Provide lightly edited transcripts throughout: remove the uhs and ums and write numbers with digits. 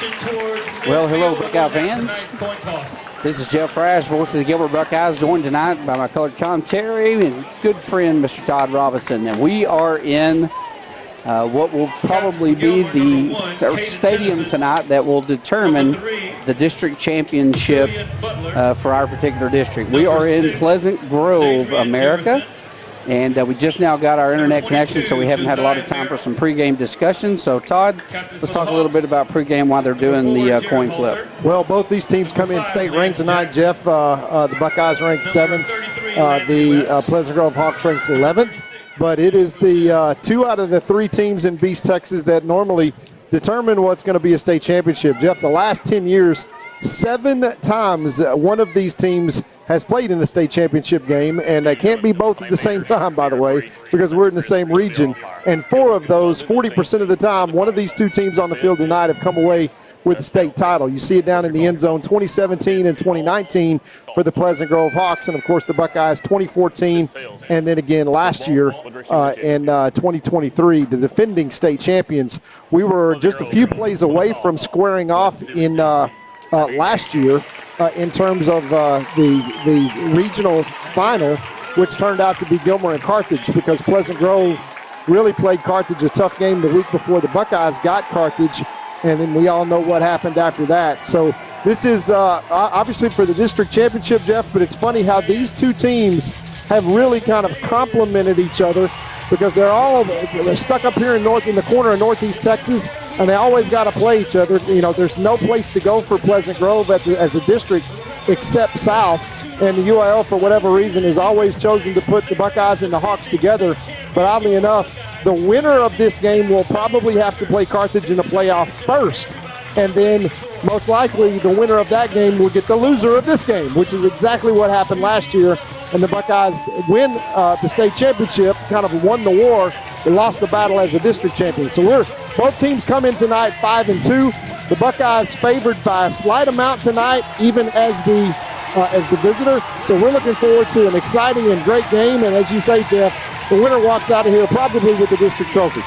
Well, hello, Buckeye fans. This is Jeff Rash, voice of the Gilmer Buckeyes, joined tonight by my colored commentary and good friend, Mr. Todd Robinson. And we are in what will probably be the stadium tonight that will determine the district championship for our particular district. We are in Pleasant Grove, America. And we just now got our internet connection, so we haven't had a lot of time for some pregame discussion. So, Todd, let's talk a little bit about pregame while they're doing the coin flip. Well, both these teams come in state ranked tonight, Jeff. The Buckeyes ranked 7th. The Pleasant Grove Hawks ranked 11th. But it is the 2 out of the 3 teams in Beast, Texas that normally determine what's going to be a state championship. Jeff, the last 10 years, 7 times one of these teams has played in the state championship game, and they can't be both at the same time, by the way, because we're in the same region. And 4 of those, 40% of the time, one of these 2 teams on the field tonight have come away with the state title. You see it down in the end zone, 2017 and 2019 for the Pleasant Grove Hawks, and of course the Buckeyes 2014, and then again last year in 2023, the defending state champions. We were just a few plays away from squaring off in last year in terms of the regional final, which turned out to be Gilmer and Carthage, because Pleasant Grove really played Carthage a tough game the week before the Buckeyes got Carthage, and then we all know what happened after that. So this is obviously for the district championship, Jeff, but it's funny how these 2 teams have really kind of complemented each other, because they're stuck up here in the corner of Northeast Texas, and they always got to play each other. You know, there's no place to go for Pleasant Grove as a district except south, and the UIL, for whatever reason, has always chosen to put the Buckeyes and the Hawks together. But oddly enough, the winner of this game will probably have to play Carthage in the playoff first, and then most likely the winner of that game will get the loser of this game, which is exactly what happened last year. And the Buckeyes win the state championship, kind of won the war. They lost the battle as a district champion. So both teams come in tonight 5-2. The Buckeyes favored by a slight amount tonight, even as the visitor. So we're looking forward to an exciting and great game. And as you say, Jeff, the winner walks out of here probably with the district trophy.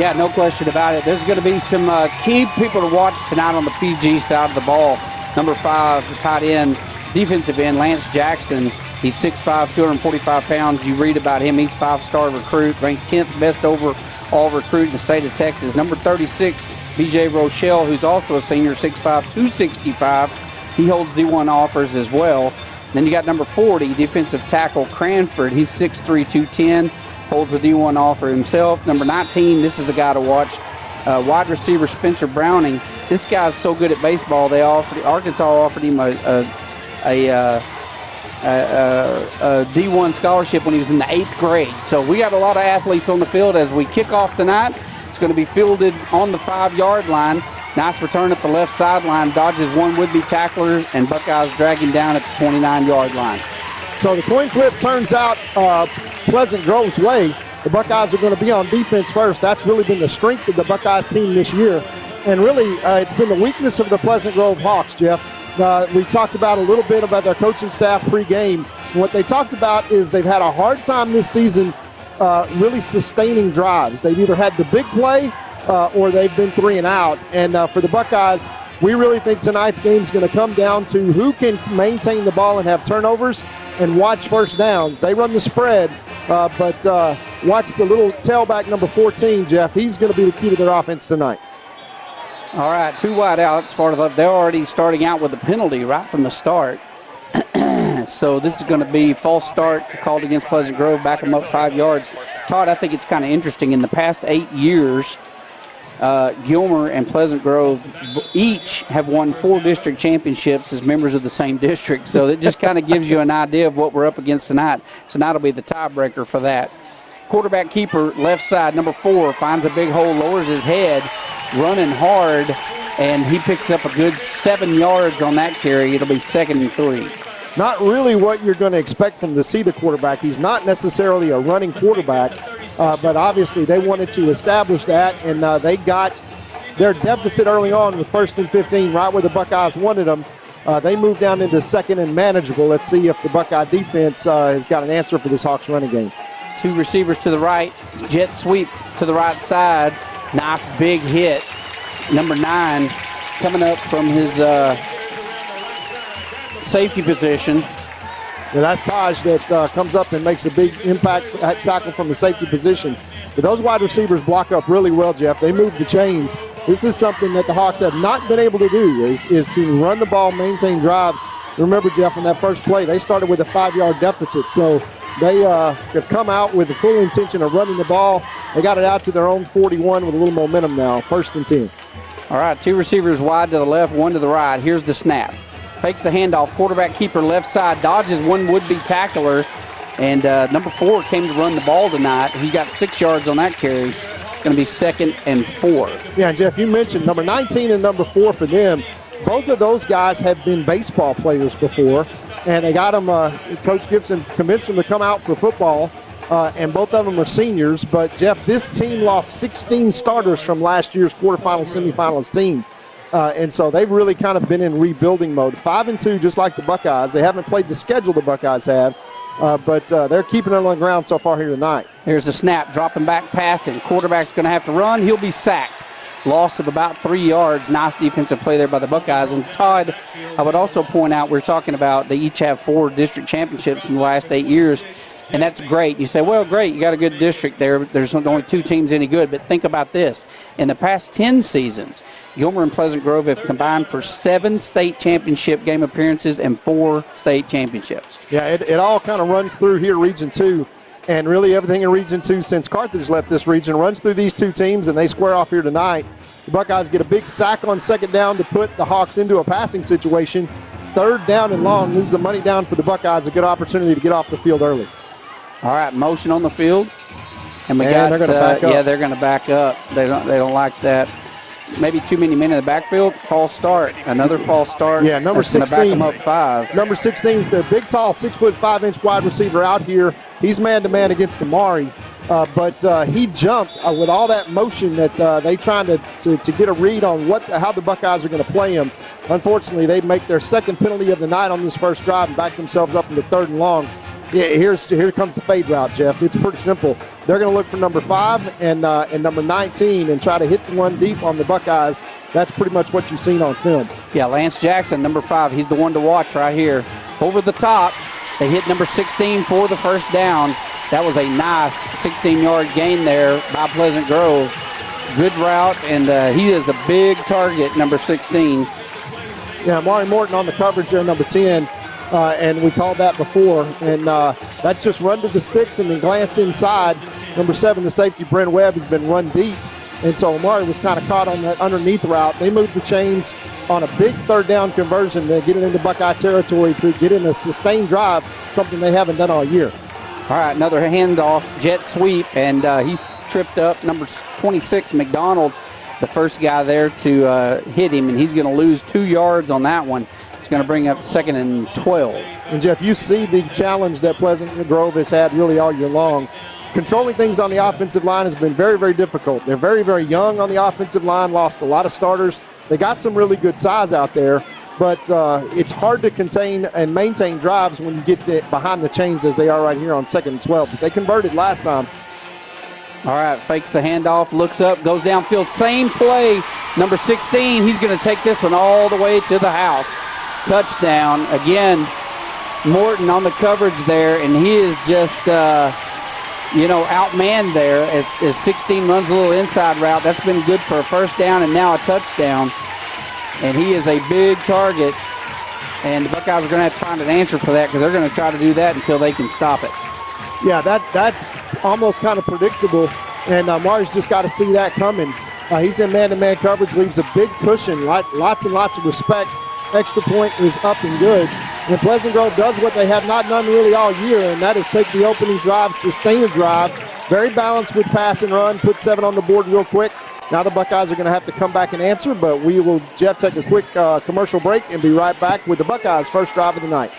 Yeah, no question about it. There's going to be some key people to watch tonight on the PG side of the ball. Number 5, the tight end, defensive end, Lance Jackson. He's 6'5", 245 pounds. You read about him. He's 5-star recruit, ranked 10th best overall recruit in the state of Texas. Number 36, B.J. Rochelle, who's also a senior, 6'5", 265. He holds D1 offers as well. Then you got number 40, defensive tackle Cranford. He's 6'3", 210, holds a D1 offer himself. Number 19, this is a guy to watch, wide receiver Spencer Browning. This guy's so good at baseball, Arkansas offered him a D1 scholarship when he was in the 8th grade. So we got a lot of athletes on the field as we kick off tonight. It's going to be fielded on the 5-yard line. Nice return at the left sideline, dodges one would-be tackler, and Buckeyes dragging down at the 29-yard line. So the coin flip turns out Pleasant Grove's way. The Buckeyes are going to be on defense first. That's really been the strength of the Buckeyes team this year. And really, it's been the weakness of the Pleasant Grove Hawks, Jeff. We talked about a little bit about their coaching staff pregame. And what they talked about is they've had a hard time this season really sustaining drives. They've either had the big play or they've been 3 and out. And for the Buckeyes, we really think tonight's game is going to come down to who can maintain the ball and have turnovers and watch first downs. They run the spread, but watch the little tailback number 14, Jeff. He's going to be the key to their offense tonight. All right, 2 wide outs. They're already starting out with a penalty right from the start. So this is going to be false start called against Pleasant Grove, back them up 5 yards. Todd, I think it's kind of interesting. In the past 8 years, Gilmer and Pleasant Grove each have won 4 district championships as members of the same district. So it just kind of gives you an idea of what we're up against tonight. Tonight will be the tiebreaker for that. Quarterback keeper, left side, number 4, finds a big hole, lowers his head, running hard, and he picks up a good 7 yards on that carry. It'll be 2nd and 3. Not really what you're going to expect from the quarterback. He's not necessarily a running quarterback, but obviously they wanted to establish that, and they got their deficit early on with 1st and 15, right where the Buckeyes wanted them. They moved down into 2nd and manageable. Let's see if the Buckeye defense has got an answer for this Hawks running game. 2 receivers to the right, jet sweep to the right side. Nice big hit number 9, coming up from his safety position. Yeah, that's Taj that comes up and makes a big impact tackle from the safety position. But those wide receivers block up really well, Jeff. They move the chains. This is something that the Hawks have not been able to do, is to run the ball, maintain drives. Remember, Jeff, on that first play, they started with a 5-yard deficit. So they have come out with the full intention of running the ball. They got it out to their own 41 with a little momentum now, 1st and 10. All right, 2 receivers wide to the left, 1 to the right. Here's the snap. Fakes the handoff. Quarterback keeper left side. Dodges one would-be tackler. And number 4 came to run the ball tonight. He got 6 yards on that carry. It's going to be 2nd and 4. Yeah, Jeff, you mentioned number 19 and number 4 for them. Both of those guys have been baseball players before. And they got them, Coach Gibson convinced them to come out for football. And both of them are seniors. But, Jeff, this team lost 16 starters from last year's quarterfinal, semifinalist team. And so they've really kind of been in rebuilding mode. 5-2, just like the Buckeyes. They haven't played the schedule the Buckeyes have. But they're keeping it on the ground so far here tonight. Here's the snap, dropping back, passing. Quarterback's going to have to run. He'll be sacked. Loss of about 3 yards. Nice defensive play there by the Buckeyes. And Todd, I would also point out, we're talking about they each have 4 district championships in the last 8 years. And that's great. You say, well, great, you got a good district there. There's only 2 teams any good. But think about this. In the past 10 seasons, Gilmer and Pleasant Grove have combined for 7 state championship game appearances and 4 state championships. Yeah, it all kind of runs through here, Region 2. And really everything in Region 2 since Carthage left this region runs through these 2 teams, and they square off here tonight. The Buckeyes get a big sack on 2nd down to put the Hawks into a passing situation. 3rd down and long. This is a money down for the Buckeyes, a good opportunity to get off the field early. All right, motion on the field. And they're going to back up. Yeah, they're going to back up. They don't like that. Maybe too many men in the backfield. False start. Another false start. Yeah, number 16. That's going to back them up 5. Number 16 is their big, tall, 6'5" wide receiver out here. He's man-to-man against Amari. But he jumped with all that motion that they trying to get a read on how the Buckeyes are going to play him. Unfortunately, they make their 2nd penalty of the night on this first drive and back themselves up into 3rd and long. Yeah, here comes the fade route, Jeff. It's pretty simple. They're going to look for number 5 and number 19 and try to hit the one deep on the Buckeyes. That's pretty much what you've seen on film. Yeah, Lance Jackson, number 5. He's the one to watch right here. Over the top, they hit number 16 for the 1st down. That was a nice 16-yard gain there by Pleasant Grove. Good route, and he is a big target, number 16. Yeah, Amari Morton on the coverage there, number 10. And we called that before. And that's just run to the sticks and then glance inside. Number 7, the safety, Brent Webb, has been run deep. And so Amari was kind of caught on that underneath route. They moved the chains on a big 3rd down conversion to get it into Buckeye territory to get in a sustained drive, something they haven't done all year. All right, another handoff, jet sweep, and he's tripped up. Number 26, McDonald, the first guy there to hit him, and he's going to lose 2 yards on that one. It's going to bring up 2nd and 12. And, Jeff, you see the challenge that Pleasant Grove has had really all year long. Controlling things on the offensive line has been very, very difficult. They're very, very young on the offensive line, lost a lot of starters. They got some really good size out there, but it's hard to contain and maintain drives when you get behind the chains as they are right here on 2nd and 12. But they converted last time. All right, fakes the handoff, looks up, goes downfield. Same play, number 16. He's going to take this one all the way to the house. Touchdown. Again, Morton on the coverage there, and he is just, outmanned there as 16 runs a little inside route. That's been good for a 1st down and now a touchdown. And he is a big target, and the Buckeyes are going to have to find an answer for that because they're going to try to do that until they can stop it. Yeah, that's almost kind of predictable, and Mari's just got to see that coming. He's in man-to-man coverage, leaves a big cushion, lots and lots of respect. Extra point is up and good. And Pleasant Grove does what they have not done really all year, and that is take the opening drive, sustain a drive. Very balanced with pass and run, put 7 on the board real quick. Now the Buckeyes are going to have to come back and answer, but we will, Jeff, take a quick commercial break and be right back with the Buckeyes' first drive of the night.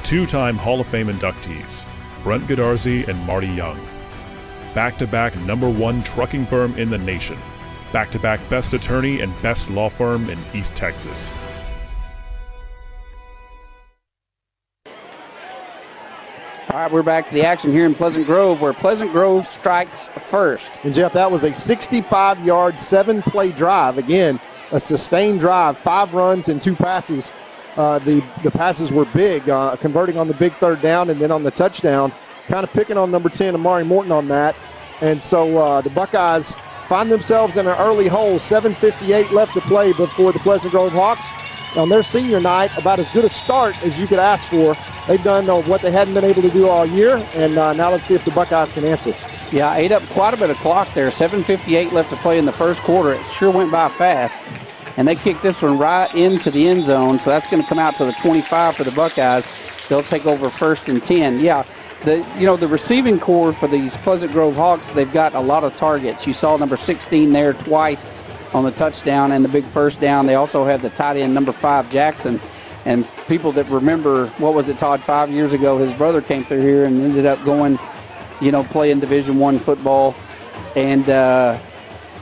2-time Hall of Fame inductees, Brent Godarzi and Marty Young. Back-to-back #1 trucking firm in the nation. Back-to-back best attorney and best law firm in East Texas. All right, we're back to the action here in Pleasant Grove, where Pleasant Grove strikes first. And, Jeff, that was a 65-yard, 7-play drive. Again, a sustained drive, 5 runs and 2 passes. The passes were big, converting on the big third down and then on the touchdown, kind of picking on number 10, Amari Morton, on that. And so the Buckeyes find themselves in an early hole, 7:58 left to play before the Pleasant Grove Hawks. On their senior night, about as good a start as you could ask for. They've done what they hadn't been able to do all year, and now let's see if the Buckeyes can answer. Yeah, ate up quite a bit of clock there. 7:58 left to play in the first quarter. It sure went by fast. And they kicked this one right into the end zone, so that's going to come out to the 25 for the Buckeyes. They'll take over 1st and 10. Yeah, the receiving core for these Pleasant Grove Hawks, they've got a lot of targets. You saw number 16 there twice on the touchdown and the big first down. They also have the tight end, number 5, Jackson. And people that remember, what was it, Todd, 5 years ago, his brother came through here and ended up going, playing Division I football. And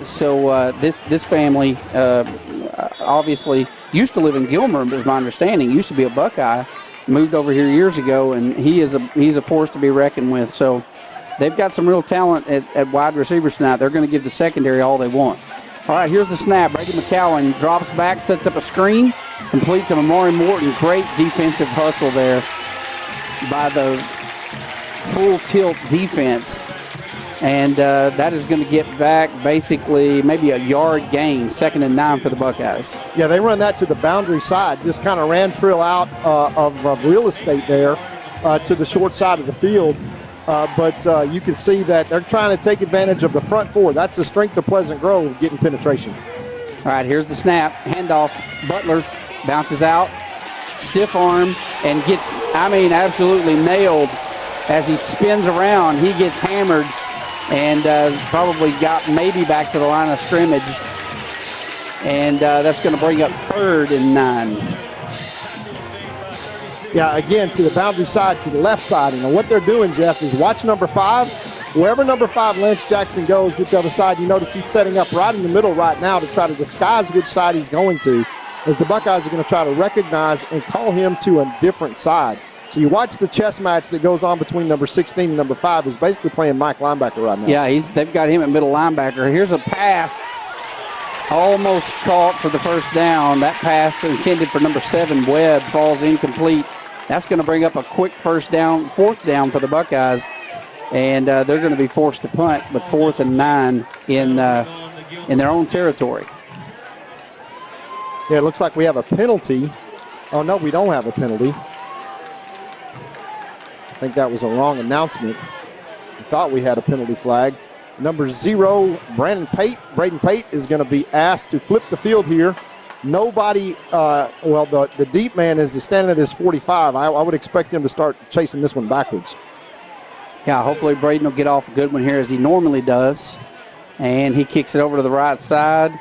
so this family obviously used to live in Gilmer, is my understanding. Used to be a Buckeye, moved over here years ago, and he's a force to be reckoned with. So they've got some real talent at wide receivers tonight. They're going to give the secondary all they want. All right, here's the snap. Brady McCowan drops back, sets up a screen, complete to Amari Morton. Great defensive hustle there by the full tilt defense. And that is going to get back basically maybe a yard gain, 2nd and 9 for the Buckeyes. Yeah, they run that to the boundary side. Just kind of ran Trill out of real estate there to the short side of the field. But you can see that they're trying to take advantage of the front 4. That's the strength of Pleasant Grove, getting penetration. All right, here's the snap. Handoff. Butler bounces out. Stiff arm and gets, absolutely nailed as he spins around. He gets hammered and probably got maybe back to the line of scrimmage. And that's going to bring up 3rd and 9. Yeah, again, to the boundary side, to the left side. And what they're doing, Jeff, is watch number 5. Wherever number 5, Lance Jackson, goes, whichever side, you notice he's setting up right in the middle right now to try to disguise which side he's going to, as the Buckeyes are going to try to recognize and call him to a different side. So you watch the chess match that goes on between number 16 and number 5, who's basically playing Mike linebacker right now. Yeah, they've got him at middle linebacker. Here's a pass. Almost caught for the first down. That pass intended for number 7, Webb, falls incomplete. That's going to bring up a quick 4th down for the Buckeyes. And they're going to be forced to punt with 4th and 9 in their own territory. Yeah, it looks like we have a penalty. Oh, no, we don't have a penalty. I think that was a wrong announcement. I thought we had a penalty flag. Number 0, Braden Pate is going to be asked to flip the field here. Nobody, the deep man is standing at his 45. I would expect him to start chasing this one backwards. Yeah, hopefully Braden will get off a good one here as he normally does. And he kicks it over to the right side.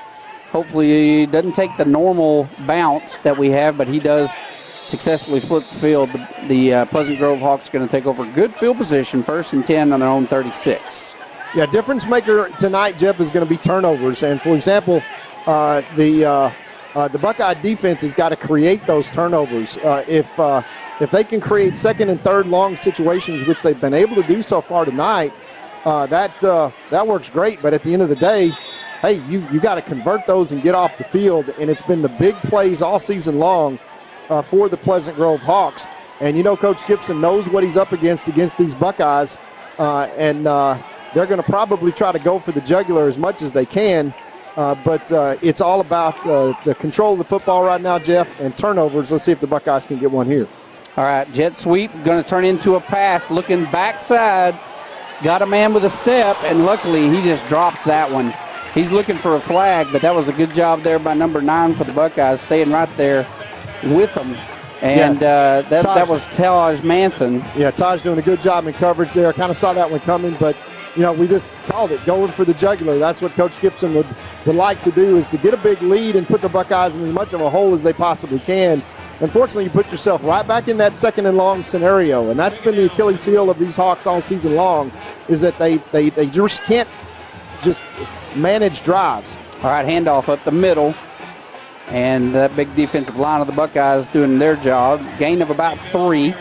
Hopefully he doesn't take the normal bounce that we have, but he does successfully flip the field. The Pleasant Grove Hawks are going to take over good field position, 1st and 10 on their own 36. Yeah, difference maker tonight, Jeff, is going to be turnovers. And, for example, the Buckeye defense has got to create those turnovers. If they can create 2nd and 3rd long situations, which they've been able to do so far tonight, that works great. But at the end of the day, hey, you got to convert those and get off the field. And it's been the big plays all season long for the Pleasant Grove Hawks. And Coach Gibson knows what he's up against these Buckeyes, and they're going to probably try to go for the jugular as much as they can. But it's all about the control of the football right now, Jeff, and turnovers. Let's see if the Buckeyes can get one here. All right, jet sweep, going to turn into a pass, looking backside. Got a man with a step, and luckily he just drops that one. He's looking for a flag, but that was a good job there by number 9 for the Buckeyes, staying right there with them. And that was Taj Manson. Yeah, Taj doing a good job in coverage there. Kind of saw that one coming, but we just called it, going for the jugular. That's what Coach Gibson would like to do, is to get a big lead and put the Buckeyes in as much of a hole as they possibly can. Unfortunately, you put yourself right back in that 2nd and long scenario, and that's been the Achilles heel of these Hawks all season long, is that they just can't just manage drives. All right, handoff up the middle, and that big defensive line of the Buckeyes doing their job. Gain of about 3.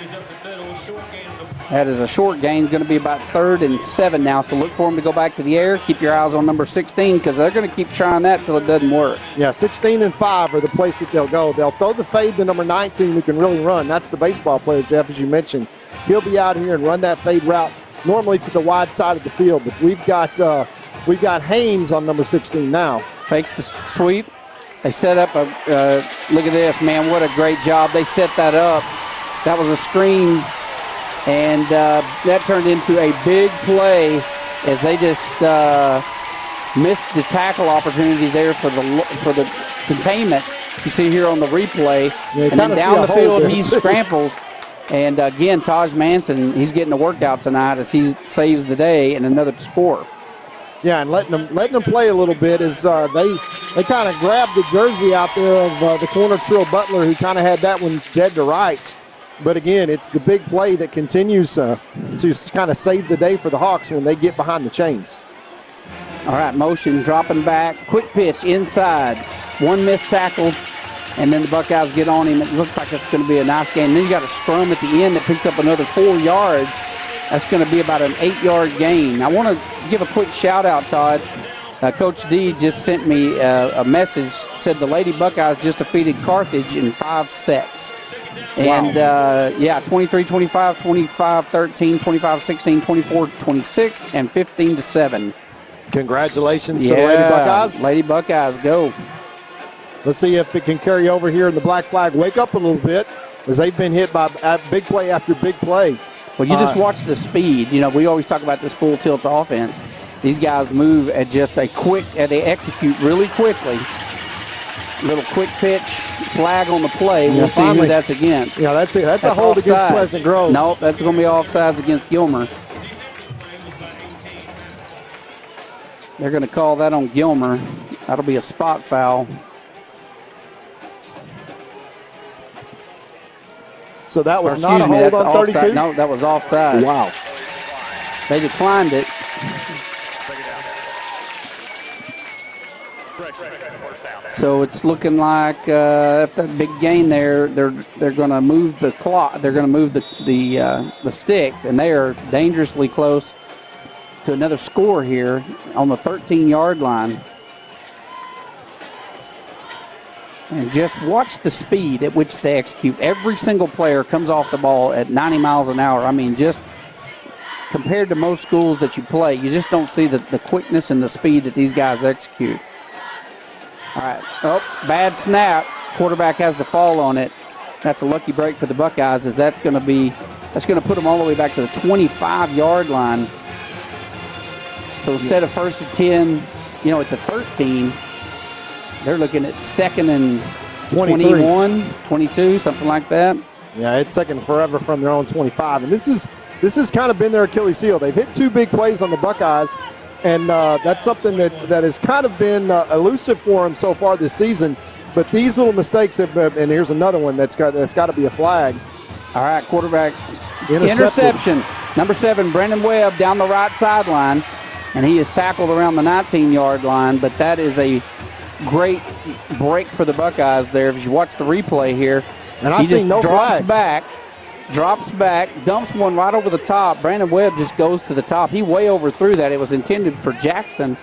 That is a short gain. It's going to be about 3rd and 7 now. So look for them to go back to the air. Keep your eyes on number 16 because they're going to keep trying that until it doesn't work. Yeah, 16 and 5 are the place that they'll go. They'll throw the fade to number 19 who can really run. That's the baseball player, Jeff, as you mentioned. He'll be out here and run that fade route normally to the wide side of the field. But we've got Haynes on number 16 now. Fakes the sweep. They set up a look at this, man. What a great job. They set that up. That was a screen. And that turned into a big play as they just missed the tackle opportunity there for the containment. You see here on the replay. Yeah, and then down the field, he scrambles. And again, Taj Manson, he's getting a workout tonight as he saves the day and another score. Yeah, and letting them play a little bit as they kind of grabbed the jersey out there of the corner Trill Butler, who kind of had that one dead to rights. But again, it's the big play that continues to kind of save the day for the Hawks when they get behind the chains. All right, motion, dropping back, quick pitch inside, one missed tackle, and then the Buckeyes get on him. It looks like it's going to be a nice game. And then you got a scrum at the end that picks up another 4 yards. That's going to be about an 8-yard gain. I want to give a quick shout out, Todd. Coach D just sent me a message, said the Lady Buckeyes just defeated Carthage in 5 sets. And, 23-25, 25-13, 25-16, 24-26, and 15-7. Congratulations to the Lady Buckeyes. Lady Buckeyes, go. Let's see if it can carry over here in the Black Flag. Wake up a little bit as they've been hit by big play after big play. Well, you just watch the speed. You know, we always talk about this full tilt offense. These guys move at just a quick, they execute really quickly. Little quick pitch, flag on the play. We'll see who that's against. Yeah, that's it. That's a hold against Pleasant Grove. Nope, that's going to be offsides against Gilmer. They're going to call that on Gilmer. That'll be a spot foul. So that was not a hold on 32? Offside. No, that was offside. Wow. They declined it. So it's looking like after that big gain there, they're going to move the clock. They're going to move the sticks, and they are dangerously close to another score here on the 13-yard line. And just watch the speed at which they execute. Every single player comes off the ball at 90 miles an hour. I mean, just compared to most schools that you play, you just don't see the quickness and the speed that these guys execute. All right. Oh, bad snap. Quarterback has the fall on it. That's a lucky break for the Buckeyes, as that's going to put them all the way back to the 25-yard line. So instead of 1st and 10, at the 13, they're looking at 2nd and 21, 22, something like that. Yeah, it's second forever from their own 25. And this has kind of been their Achilles heel. They've hit 2 big plays on the Buckeyes, and that's something that has kind of been elusive for them so far this season. But these little mistakes have been, and here's another one that's got to be a flag. All right, quarterback interception. Number 7, Brandon Webb down the right sideline, and he is tackled around the 19-yard line, but that is a great break for the Buckeyes there. If you watch the replay here, and he just drops back, dumps one right over the top. Brandon Webb just goes to the top. He way overthrew that. It was intended for Jackson.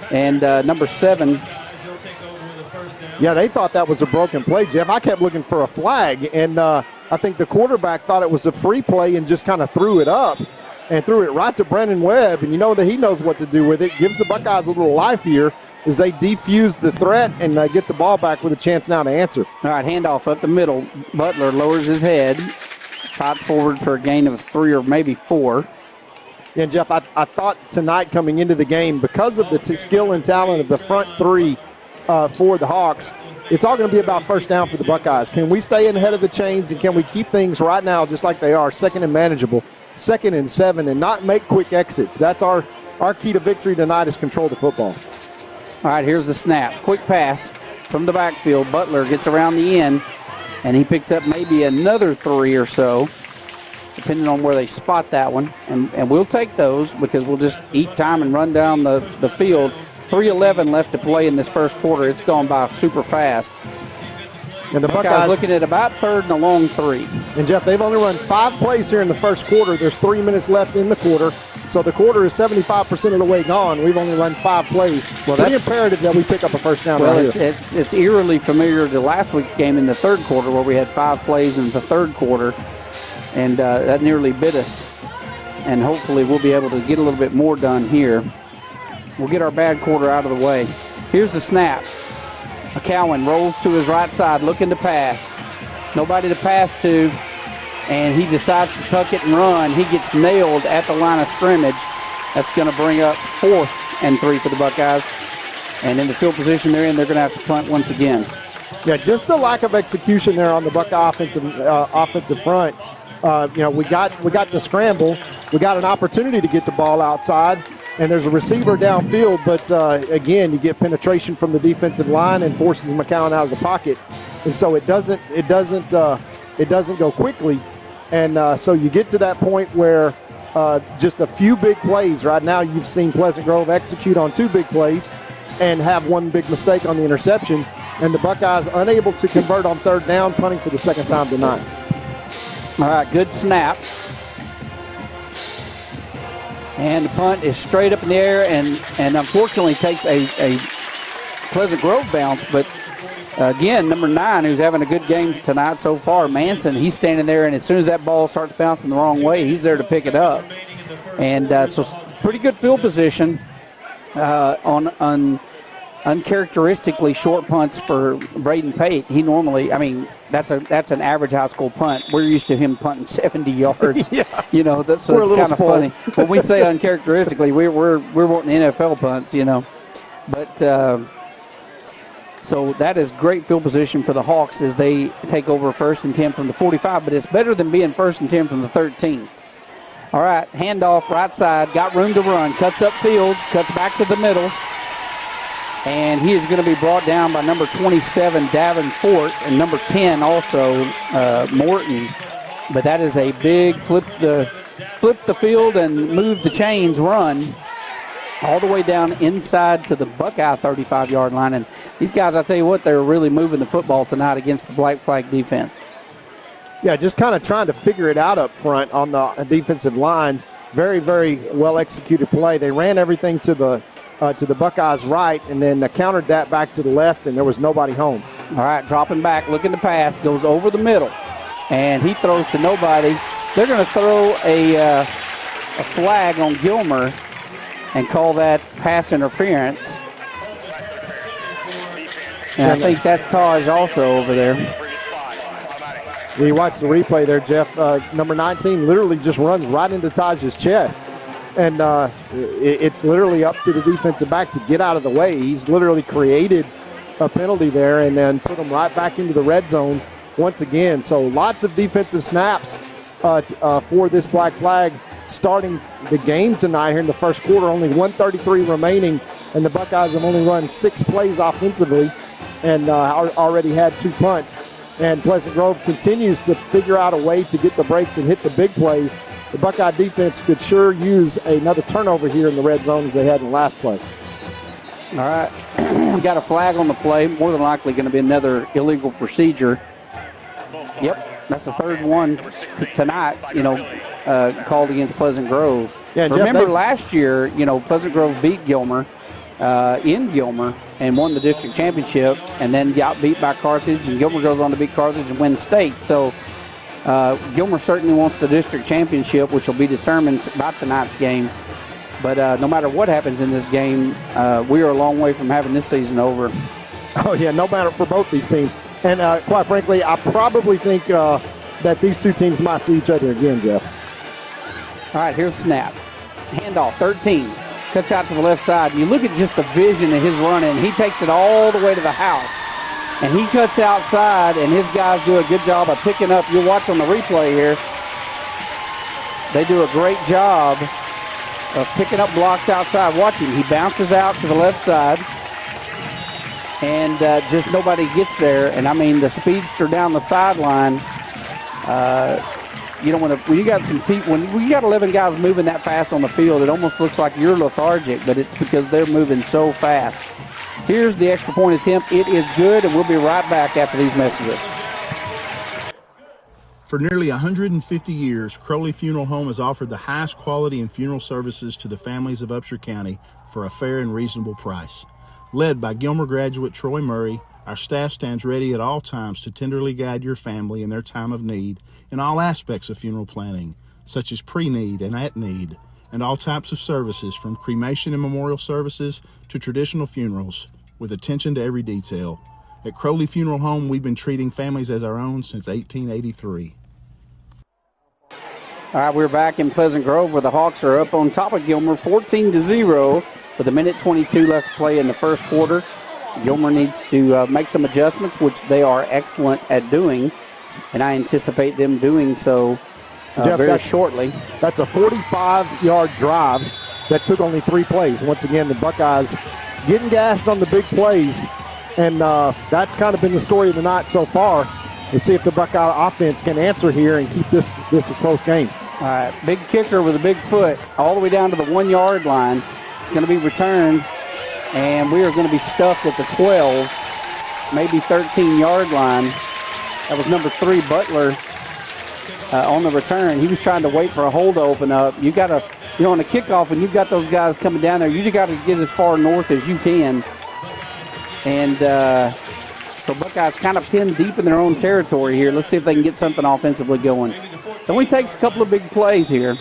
And number 7. Yeah, they thought that was a broken play, Jeff. I kept looking for a flag, and I think the quarterback thought it was a free play and just kind of threw it up and threw it right to Brandon Webb. And you know that he knows what to do with it. Gives the Buckeyes a little life here as they defuse the threat and get the ball back with a chance now to answer. All right, handoff up the middle. Butler lowers his head, pops forward for a gain of 3 or maybe 4. And, Jeff, I thought tonight coming into the game, because of the skill and talent of the front 3 for the Hawks, it's all going to be about first down for the Buckeyes. Can we stay in ahead of the chains, and can we keep things right now just like they are, 2nd and manageable, 2nd and 7, and not make quick exits? That's our key to victory tonight, is control the football. All right, here's the snap. Quick pass from the backfield. Butler gets around the end, and he picks up maybe another 3 or so, depending on where they spot that one. And we'll take those because we'll just eat time and run down the field. 3:11 left to play in this first quarter. It's gone by super fast. And the Buckeyes Buckeyes looking at about third and a long 3. And, Jeff, they've only run 5 plays here in the first quarter. There's 3 minutes left in the quarter. So the quarter is 75% of the way gone. We've only run 5 plays. Well, pretty imperative that we pick up a first down right here. It's eerily familiar to last week's game in the third quarter where we had 5 plays in the third quarter, and that nearly bit us. And hopefully we'll be able to get a little bit more done here. We'll get our bad quarter out of the way. Here's the snap. McCowan rolls to his right side looking to pass. Nobody to pass to, and he decides to tuck it and run. He gets nailed at the line of scrimmage. That's going to bring up 4th and 3 for the Buckeyes. And in the field position they're in, they're going to have to punt once again. Yeah, just the lack of execution there on the Buckeye offensive front. We got the scramble. We got an opportunity to get the ball outside, and there's a receiver downfield. But again, you get penetration from the defensive line and forces McCown out of the pocket, and so it doesn't go quickly. And so you get to that point where just a few big plays. Right now, you've seen Pleasant Grove execute on 2 big plays and have 1 big mistake on the interception, and the Buckeyes unable to convert on third down, punting for the second time tonight. All right, good snap. And the punt is straight up in the air and unfortunately takes a Pleasant Grove bounce. But, again, number 9, who's having a good game tonight so far, Manson, he's standing there, and as soon as that ball starts bouncing the wrong way, he's there to pick it up. And so pretty good field position on uncharacteristically short punts for Braden Pate. He normally, that's an average high school punt. We're used to him punting 70 yards. Yeah. So it's kind of funny. When we say uncharacteristically, we're wanting NFL punts, But so that is great field position for the Hawks as they take over 1st and 10 from the 45, but it's better than being 1st and 10 from the 13. All right, handoff right side, got room to run, cuts upfield, cuts back to the middle. And he is going to be brought down by number 27, Davenport, and number 10 also, Morton. But that is a big flip the field and move the chains run all the way down inside to the Buckeye 35-yard line. And these guys, I tell you what, they're really moving the football tonight against the Black Flag defense. Yeah, just kind of trying to figure it out up front on the defensive line. Very, very well-executed play. They ran everything to the Buckeyes' right, and then countered that back to the left, and there was nobody home. All right, dropping back, looking to pass, goes over the middle, and he throws to nobody. They're going to throw a flag on Gilmer and call that pass interference. And I think that's Taj also over there. You watch the replay there, Jeff. Number 19 literally just runs right into Taj's chest. And it's literally up to the defensive back to get out of the way. He's literally created a penalty there and then put them right back into the red zone once again. So lots of defensive snaps for this Black Flag starting the game tonight here in the first quarter. Only 1:33 remaining, and the Buckeyes have only run 6 plays offensively and already had 2 punts. And Pleasant Grove continues to figure out a way to get the breaks and hit the big plays. The Buckeye defense could sure use another turnover here in the red zone as they had in the last play. All right. Got a flag on the play. More than likely going to be another illegal procedure. Yep, that's the third one tonight, called against Pleasant Grove. Yeah, remember last year, Pleasant Grove beat Gilmer in Gilmer and won the district championship and then got beat by Carthage, and Gilmer goes on to beat Carthage and win state. So Gilmer certainly wants the district championship, which will be determined by tonight's game. But no matter what happens in this game, we are a long way from having this season over. Oh, yeah, no matter for both these teams. And quite frankly, I probably think that these two teams might see each other again, Jeff. All right, here's the snap. Handoff, 13. Cuts out to the left side. You look at just the vision of his running. He takes it all the way to the house. And he cuts outside, and his guys do a good job of picking up. You'll watch on the replay here. They do a great job of picking up blocks outside. Watch him. He bounces out to the left side. And just nobody gets there. And, the speedster down the sideline, you don't want to – when you got some people – when you got 11 guys moving that fast on the field, it almost looks like you're lethargic, but it's because they're moving so fast. Here's the extra point attempt. It is good, and we'll be right back after these messages. For nearly 150 years, Crowley Funeral Home has offered the highest quality in funeral services to the families of Upshur County for a fair and reasonable price. Led by Gilmer graduate Troy Murray, our staff stands ready at all times to tenderly guide your family in their time of need in all aspects of funeral planning, such as pre-need and at need, and all types of services from cremation and memorial services to traditional funerals, with attention to every detail. At Crowley Funeral Home, we've been treating families as our own since 1883. All right, we're back in Pleasant Grove where the Hawks are up on top of Gilmer 14-0 with 1:22 left to play in the first quarter. Gilmer needs to make some adjustments, which they are excellent at doing, and I anticipate them doing so very shortly. That's a 45-yard drive that took only 3 plays. Once again, the Buckeyes getting gashed on the big plays, and that's kind of been the story of the night so far. We'll see if the Buckeye offense can answer here and keep this a close game. All right, big kicker with a big foot all the way down to the 1-yard line. It's going to be returned, and we are going to be stuffed at the 12, maybe 13-yard line. That was number 3, Butler, on the return. He was trying to wait for a hole to open up. You got to, on the kickoff, when you've got those guys coming down there, you just got to get as far north as you can. And so Buckeyes kind of pinned deep in their own territory here. Let's see if they can get something offensively going. It only takes a couple of big plays here.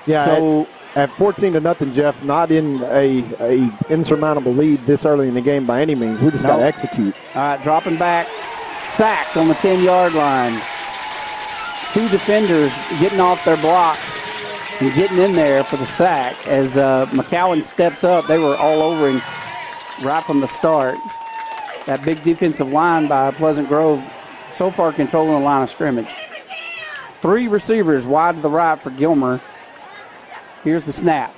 Yeah, so, at 14-0, Jeff, not in a insurmountable lead this early in the game by any means. We just got to execute. All right, dropping back. Sacked on the 10-yard line. 2 defenders getting off their blocks and getting in there for the sack. As McCowan steps up, they were all over him right from the start. That big defensive line by Pleasant Grove so far controlling the line of scrimmage. 3 receivers wide to the right for Gilmer. Here's the snap.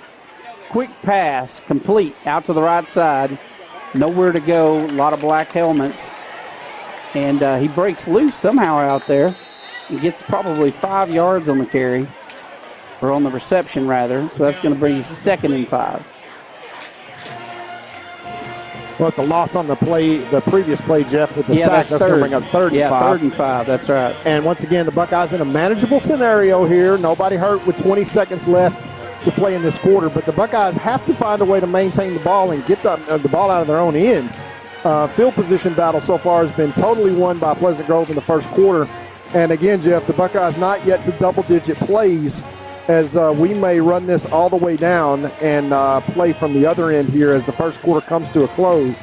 Quick pass, complete, out to the right side. Nowhere to go, a lot of black helmets. And he breaks loose somehow out there and gets probably 5 yards on the carry, or on the reception rather. So that's going to bring 2nd and 5. Well, it's a loss on the play, the previous play, Jeff, with the sack. That's going to bring up 3rd and 5. 3rd and 5, that's right. And once again, the Buckeyes in a manageable scenario here. Nobody hurt with 20 seconds left to play in this quarter, but the Buckeyes have to find a way to maintain the ball and get the ball out of their own end. Field position battle so far has been totally won by Pleasant Grove in the first quarter. And again, Jeff, the Buckeyes not yet to double-digit plays, as we may run this all the way down and play from the other end here as the first quarter comes to a close.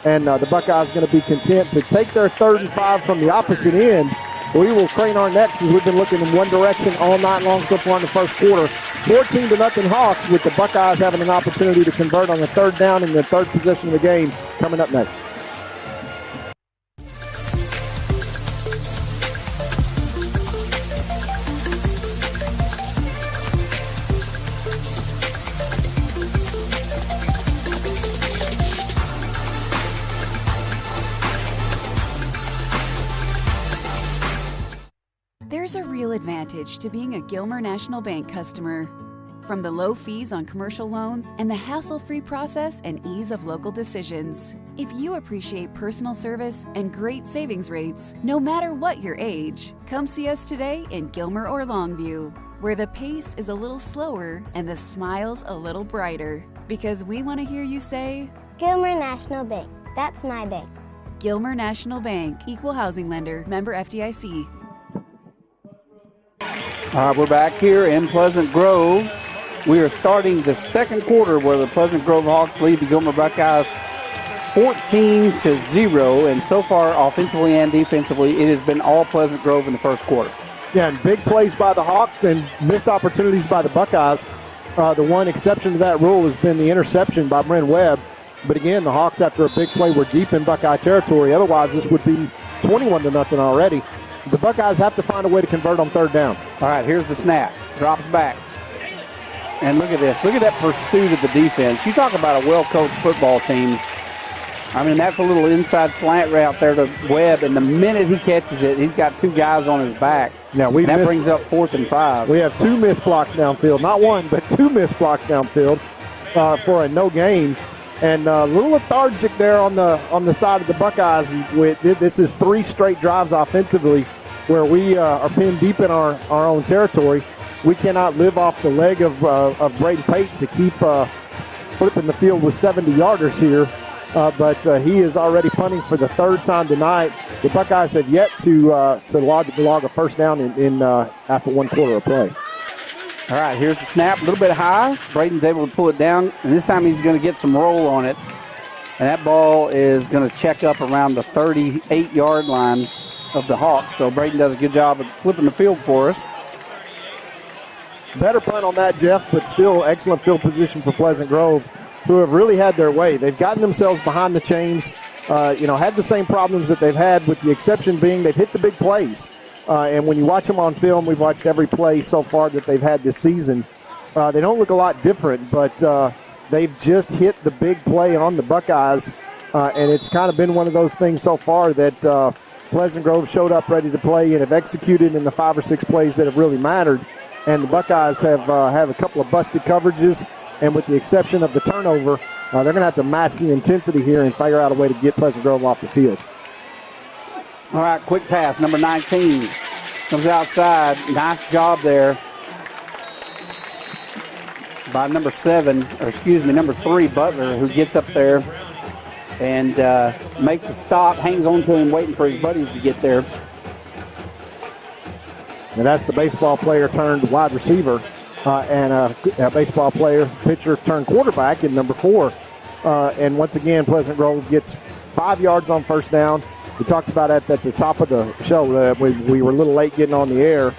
And the Buckeyes going to be content to take their 3rd and 5 from the opposite end. We will crane our necks as we've been looking in one direction all night long so far in the first quarter. 14-0 Hawks, with the Buckeyes having an opportunity to convert on the 3rd down in the 3rd possession of the game coming up next. There's a real advantage to being a Gilmer National Bank customer. From the low fees on commercial loans and the hassle-free process and ease of local decisions. If you appreciate personal service and great savings rates, no matter what your age, come see us today in Gilmer or Longview, where the pace is a little slower and the smiles a little brighter. Because we want to hear you say, Gilmer National Bank, that's my bank. Gilmer National Bank, Equal Housing Lender, member FDIC. All right, we're back here in Pleasant Grove. We are starting the second quarter where the Pleasant Grove Hawks lead the Gilmer Buckeyes 14-0. And so far, offensively and defensively, it has been all Pleasant Grove in the first quarter. Yeah, and big plays by the Hawks and missed opportunities by the Buckeyes. The one exception to that rule has been the interception by Brent Webb. But again, the Hawks, after a big play, were deep in Buckeye territory. Otherwise, this would be 21-0 already. The Buckeyes have to find a way to convert on 3rd down. All right, here's the snap. Drops back. And look at this. Look at that pursuit of the defense. You talk about a well-coached football team. I mean, that's a little inside slant route there to Webb, and the minute he catches it, he's got 2 guys on his back. Now that brings up 4th and 5. We have 2 missed blocks downfield. Not 1, but 2 missed blocks downfield. for a no gain. And a little lethargic there on the side of the Buckeyes. This is 3 straight drives offensively where we are pinned deep in our own territory. We cannot live off the leg of Braden Payton to keep flipping the field with 70-yarders here. But he is already punting for the 3rd time tonight. The Buckeyes have yet to log a first down in after 1 quarter of play. All right, here's the snap, a little bit high. Braden's able to pull it down, and this time he's going to get some roll on it. And that ball is going to check up around the 38-yard line of the Hawks. So Braden does a good job of flipping the field for us. Better punt on that, Jeff, but still excellent field position for Pleasant Grove, who have really had their way. They've gotten themselves behind the chains, had the same problems that they've had, with the exception being they've hit the big plays. And when you watch them on film, we've watched every play so far that they've had this season. They don't look a lot different, but they've just hit the big play on the Buckeyes. And it's kind of been one of those things so far that Pleasant Grove showed up ready to play and have executed in the 5 or 6 plays that have really mattered. And the Buckeyes have a couple of busted coverages. And with the exception of the turnover, they're going to have to match the intensity here and figure out a way to get Pleasant Grove off the field. All right, quick pass, number 19. Comes outside. Nice job there by number 3, Butler, who gets up there and makes a stop, hangs on to him, waiting for his buddies to get there. And that's the baseball player turned wide receiver and a baseball player, pitcher turned quarterback in number 4. And once again, Pleasant Grove gets 5 yards on first down. We talked about it at the top of the show. We were a little late getting on the air,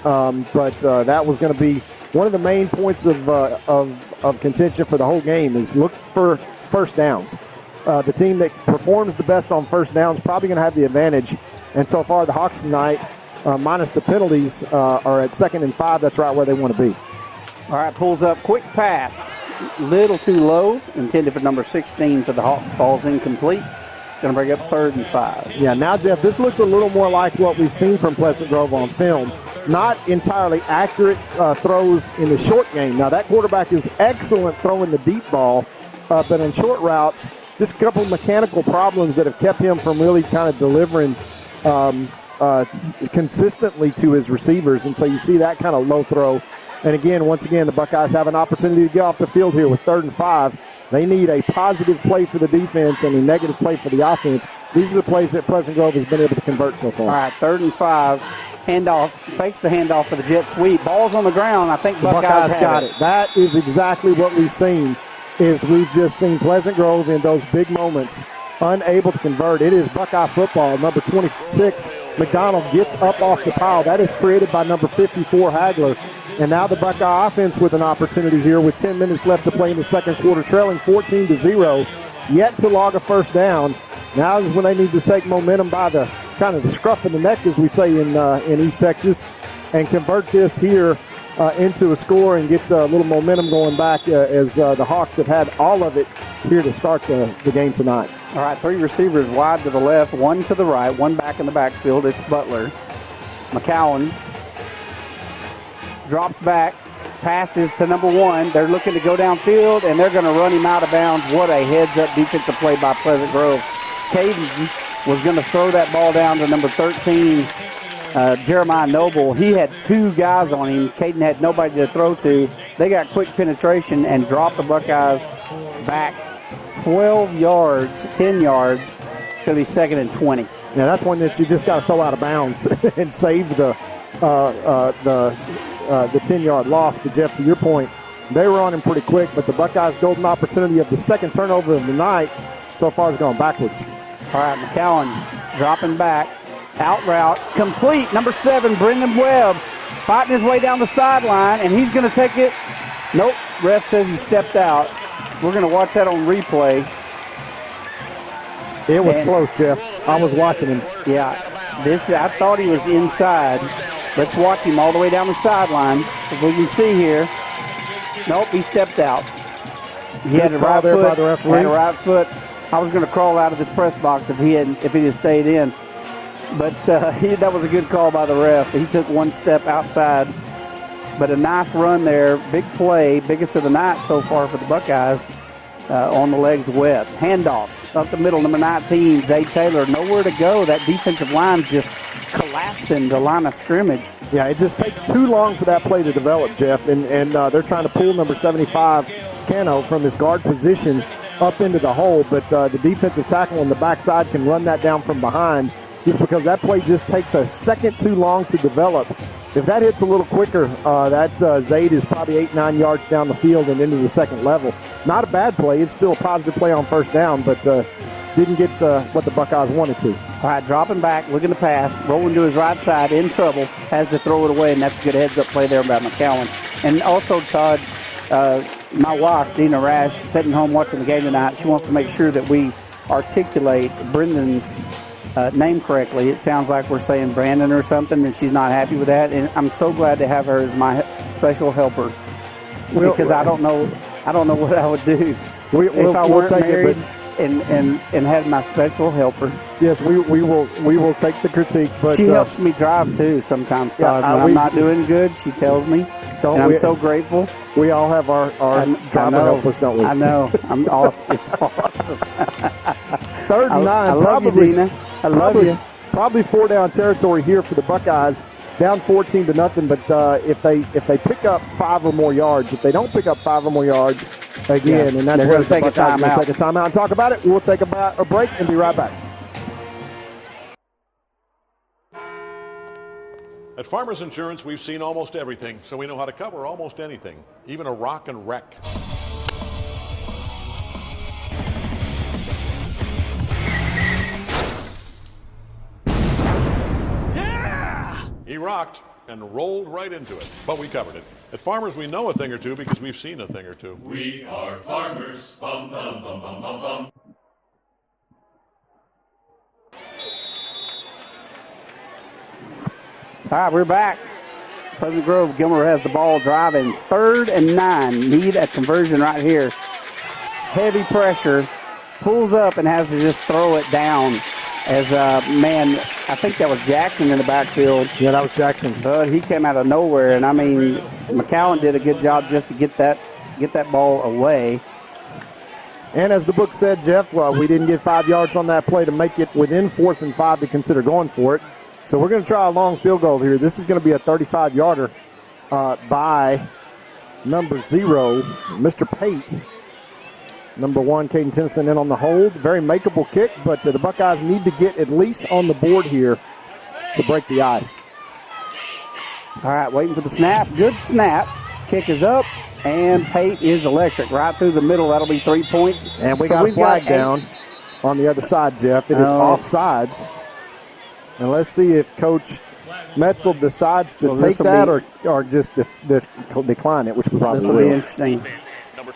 but that was going to be one of the main points of contention for the whole game is look for first downs. The team that performs the best on first downs probably going to have the advantage. And so far, the Hawks tonight, minus the penalties, are at 2nd and 5. That's right where they want to be. All right, pulls up, quick pass. Little too low, intended for number 16 for the Hawks, falls incomplete. Going to bring up 3rd and 5. Yeah, now, Jeff, this looks a little more like what we've seen from Pleasant Grove on film. Not entirely accurate throws in the short game. Now, that quarterback is excellent throwing the deep ball, but in short routes, just a couple of mechanical problems that have kept him from really kind of delivering consistently to his receivers. And so you see that kind of low throw. And again, once again, the Buckeyes have an opportunity to get off the field here with 3rd and 5. They need a positive play for the defense and a negative play for the offense. These are the plays that Pleasant Grove has been able to convert so far. All right, 3rd and 5. Handoff, fakes the handoff for the jet sweep. Ball's on the ground. I think Buckeyes got it. That is exactly what we've seen, is we've just seen Pleasant Grove in those big moments unable to convert. It is Buckeye football. Number 26, McDonald, gets up off the pile. That is created by number 54, Hagler. And now the Buckeye offense with an opportunity here with 10 minutes left to play in the 2nd quarter, trailing 14-0, yet to log a first down. Now is when they need to take momentum by the kind of the scruff of the neck, as we say in East Texas, and convert this here into a score and get a little momentum going back as the Hawks have had all of it here to start the game tonight. All right, 3 receivers wide to the left, 1 to the right, 1 back in the backfield. It's Butler. McCowan drops back, passes to number 1. They're looking to go downfield, and they're going to run him out of bounds. What a heads-up defensive play by Pleasant Grove. Caden was going to throw that ball down to number 13, Jeremiah Noble. He had 2 guys on him. Caden had nobody to throw to. They got quick penetration and dropped the Buckeyes back 12 yards, 10 yards. It's going to be 2nd and 20. Yeah, that's one that you just got to throw out of bounds and save the 10-yard loss. But, Jeff, to your point, they were on him pretty quick, but the Buckeyes' golden opportunity of the 2nd turnover of the night so far has gone backwards. All right, McCowan dropping back. Out route, complete. Number 7, Brendan Webb, fighting his way down the sideline, and he's going to take it. Nope, ref says he stepped out. We're going to watch that on replay. It was close, Jeff. I was watching him. Yeah, I thought he was inside. Let's watch him all the way down the sideline. If we can see here. Nope, he stepped out. He had a right foot. By the referee. Had a right foot. I was going to crawl out of this press box if he had stayed in. But that was a good call by the ref. He took 1 step outside But a nice run there, big play, biggest of the night so far for the Buckeyes on the legs of Webb. Handoff up the middle, number 19, Zay Taylor. Nowhere to go. That defensive line's just collapsing the line of scrimmage. Yeah, it just takes too long for that play to develop, Jeff, and they're trying to pull number 75, Cano, from his guard position up into the hole, but the defensive tackle on the backside can run that down from behind just because that play just takes a second too long to develop. If that hits a little quicker, that Zaid is probably 8-9 yards down the field and into the second level. Not a bad play. It's still a positive play on first down, but didn't get what the Buckeyes wanted to. All right, dropping back, looking to pass, rolling to his right side, in trouble, has to throw it away, and that's a good heads-up play there by McCowan. And also, Todd, my wife, Dina Rash, sitting home watching the game tonight, she wants to make sure that we articulate Brendan's name correctly. It sounds like we're saying Brandon or something, and she's not happy with that. And I'm so glad to have her as my special helper because I don't know what I would do if I weren't married and had my special helper. Yes, we will take the critique. But she helps me drive too sometimes, Todd. When I'm not doing good, she tells me. And I'm so grateful. We all have our driver helpers, don't we? I know. I'm awesome. It's awesome. 3rd and 9. I love you, Dina. I love you. Probably 4-down territory here for the Buckeyes. Down 14-0, but if they pick up 5 or more yards, if they don't pick up 5 or more yards, again, and that's where the Buckeyes will take a timeout and talk about it. We'll take a break and be right back. At Farmers Insurance, we've seen almost everything, so we know how to cover almost anything, even a rock and wreck. Yeah! He rocked and rolled right into it, but we covered it. At Farmers, we know a thing or two because we've seen a thing or two. We are farmers. Bum, bum, bum, bum, bum, bum. All right, we're back. Pleasant Grove, Gilmer has the ball driving. 3rd and 9. Need a conversion right here. Heavy pressure. Pulls up and has to just throw it down. As, I think that was Jackson in the backfield. Yeah, that was Jackson. But he came out of nowhere. And, I mean, McCowan did a good job just to get that ball away. And as the book said, Jeff, we didn't get 5 yards on that play to make it within 4th and 5 to consider going for it. So we're going to try a long field goal here. This is going to be a 35-yarder by number 0, Mr. Pate. Number 1, Caden Tennyson in on the hold. Very makeable kick, but the Buckeyes need to get at least on the board here to break the ice. All right, waiting for the snap. Good snap. Kick is up, and Pate is electric. Right through the middle. That'll be 3 points. And we got a flag down on the other side, Jeff. It is offsides. And let's see if Coach Metzel decides to take that or just decline it, which we probably will. This will be interesting.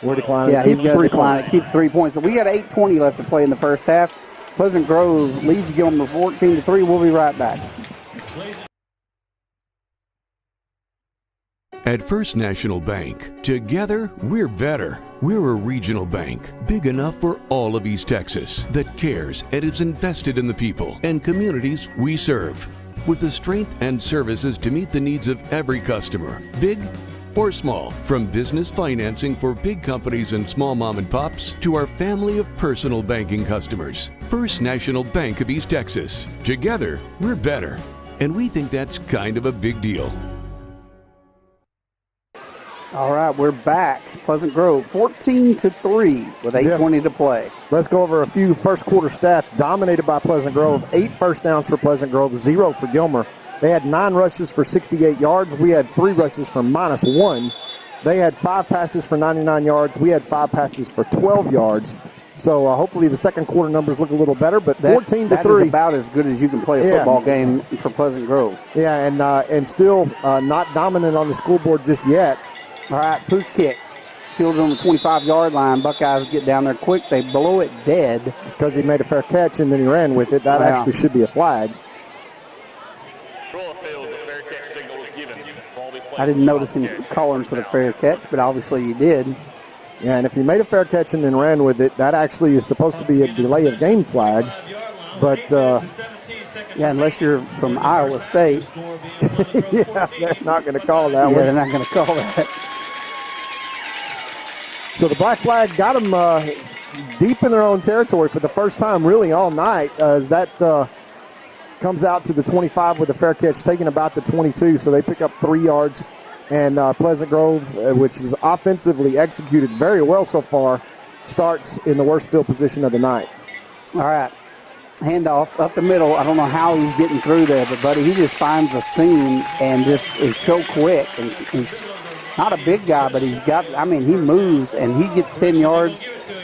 We're declining. Yeah, he's going to decline it. Keep 3 points. So we got 8:20 left to play in the first half. Pleasant Grove leads Gilmer 14-3. We'll be right back. At First National Bank, together we're better. We're a regional bank, big enough for all of East Texas, that cares and is invested in the people and communities we serve. With the strength and services to meet the needs of every customer, big or small. From business financing for big companies and small mom and pops to our family of personal banking customers. First National Bank of East Texas. Together, we're better. And we think that's kind of a big deal. All right, we're back. Pleasant Grove, 14-3 with 8:20 to play. Let's go over a few first quarter stats. Dominated by Pleasant Grove. 8 first downs for Pleasant Grove, 0 for Gilmer. They had 9 rushes for 68 yards. We had 3 rushes for -1. They had 5 passes for 99 yards. We had 5 passes for 12 yards. So hopefully the second quarter numbers look a little better. But 14-3. That is about as good as you can play a football game for Pleasant Grove. Yeah, and still not dominant on the scoreboard just yet. All right, Pooch kick. Fielded on the 25-yard line. Buckeyes get down there quick. They blow it dead. It's because he made a fair catch and then he ran with it. That actually should be a flag. I didn't notice him calling for the fair catch, but obviously he did. Yeah, and if he made a fair catch and then ran with it, that actually is supposed to be a delay of game flag. But Yeah, unless you're from Iowa State. Yeah, they're not going to call that one. Yeah, they're not going to call that. So the black flag got them deep in their own territory for the first time really all night as that comes out to the 25 with a fair catch, taking about the 22. So they pick up 3 yards. And Pleasant Grove, which is offensively executed very well so far, starts in the worst field position of the night. All right. Handoff up the middle. I don't know how he's getting through there, but, buddy, he just finds a seam and just is so quick. And he's not a big guy, but he moves, and he gets 10 yards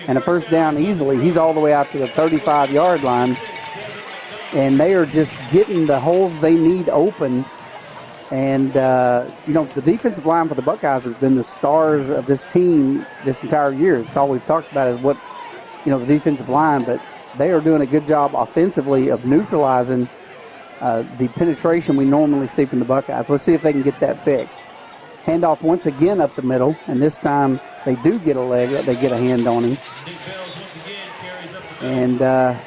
and a first down easily. He's all the way out to the 35-yard line. And they are just getting the holes they need open. And, the defensive line for the Buckeyes has been the stars of this team this entire year. It's all we've talked about is the defensive line. But they are doing a good job offensively of neutralizing the penetration we normally see from the Buckeyes. Let's see if they can get that fixed. Handoff once again up the middle, and this time they do get a leg. They get a hand on him. And I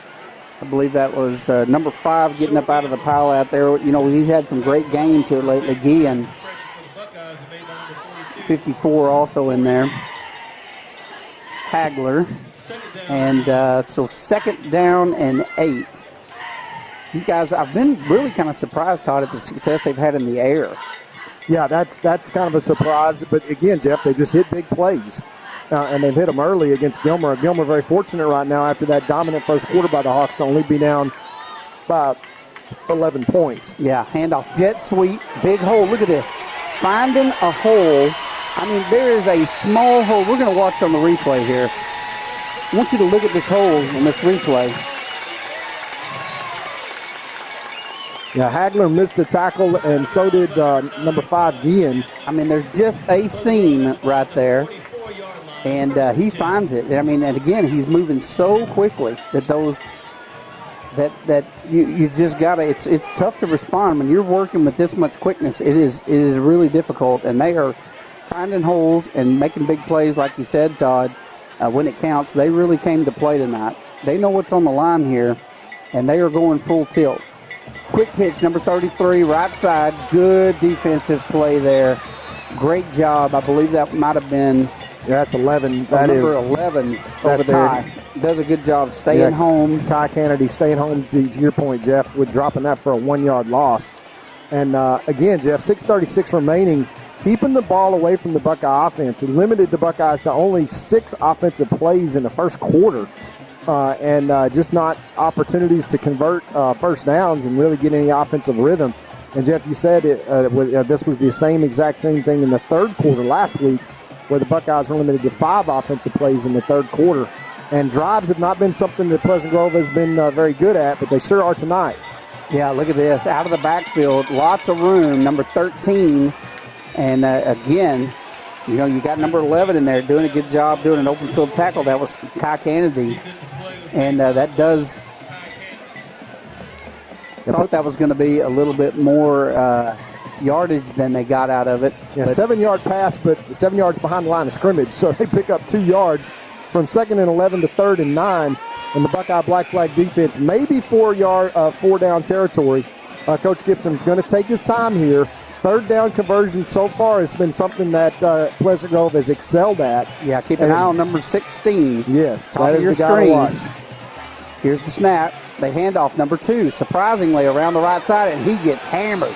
believe that was number 5 getting up out of the pile out there. He's had some great games here lately. Guillen, 54 also in there. Hagler. And so 2nd down and 8. These guys, I've been really kind of surprised, Todd, at the success they've had in the air. Yeah, that's kind of a surprise. But again, Jeff, they just hit big plays. And they've hit them early against Gilmer. Gilmer very fortunate right now after that dominant first quarter by the Hawks to only be down by 11 points. Yeah, handoff, jet sweep, big hole. Look at this. Finding a hole. There is a small hole. We're going to watch on the replay here. I want you to look at this hole in this replay. Yeah, Hagler missed the tackle, and so did number 5, Guillen. There's just a seam right there. And he finds it. And again, he's moving so quickly that you just gotta. It's tough to respond when you're working with this much quickness. It is really difficult, and they are finding holes and making big plays, like you said, Todd. When it counts, they really came to play tonight. They know what's on the line here, and they are going full tilt. Quick pitch, number 33, right side. Good defensive play there. Great job. I believe that might have been. Yeah, that's 11. Number 11 over there. Kai. Does a good job staying home. Kai Kennedy staying home, to your point, Jeff, with dropping that for a 1-yard loss. And again, Jeff, 6:36 remaining, keeping the ball away from the Buckeye offense. It limited the Buckeyes to only 6 offensive plays in the first quarter. And just not opportunities to convert first downs and really get any offensive rhythm. And, Jeff, you said this was the exact same thing in the third quarter last week, where the Buckeyes were limited to 5 offensive plays in the third quarter. And drives have not been something that Pleasant Grove has been very good at, but they sure are tonight. Yeah, look at this. Out of the backfield, lots of room, number 13. And, again, you got number 11 in there doing a good job doing an open field tackle. That was Kai Kennedy. And that does – I thought that was going to be a little bit more yardage than they got out of it. Yeah, 7-yard pass, but 7 yards behind the line of scrimmage. So they pick up 2 yards from 2nd and 11 to 3rd and 9. And the Buckeye black flag defense, maybe 4-down territory. Coach Gibson's going to take his time here. 3rd down conversion so far has been something that Pleasant Grove has excelled at. Yeah, keep an eye on number 16. Yes, top that of your is the guy to watch. Here's the snap. They hand off number 2, surprisingly, around the right side, and he gets hammered.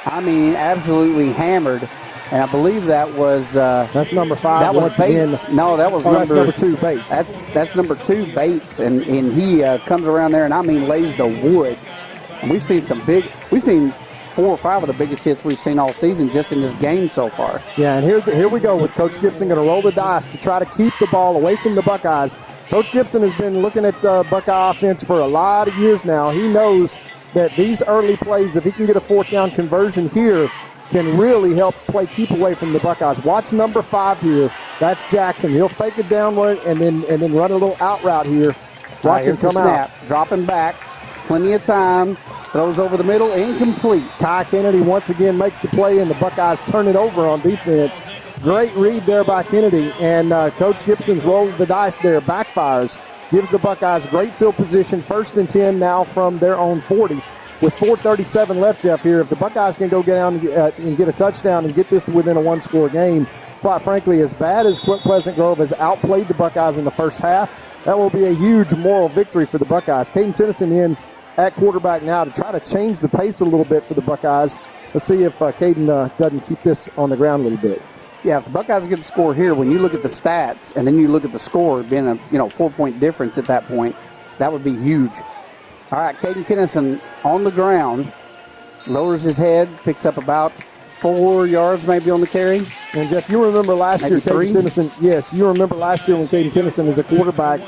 Absolutely hammered. And I believe that was that's number 5. That was Bates. No, that was number 2, Bates. That's number 2, Bates, and he comes around there and lays the wood. And we've seen 4 or 5 of the biggest hits we've seen all season just in this game so far. Yeah, and here we go with Coach Gibson going to roll the dice to try to keep the ball away from the Buckeyes. Coach Gibson has been looking at the Buckeye offense for a lot of years now. He knows that these early plays, if he can get a 4th down conversion here, can really help keep away from the Buckeyes. Watch number 5 here. That's Jackson. He'll fake it downward and then run a little out route here. Watch him come out. Dropping back. Plenty of time. Throws over the middle. Incomplete. Kai Kennedy once again makes the play, and the Buckeyes turn it over on defense. Great read there by Kennedy, and Coach Gibson's rolled the dice there. Backfires. gives the Buckeyes great field position, 1st and 10 now from their own 40. With 4:37 left, Jeff, here, if the Buckeyes can go get down and get a touchdown and get this to within a one-score game, quite frankly, as bad as Pleasant Grove has outplayed the Buckeyes in the first half, that will be a huge moral victory for the Buckeyes. Caden Tennyson in at quarterback now to try to change the pace a little bit for the Buckeyes. Let's see if Caden doesn't keep this on the ground a little bit. Yeah, if the Buckeyes get the score here, when you look at the stats and then you look at the score being a 4-point difference at that point, that would be huge. All right, Caden Tennyson on the ground, lowers his head, picks up about 4 yards maybe on the carry. And Jeff, you remember last year, Caden Tennyson. Yes, you remember last year when Caden Tennyson was a quarterback.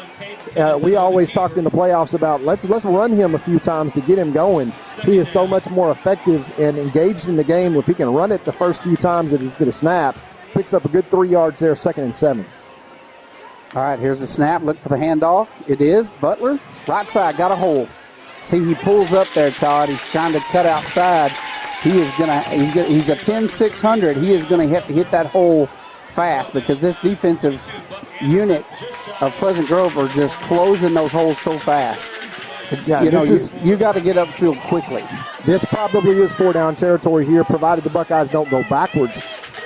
We always talked in the playoffs about let's run him a few times to get him going. He is so much more effective and engaged in the game. If he can run it the first few times that he's going to snap, picks up a good 3 yards there, 2nd and 7. All right, here's the snap. Look for the handoff. It is Butler. Right side, got a hole. See, he pulls up there, Todd. He's trying to cut outside. He's a 10-600. He is going to have to hit that hole fast because this defensive unit of Pleasant Grove are just closing those holes so fast. Yeah, you got to get upfield quickly. This probably is 4-down territory here, provided the Buckeyes don't go backwards.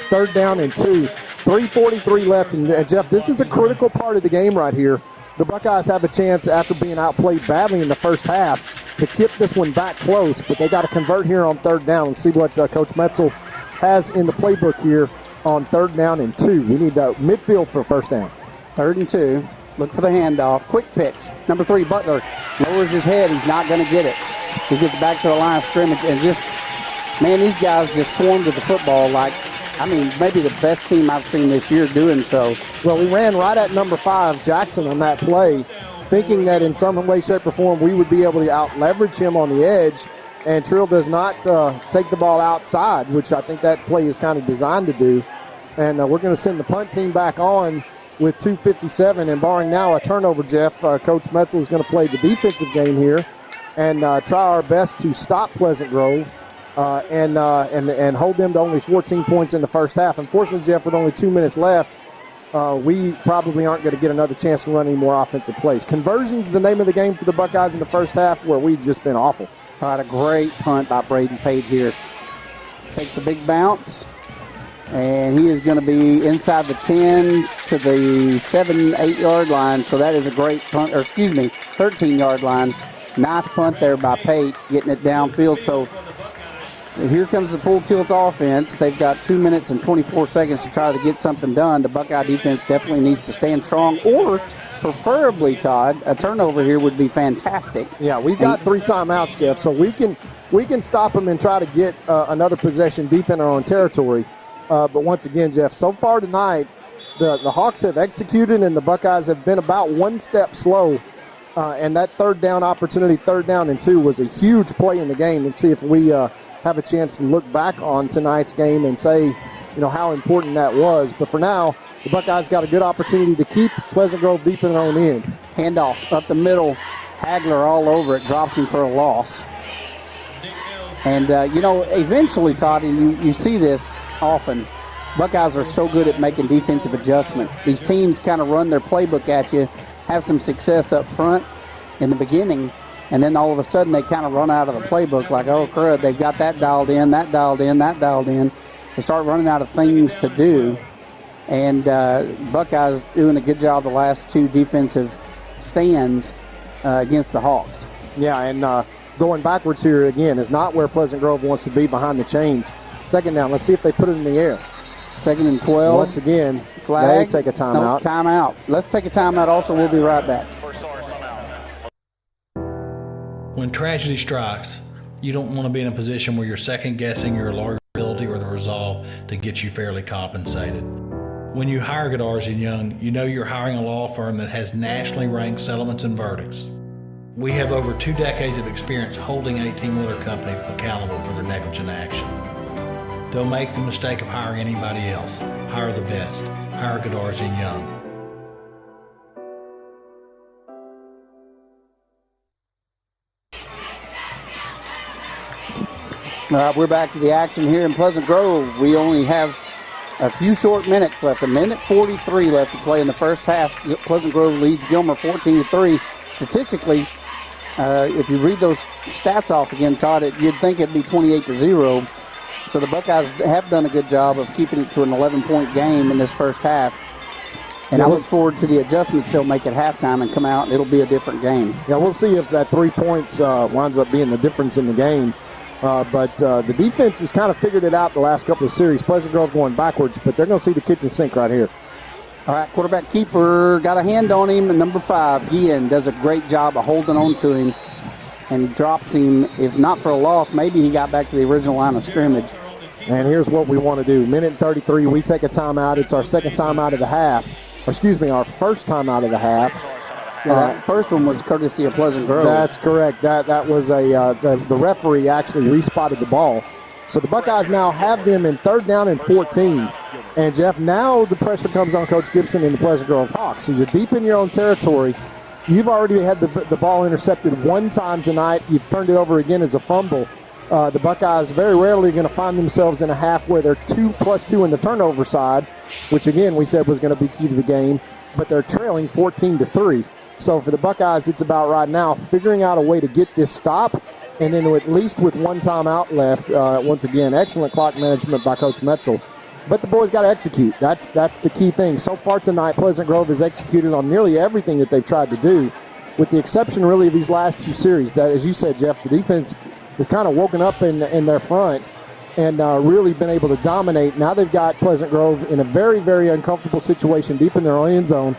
3rd down and 2. 3:43 left. And Jeff, this is a critical part of the game right here. The Buckeyes have a chance after being outplayed badly in the first half to keep this one back close, but they got to convert here on 3rd down and see what Coach Metzel has in the playbook here on 3rd down and 2. We need the midfield for 1st down. 3rd and 2. Look for the handoff. Quick pitch. Number 3, Butler lowers his head. He's not going to get it. He gets back to the line of scrimmage and these guys just swarmed to the football like, maybe the best team I've seen this year doing so. Well, we ran right at number 5, Jackson, on that play, thinking that in some way, shape, or form we would be able to out-leverage him on the edge, and Trill does not take the ball outside, which I think that play is kind of designed to do. And we're going to send the punt team back on with 2:57, and barring now a turnover, Jeff, Coach Metzel is going to play the defensive game here and try our best to stop Pleasant Grove. And hold them to only 14 points in the first half. Unfortunately, Jeff, with only 2 minutes left, we probably aren't going to get another chance to run any more offensive plays. Conversion's the name of the game for the Buckeyes in the first half, where we've just been awful. All right, a great punt by Braden Pate here. Takes a big bounce, and he is going to be inside the 10 to the 7-8 yard line. So that is a great punt, 13-yard line. Nice punt there by Pate, getting it downfield. So here comes the full tilt offense. They've got 2 minutes and 24 seconds to try to get something done. The Buckeye defense definitely needs to stand strong, or preferably, Todd, a turnover here would be fantastic. Yeah, we've got 3 timeouts, Jeff, so we can stop them and try to get another possession deep in our own territory. But once again, Jeff, so far tonight, the Hawks have executed and the Buckeyes have been about 1 step slow. And that 3rd down opportunity, 3rd down and 2, was a huge play in the game. Let's see if we have a chance to look back on tonight's game and say, how important that was. But for now, the Buckeyes got a good opportunity to keep Pleasant Grove deep in their own end. Handoff up the middle, Hagler all over it, drops him for a loss. And, eventually, Todd, and you see this often, Buckeyes are so good at making defensive adjustments. These teams kind of run their playbook at you, have some success up front in the beginning, and then all of a sudden they kind of run out of the playbook like, oh, crud, they've got that dialed in, that dialed in, that dialed in. They start running out of things to do. And Buckeyes doing a good job the last 2 defensive stands against the Hawks. Yeah, and going backwards here again is not where Pleasant Grove wants to be behind the chains. 2nd down. Let's see if they put it in the air. 2nd and 12. Once again, flag. They take a timeout. No, timeout. Let's take a timeout also. We'll be right back. When tragedy strikes, you don't want to be in a position where you're second-guessing your lawyer ability or the resolve to get you fairly compensated. When you hire Goddard & Young, you know you're hiring a law firm that has nationally ranked settlements and verdicts. We have over 2 decades of experience holding 18-wheeler companies accountable for their negligent action. Don't make the mistake of hiring anybody else. Hire the best. Hire Goddard & Young. All right, we're back to the action here in Pleasant Grove. We only have a few short minutes left. A minute 43 left to play in the first half. Pleasant Grove leads Gilmer 14-3. Statistically, if you read those stats off again, Todd, you'd think it'd be 28-0. So the Buckeyes have done a good job of keeping it to an 11-point game in this first half. And I look forward to the adjustments they'll make at halftime and come out, and it'll be a different game. Yeah, we'll see if that 3 points winds up being the difference in the game. But the defense has kind of figured it out the last couple of series. Pleasant Grove going backwards, but they're going to see the kitchen sink right here. All right, quarterback keeper got a hand on him, and number 5, Ian, does a great job of holding on to him and drops him. If not for a loss, maybe he got back to the original line of scrimmage. And here's what we want to do. Minute 33, we take a timeout. It's our second time out of the half. Our first time out of the half. Yeah, that first one was courtesy of Pleasant Grove. That's correct. That was the referee actually respotted the ball. So the Buckeyes now have them in 3rd down and 14. And, Jeff, now the pressure comes on Coach Gibson and the Pleasant Grove Hawks. So you're deep in your own territory. You've already had the ball intercepted one time tonight. You've turned it over again as a fumble. The Buckeyes very rarely are going to find themselves in a half where they're 2+2 in the turnover side, which, again, we said was going to be key to the game. But they're trailing 14-3. So for the Buckeyes, it's about right now figuring out a way to get this stop, and then at least with one timeout left. Once again, excellent clock management by Coach Metzel. But the boys got to execute. That's the key thing. So far tonight, Pleasant Grove has executed on nearly everything that they've tried to do, with the exception really of these last 2 series. That, as you said, Jeff, the defense has kind of woken up in their front and really been able to dominate. Now they've got Pleasant Grove in a very, very uncomfortable situation deep in their own end zone.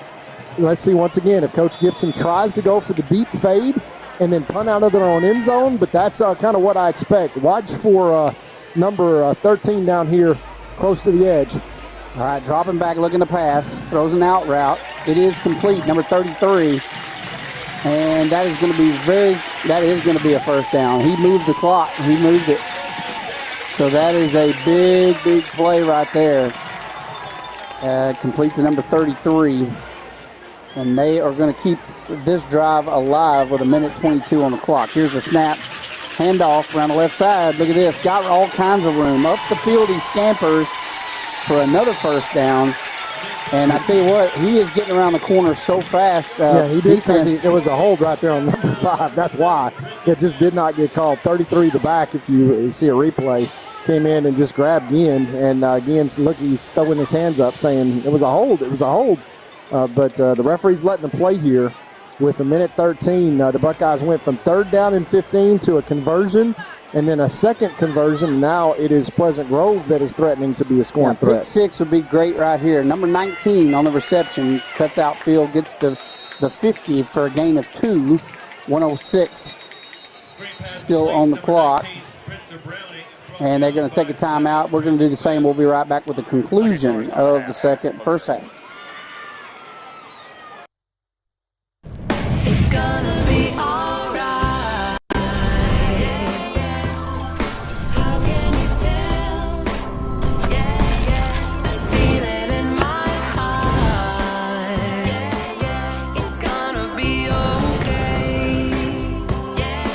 Let's see once again if Coach Gibson tries to go for the deep fade and then punt out of their own end zone, but that's kind of what I expect. Watch for number 13 down here close to the edge. All right, dropping back, looking to pass, throws an out route. It is complete, number 33. And that is going to be a first down. He moved the clock. He moved it. So that is a big, big play right there. Complete to number 33. And they are going to keep this drive alive with a minute 22 on the clock. Here's a snap. Handoff around the left side. Look at this. Got all kinds of room. Up the field he scampers for another first down. And I tell you what, he is getting around the corner so fast. Yeah, he did. There was a hold right there on number 5. That's why it just did not get called. 33 the back, if you see a replay, came in and just grabbed Ginn. And Ginn's he's throwing his hands up saying it was a hold. It was a hold. But the referee's letting them play here with a minute 13. The Buckeyes went from 3rd down and 15 to a conversion, and then a second conversion. Now it is Pleasant Grove that is threatening to be a scoring threat. Pick 6 would be great right here. Number 19 on the reception, cuts outfield, gets to the 50 for a gain of 2. 106 still on the clock. And they're going to take a timeout. We're going to do the same. We'll be right back with the conclusion of the first half. It's gonna be alright. How can you tell? I feel it in my heart. It's gonna be okay.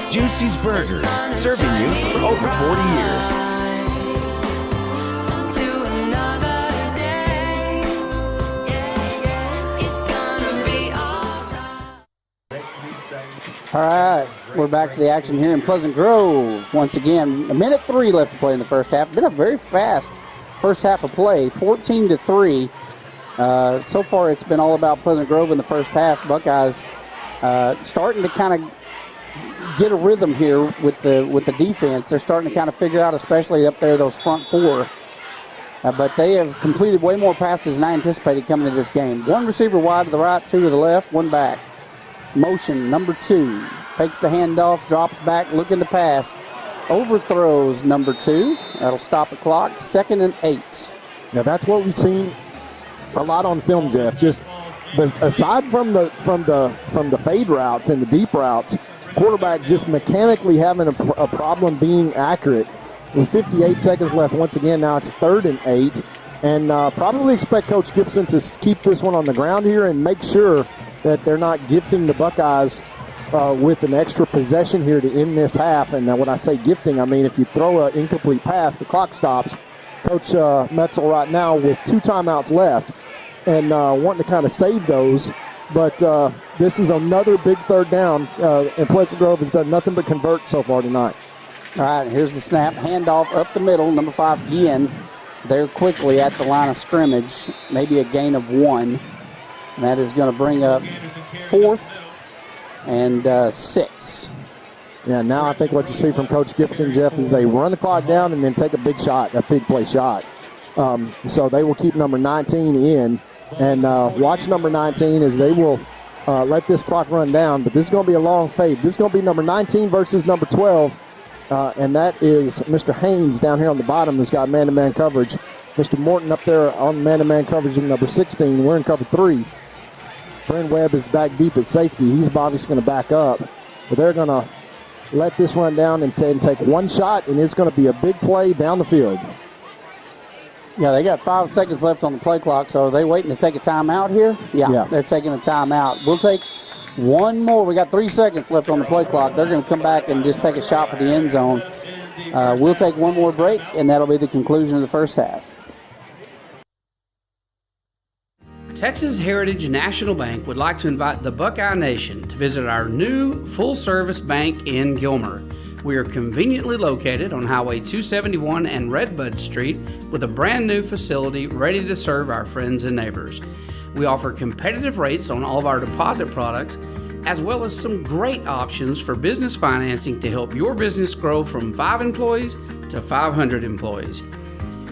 Juicy's Burgers, serving you for over 40 years. All right, we're back to the action here in Pleasant Grove. Once again, a minute 3 left to play in the first half. Been a very fast first half of play, 14-3. So far, it's been all about Pleasant Grove in the first half. Buckeyes starting to kind of get a rhythm here with the defense. They're starting to kind of figure out, especially up there, those front 4. But they have completed way more passes than I anticipated coming into this game. 1 receiver wide to the right, 2 to the left, 1 back. Motion, number 2. Takes the handoff, drops back, looking to pass. Overthrows number 2. That'll stop the clock. 2nd and 8. Now that's what we've seen a lot on film, Jeff. Just aside from the fade routes and the deep routes, quarterback just mechanically having a problem being accurate. With 58 seconds left, once again, now it's 3rd and 8. And probably expect Coach Gibson to keep this one on the ground here and make sure that they're not gifting the Buckeyes with an extra possession here to end this half. And when I say gifting, I mean if you throw an incomplete pass, the clock stops. Coach Metzel right now with 2 timeouts left and wanting to kind of save those. But this is another big third down, and Pleasant Grove has done nothing but convert so far tonight. All right, here's the snap. Handoff up the middle. Number 5, Gien, there quickly at the line of scrimmage. Maybe a gain of 1. And that is going to bring up 4th and 6. Yeah, now I think what you see from Coach Gibson, Jeff, is they run the clock down and then take a big shot, a big play shot. So they will keep number 19 in. And watch number 19 as they will let this clock run down. But this is going to be a long fade. This is going to be number 19 versus number 12. And that is Mr. Haynes down here on the bottom who's got man-to-man coverage. Mr. Morton up there on man-to-man coverage in number 16. We're in cover 3. Brent Webb is back deep at safety. He's obviously going to back up. But they're going to let this run down and take one shot, and it's going to be a big play down the field. Yeah, they got 5 seconds left on the play clock, so are they waiting to take a timeout here? Yeah, they're taking a timeout. We'll take one more. We got 3 seconds left on the play clock. They're going to come back and just take a shot for the end zone. We'll take one more break, and that'll be the conclusion of the first half. Texas Heritage National Bank would like to invite the Buckeye Nation to visit our new full-service bank in Gilmer. We are conveniently located on Highway 271 and Redbud Street with a brand new facility ready to serve our friends and neighbors. We offer competitive rates on all of our deposit products, as well as some great options for business financing to help your business grow from 5 employees to 500 employees.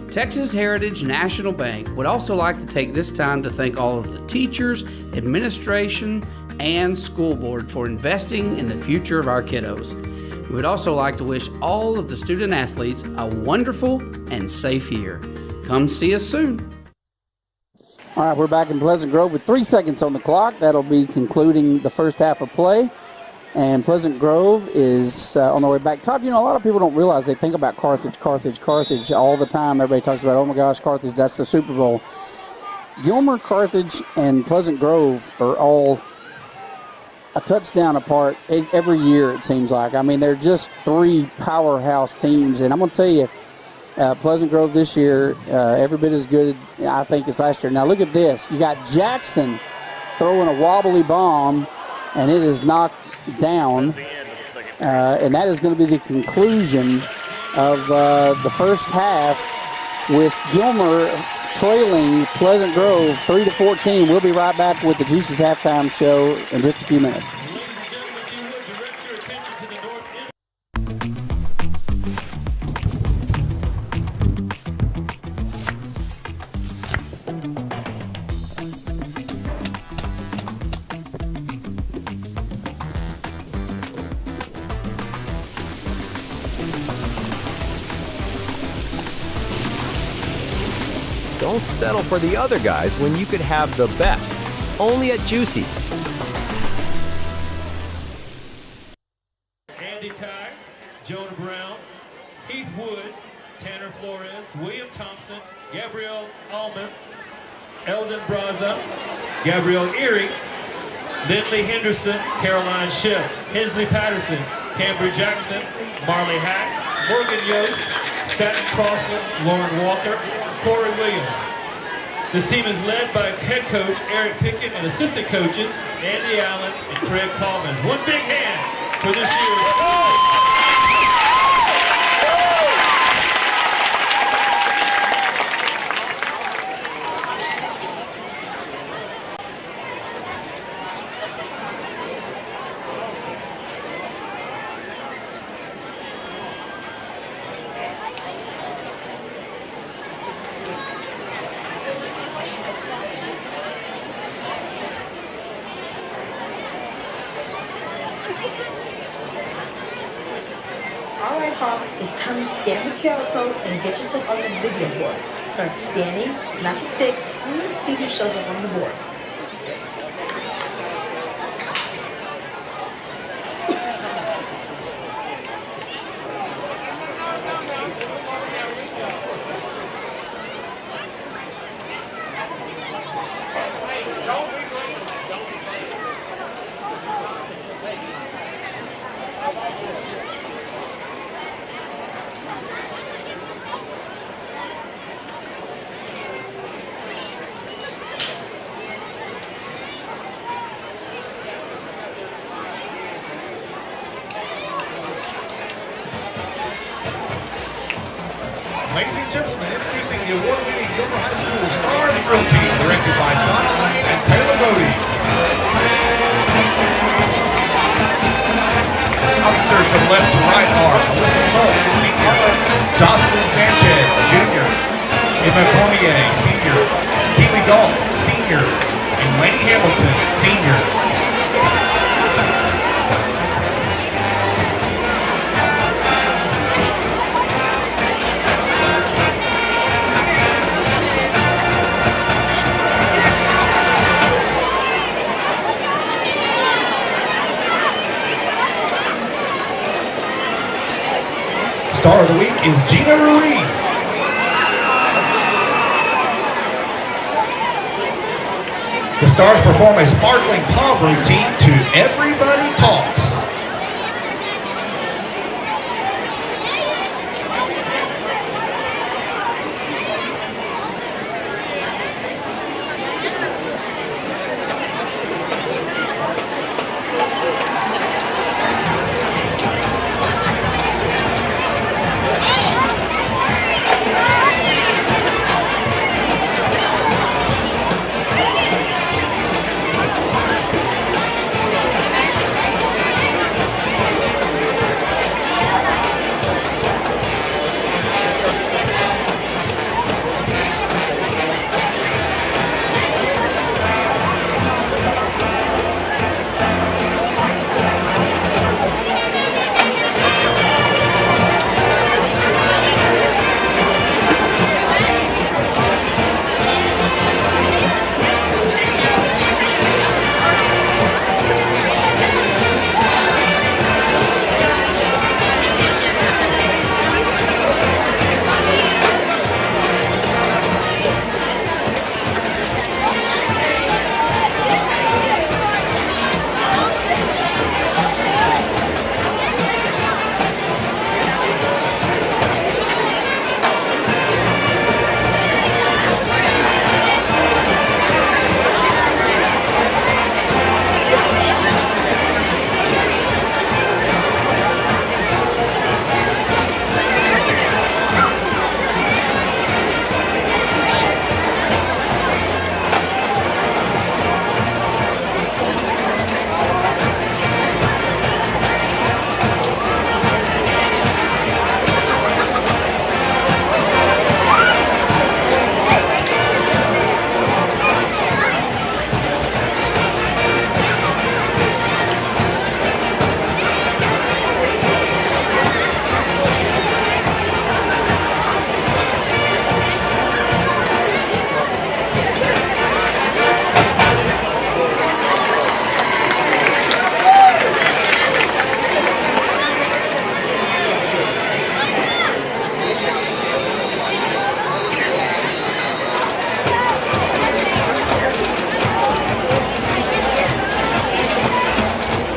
Texas Heritage National Bank would also like to take this time to thank all of the teachers, administration, and school board for investing in the future of our kiddos. We would also like to wish all of the student athletes a wonderful and safe year. Come see us soon. All right, we're back in Pleasant Grove with 3 seconds on the clock. That'll be concluding the first half of play. And Pleasant Grove is on their way back. Todd, a lot of people don't realize they think about Carthage all the time. Everybody talks about, oh my gosh, Carthage, that's the Super Bowl. Gilmer, Carthage, and Pleasant Grove are all a touchdown apart every year, it seems like. I mean, they're just 3 powerhouse teams. And I'm going to tell you, Pleasant Grove this year, every bit as good, I think, as last year. Now, look at this. You got Jackson throwing a wobbly bomb, and it is knocked down. And that is going to be the conclusion of the first half with Gilmer trailing Pleasant Grove 3-14. We'll be right back with the Juices halftime show in just a few minutes. Don't settle for the other guys when you could have the best. Only at Juicy's. Andy Tye, Jonah Brown, Heath Wood, Tanner Flores, William Thompson, Gabrielle Allman, Eldon Braza, Gabrielle Erie, Lindley Henderson, Caroline Schiff, Hensley Patterson, Cambry Jackson, Marley Hack, Morgan Yost, Stanton Crossland, Lauren Walker, Corey Williams. This team is led by head coach Eric Pickett and assistant coaches Andy Allen and Craig Collins. One big hand for this year's It's time to scan the QR code and get yourself on the video board. Start scanning, snap a pic, and let's see who shows up on the board. Ladies and gentlemen, introducing the award-winning Gilmer High School Stars Drill Team, directed by John Lane and Taylor Bodie. Officers from left to right are Melissa Salt, senior, Jocelyn Sanchez, junior, Emma Cormier, senior, Keely Galt, senior, and Laney Hamilton, senior. Star of the week is Gina Ruiz. The Stars perform a sparkling palm routine to Everybody Talks.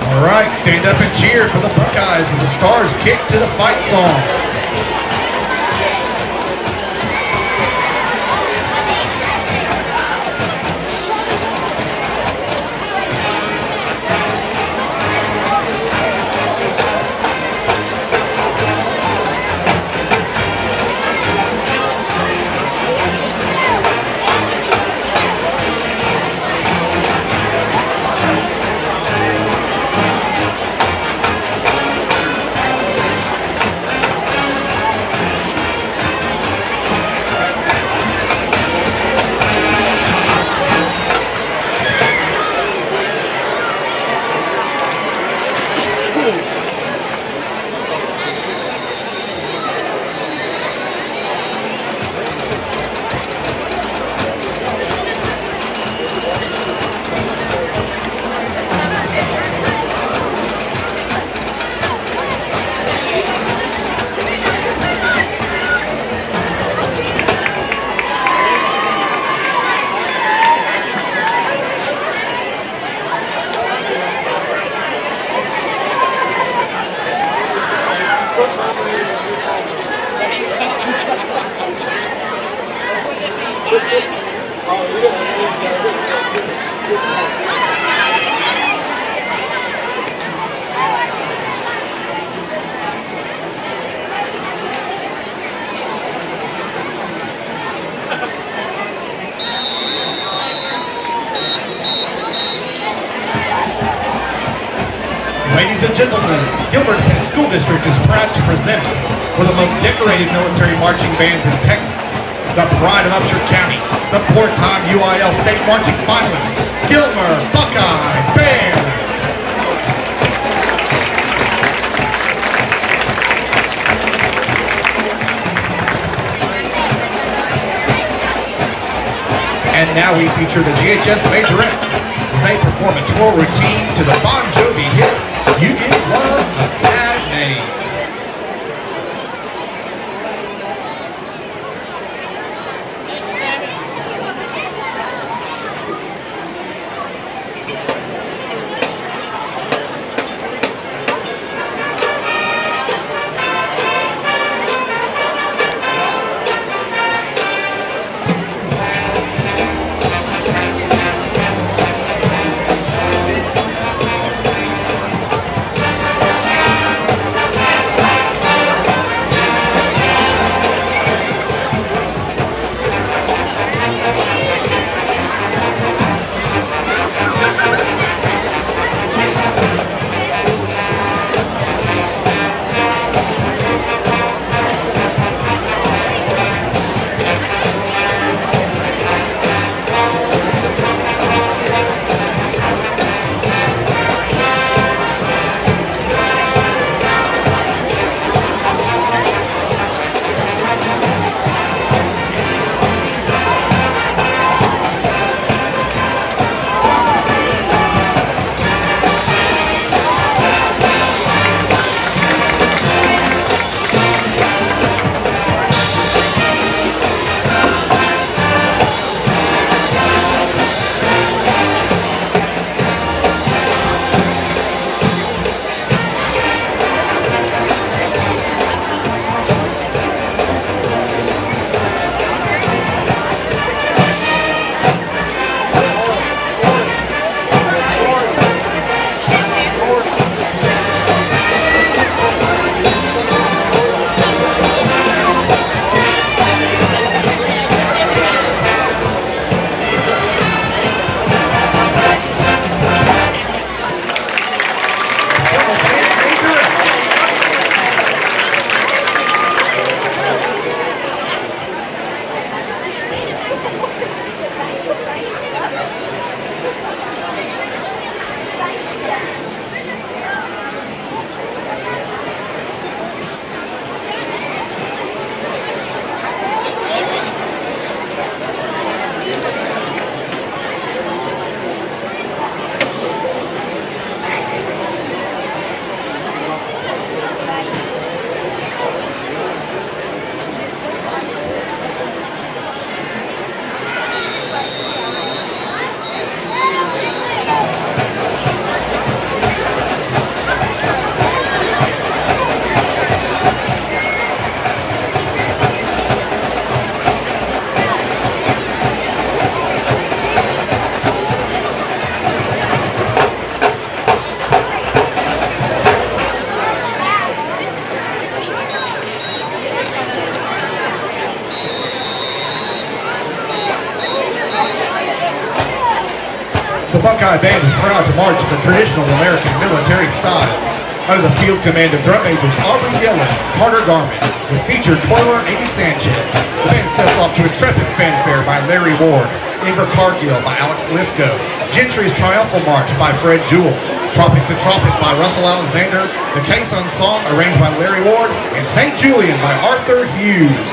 All right, stand up and cheer for the Buckeyes as the Stars kick to the fight song. Ladies and gentlemen, Gilmer School District is proud to present one of the most decorated military marching bands in Texas, the pride of Upshur County, the four-time UIL state marching finalist, Gilmer Buckeye Band. And now we feature the GHS Majorettes as they perform a tour routine to the Bon Jovi hit, You Give Love a Bad Name. Buckeye Band is proud to march in the traditional American military style under the field command of drum majors Aubrey Yellen, Carter Garman, with featured twirler Amy Sanchez. The band steps off to a trepid fanfare by Larry Ward, Ingrid Cargill by Alex Lithgow, Gentry's Triumphal March by Fred Jewell, Tropic to Tropic by Russell Alexander, the Caisson Song arranged by Larry Ward, and St. Julian by Arthur Hughes.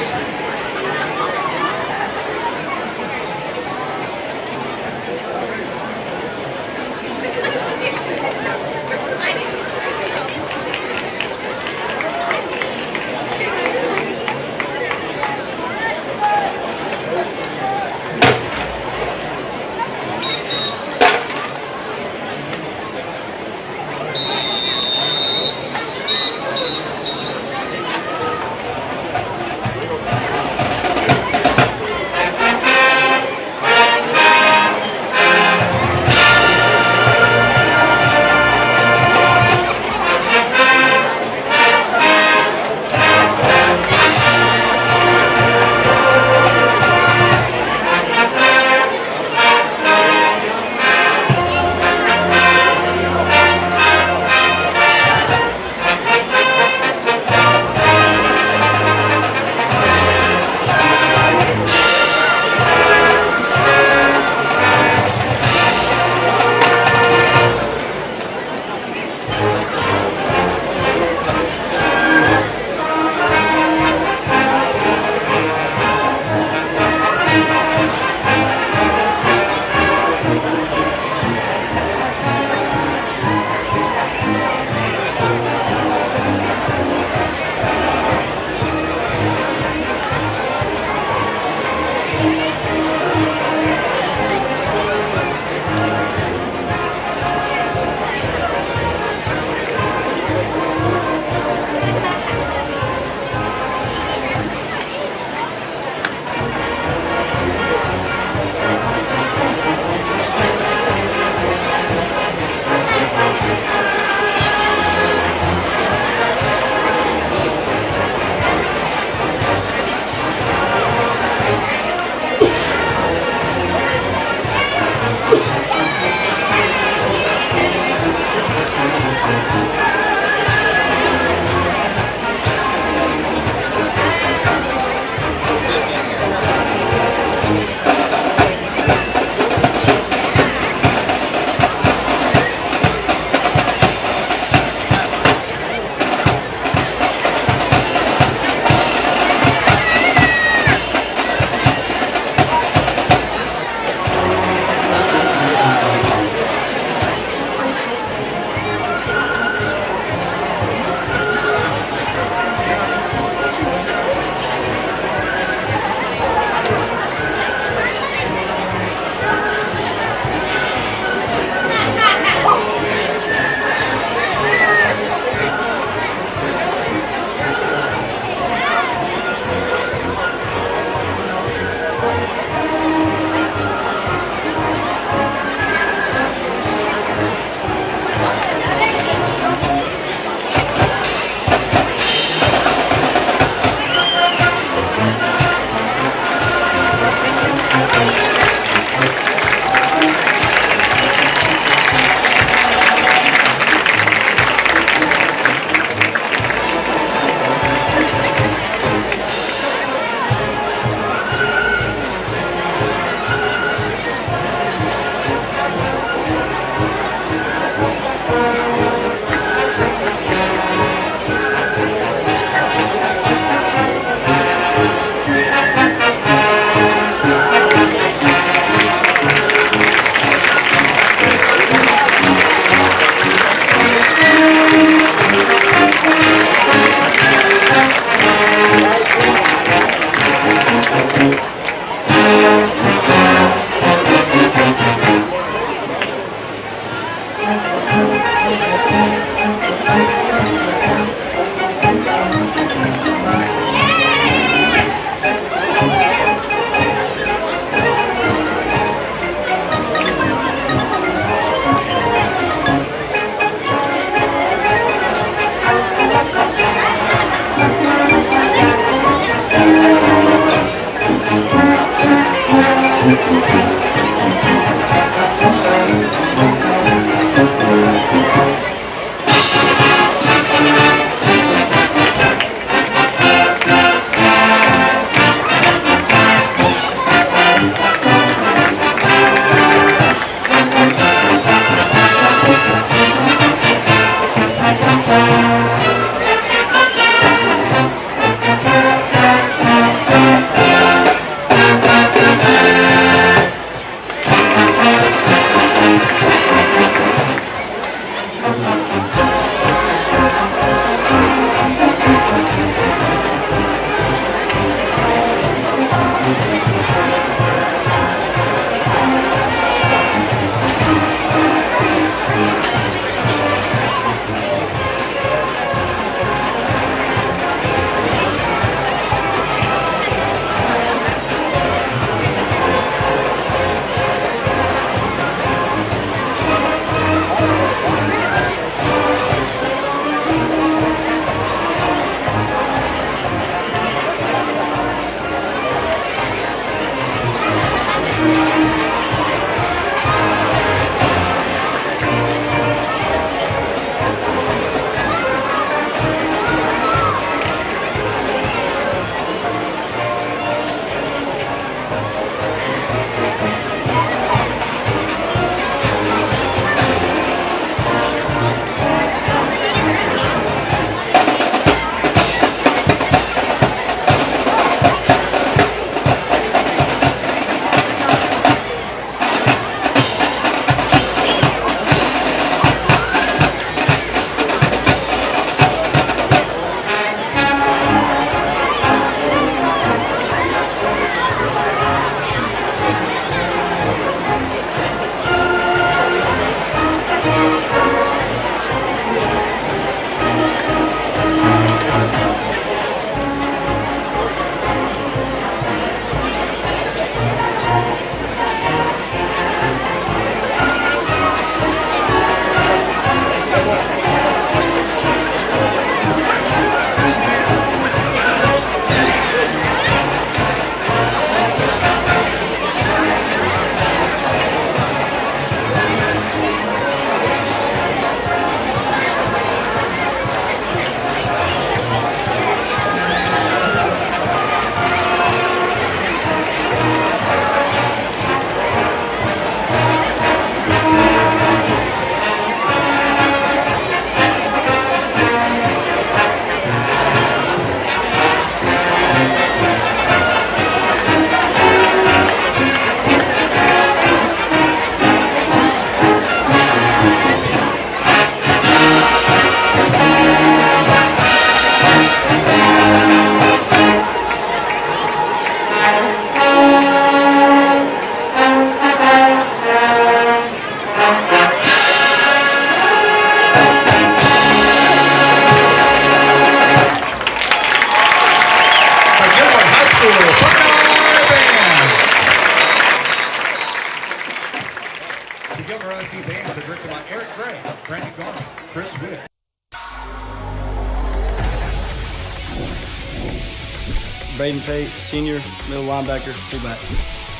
Braden Pate, senior, middle linebacker, fullback.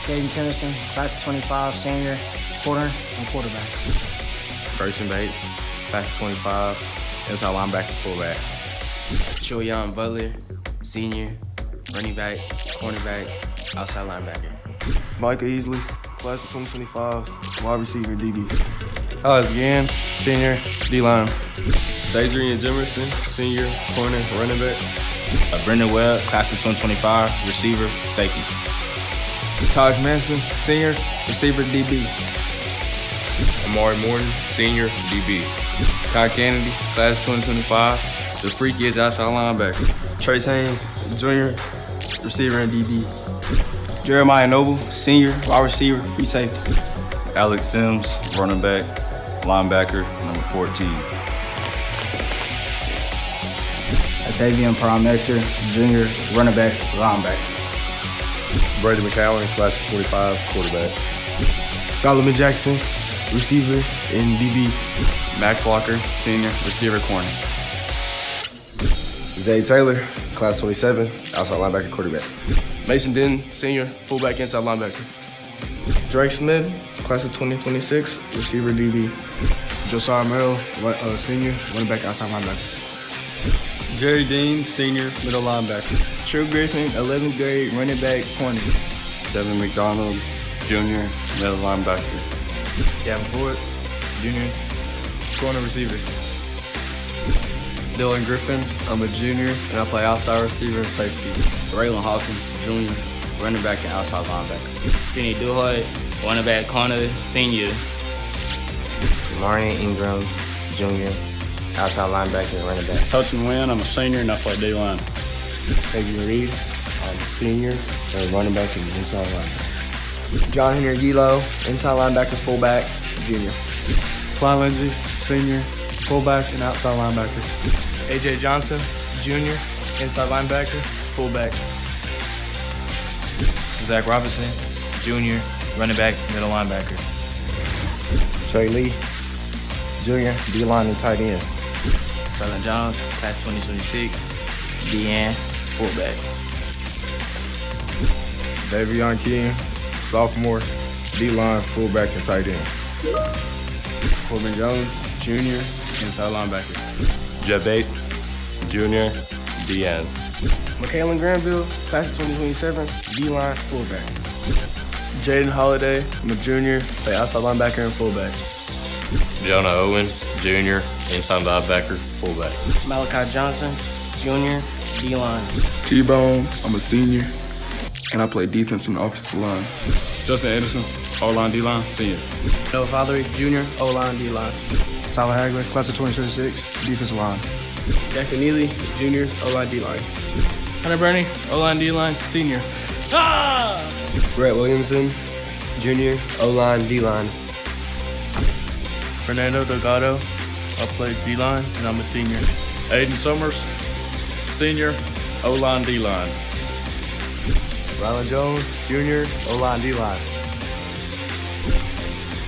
Caden Tennyson, class of 25, senior, corner, and quarterback. Grayson Bates, class of 25, inside linebacker, fullback. Choyan Butler, senior, running back, cornerback, outside linebacker. Micah Easley, class of 2025, wide receiver, DB. Alex Gann, senior, D-line. Adrian Jimerson, senior, corner, running back. Brendan Webb, class of 2025, receiver, safety. Taj Manson, senior, receiver, DB. Amari Morton, senior, DB. Kai Kennedy, class of 2025, the freaky is outside linebacker. Trace Haynes, junior, receiver, and DB. Jeremiah Noble, senior, wide receiver, free safety. Alex Sims, running back. linebacker, number 14. Atavian Promector, junior, running back, linebacker. Brady McCowan, class of 25, quarterback. Solomon Jackson, receiver and DB. Max Walker, senior, receiver, corner. Zay Taylor, class 27, outside linebacker, quarterback. Mason Denton, senior, fullback, inside linebacker. Drake Smith, class of 2026, receiver, DB. Josiah Merrill, senior, running back, outside linebacker. Jerry Dean, senior, middle linebacker. True Griffin, 11th grade, running back, corner. Devin McDonald, junior, middle linebacker. Gavin Ford, junior, corner receiver. Dylan Griffin, I'm a junior, and I play outside receiver and safety. Raylan Hawkins, junior, running back and outside linebacker. Sidney Duhoy, running back, corner, senior. Marion Ingram, junior, outside linebacker and running back. Hudson Wynn, I'm a senior, and I play D-line. Xavier Reed, I'm a senior, and running back and inside linebacker. John Henry Gilo, inside linebacker, fullback, junior. Klein Lindsay, senior, fullback, and outside linebacker. AJ Johnson, junior, inside linebacker, fullback. Zach Robinson, junior, running back, middle linebacker. Trey Lee, junior, D-line and tight end. Traylon Jones, class 2026, DN, fullback. Davion King, sophomore, D-line, fullback, and tight end. Corbin Jones, junior, inside linebacker. Jeff Bates, junior, DN. Michaelan Granville, class of 2027, D-line, fullback. Jaden Holiday, I'm a junior, play outside linebacker and fullback. Jonah Owen, junior, inside linebacker, fullback. Malachi Johnson, junior, D-line. T-Bone, I'm a senior, and I play defense and offensive line. Justin Anderson, O-line, D-line, senior. Noah Fothery, junior, O-line, D-line. Tyler Hagler, class of 2026, defensive line. Jackson Neely, junior, O-line, D-line. Hunter Burney, O-line, D-line, senior. Brett Williamson, junior, O-line, D-line. Fernando Delgado, I play D-line, and I'm a senior. Aiden Summers, senior, O-line, D-line. Rylan Jones, junior, O-line, D-line.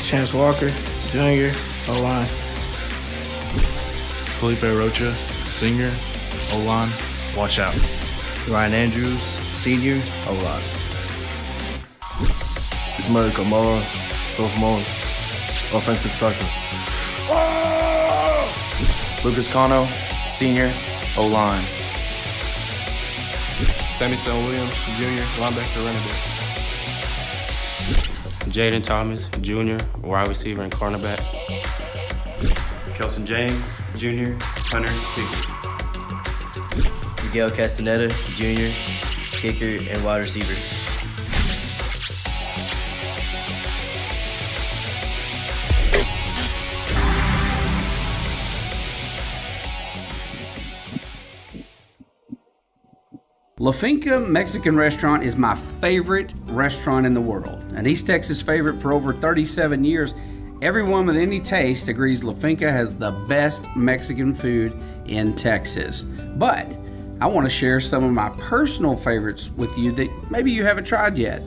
Chance Walker, junior, O-line. Felipe Rocha, senior, O-line, watch out. Ryan Andrews, senior, O-line. Ismail Kamara, sophomore, offensive tackle. Lucas Cano, senior, O-line. Sammy Stone Williams, junior, linebacker, running back. Jaden Thomas, junior, wide receiver and cornerback. Kelson James, junior, punter, kicker. Miguel Castaneda, junior, kicker and wide receiver. La Finca Mexican restaurant is my favorite restaurant in the world. An East Texas favorite for over 37 years, everyone with any taste agrees La Finca has the best Mexican food in Texas. But I want to share some of my personal favorites with you that maybe you haven't tried yet.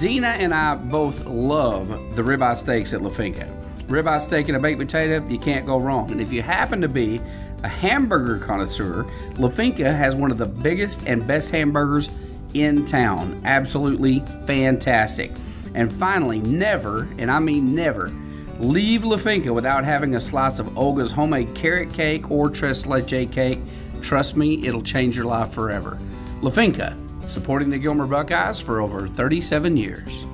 Dina and I both love the ribeye steaks at La Finca. Ribeye steak and a baked potato, you can't go wrong. And if you happen to be a hamburger connoisseur, La Finca has one of the biggest and best hamburgers in town. Absolutely fantastic. And finally, never, and I mean never, leave La Finca without having a slice of Olga's homemade carrot cake or tres leche cake. Trust me, it'll change your life forever. La Finca, supporting the Gilmer Buckeyes for over 37 years.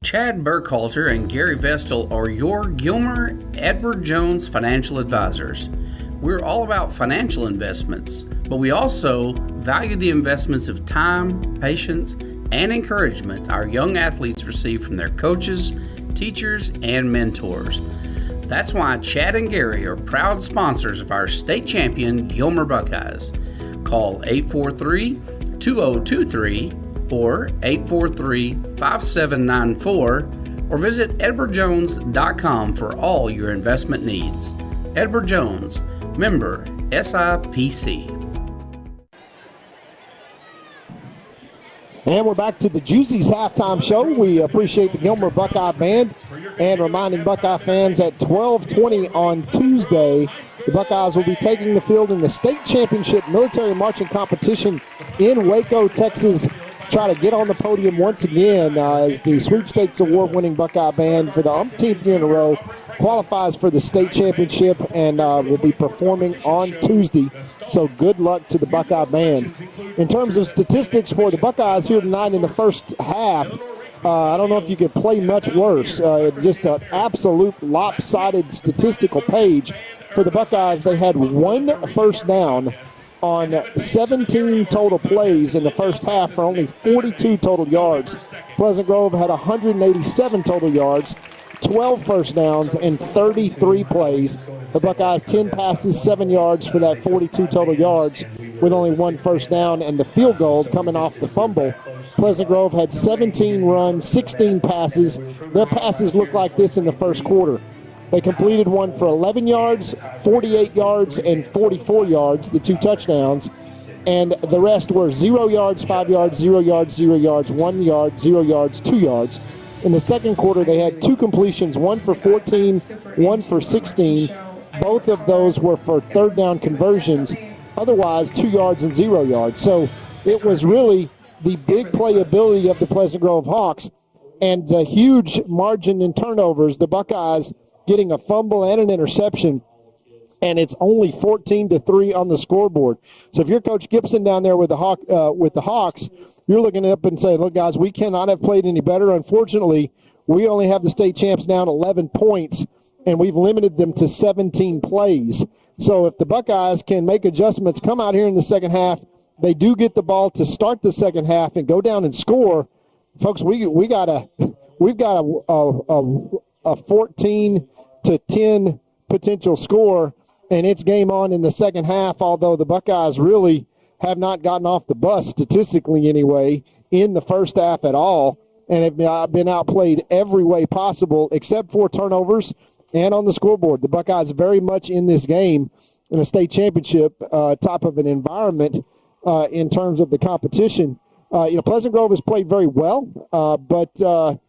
Chad Burkhalter and Gary Vestal are your Gilmer Edward Jones financial advisors. We're all about financial investments, but we also value the investments of time, patience, and encouragement our young athletes receive from their coaches, teachers, and mentors. That's why Chad and Gary are proud sponsors of our state champion Gilmer Buckeyes. Call 843-2023 or 843-5794 or visit edwardjones.com for all your investment needs. Edward Jones, member SIPC. And we're back to the Juicy's halftime show. We appreciate the Gilmer Buckeye Band and reminding Buckeye fans at 12:20 on Tuesday, the Buckeyes will be taking the field in the state championship military marching competition in Waco, Texas. Try to get on the podium once again as the sweepstakes award-winning Buckeye Band for the umpteenth year in a row qualifies for the state championship and will be performing on Tuesday. So good luck to the Buckeye Band. In terms of statistics for the Buckeyes here tonight in the first half, I don't know if you could play much worse. Just an absolute lopsided statistical page. For the Buckeyes, they had 1 first down on 17 total plays in the first half for only 42 total yards. Pleasant Grove had 187 total yards, 12 first downs, and 33 plays. The Buckeyes 10 passes, 7 yards for that 42 total yards with only 1 first down and the field goal coming off the fumble. Pleasant Grove had 17 runs, 16 passes. Their passes looked like this in the first quarter. They completed one for 11 yards, 48 yards, and 44 yards, the 2 touchdowns. And the rest were 0 yards, 5 yards, 0 yards, 0 yards, 1 yard, 0 yards, 2 yards. In the second quarter, they had 2 completions, 1 for 14, 1 for 16. Both of those were for third down conversions, otherwise 2 yards and 0 yards. So it was really the big playability of the Pleasant Grove Hawks and the huge margin in turnovers. The Buckeyes getting a fumble and an interception, and it's only 14-3 on the scoreboard. So if you're Coach Gibson down there with the Hawks, you're looking up and saying, look, guys, we cannot have played any better. Unfortunately, we only have the state champs down 11 points, and we've limited them to 17 plays. So if the Buckeyes can make adjustments, come out here in the second half, they do get the ball to start the second half and go down and score. Folks, we've got a 14-10 potential score, and it's game on in the second half, although the Buckeyes really have not gotten off the bus, statistically anyway, in the first half at all, and have been outplayed every way possible except for turnovers and on the scoreboard. The Buckeyes very much in this game in a state championship type of an environment in terms of the competition. Pleasant Grove has played very well, but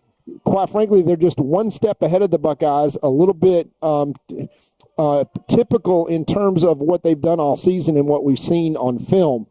quite frankly, they're just one step ahead of the Buckeyes, a little bit typical in terms of what they've done all season and what we've seen on film.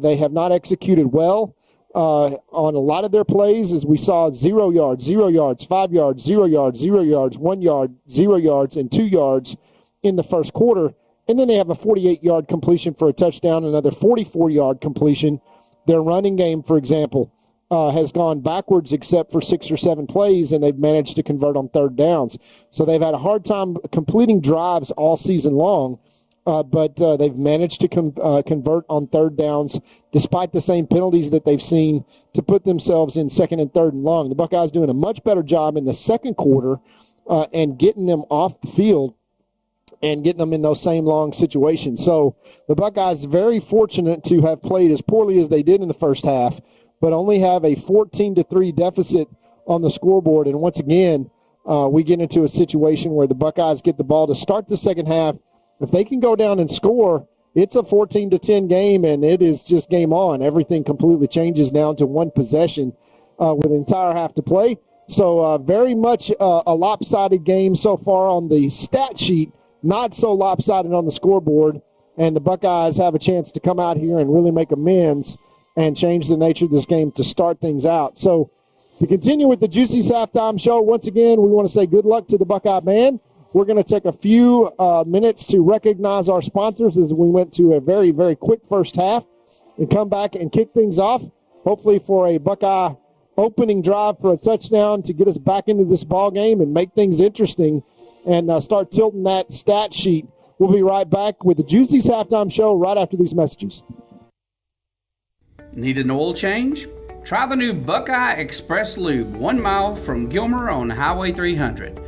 They have not executed well on a lot of their plays, as we saw 0 yards, 0 yards, 5 yards, 0 yards, 0 yards, 1 yard, 0 yards, and 2 yards in the first quarter. And then they have a 48-yard completion for a touchdown, another 44-yard completion. Their running game, for example, has gone backwards except for 6 or 7 plays, and they've managed to convert on third downs. So they've had a hard time completing drives all season long, but they've managed to convert on third downs despite the same penalties that they've seen to put themselves in second and third and long. The Buckeyes doing a much better job in the second quarter and getting them off the field and getting them in those same long situations. So the Buckeyes very fortunate to have played as poorly as they did in the first half, but only have a 14-3 deficit on the scoreboard. And once again, we get into a situation where the Buckeyes get the ball to start the second half. If they can go down and score, it's a 14-10 game, and it is just game on. Everything completely changes down to one possession with an entire half to play. So very much a lopsided game so far on the stat sheet, not so lopsided on the scoreboard, and the Buckeyes have a chance to come out here and really make amends and change the nature of this game to start things out. So to continue with the Juicy's halftime show, once again, we want to say good luck to the Buckeye Band. We're going to take a few minutes to recognize our sponsors as we went to a very, very quick first half and come back and kick things off, hopefully for a Buckeye opening drive for a touchdown to get us back into this ball game and make things interesting and start tilting that stat sheet. We'll be right back with the Juicy's halftime show right after these messages. Need an oil change? Try the new Buckeye Express Lube, 1 mile from Gilmer on Highway 300.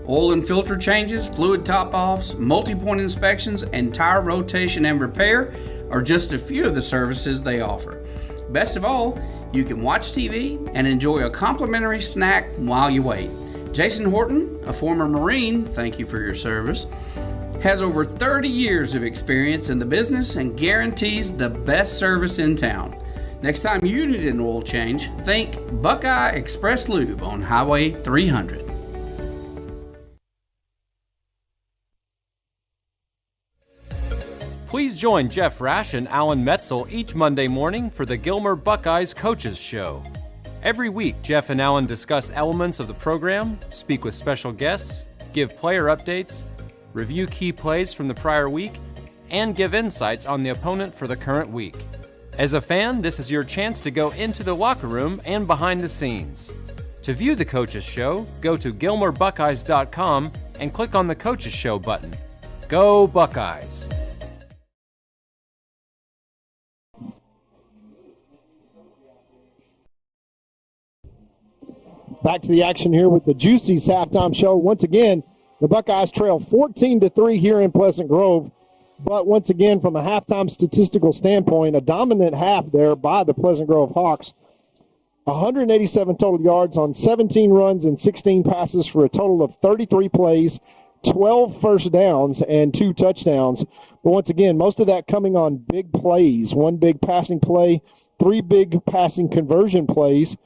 Oil and filter changes, fluid top-offs, multi-point inspections, and tire rotation and repair are just a few of the services they offer. Best of all, you can watch TV and enjoy a complimentary snack while you wait. Jason Horton, a former Marine, thank you for your service, has over 30 years of experience in the business and guarantees the best service in town. Next time you need an oil change, think Buckeye Express Lube on Highway 300. Please join Jeff Rash and Alan Metzel each Monday morning for the Gilmer Buckeyes Coaches Show. Every week, Jeff and Alan discuss elements of the program, speak with special guests, give player updates, review key plays from the prior week, and give insights on the opponent for the current week. As a fan, this is your chance to go into the locker room and behind the scenes. To view the Coaches Show, go to GilmerBuckeyes.com and click on the Coaches Show button. Go Buckeyes! Back to the action here with the Juicy's halftime show. Once again, the Buckeyes trail 14-3 here in Pleasant Grove. But once again, from a halftime statistical standpoint, a dominant half there by the Pleasant Grove Hawks. 187 total yards on 17 runs and 16 passes for a total of 33 plays, 12 first downs, and 2 touchdowns. But once again, most of that coming on big plays. 1 big passing play, 3 big passing conversion plays.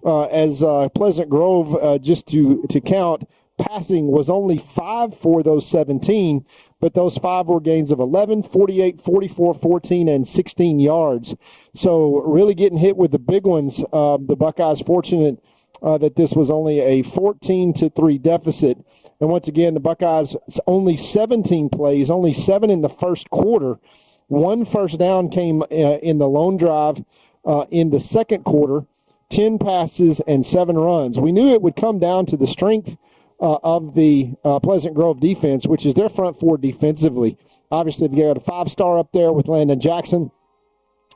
As Pleasant Grove, just to count, passing was only 5 for those 17, but those 5 were gains of 11, 48, 44, 14, and 16 yards. So really getting hit with the big ones. The Buckeyes fortunate that this was only a 14-3 deficit. And once again, the Buckeyes only 17 plays, only 7 in the first quarter. 1 first down came in the lone drive in the second quarter, 10 passes and 7 runs. We knew it would come down to the strength of the Pleasant Grove defense, which is their front 4 defensively. Obviously, they got a 5-star up there with Landon Jackson,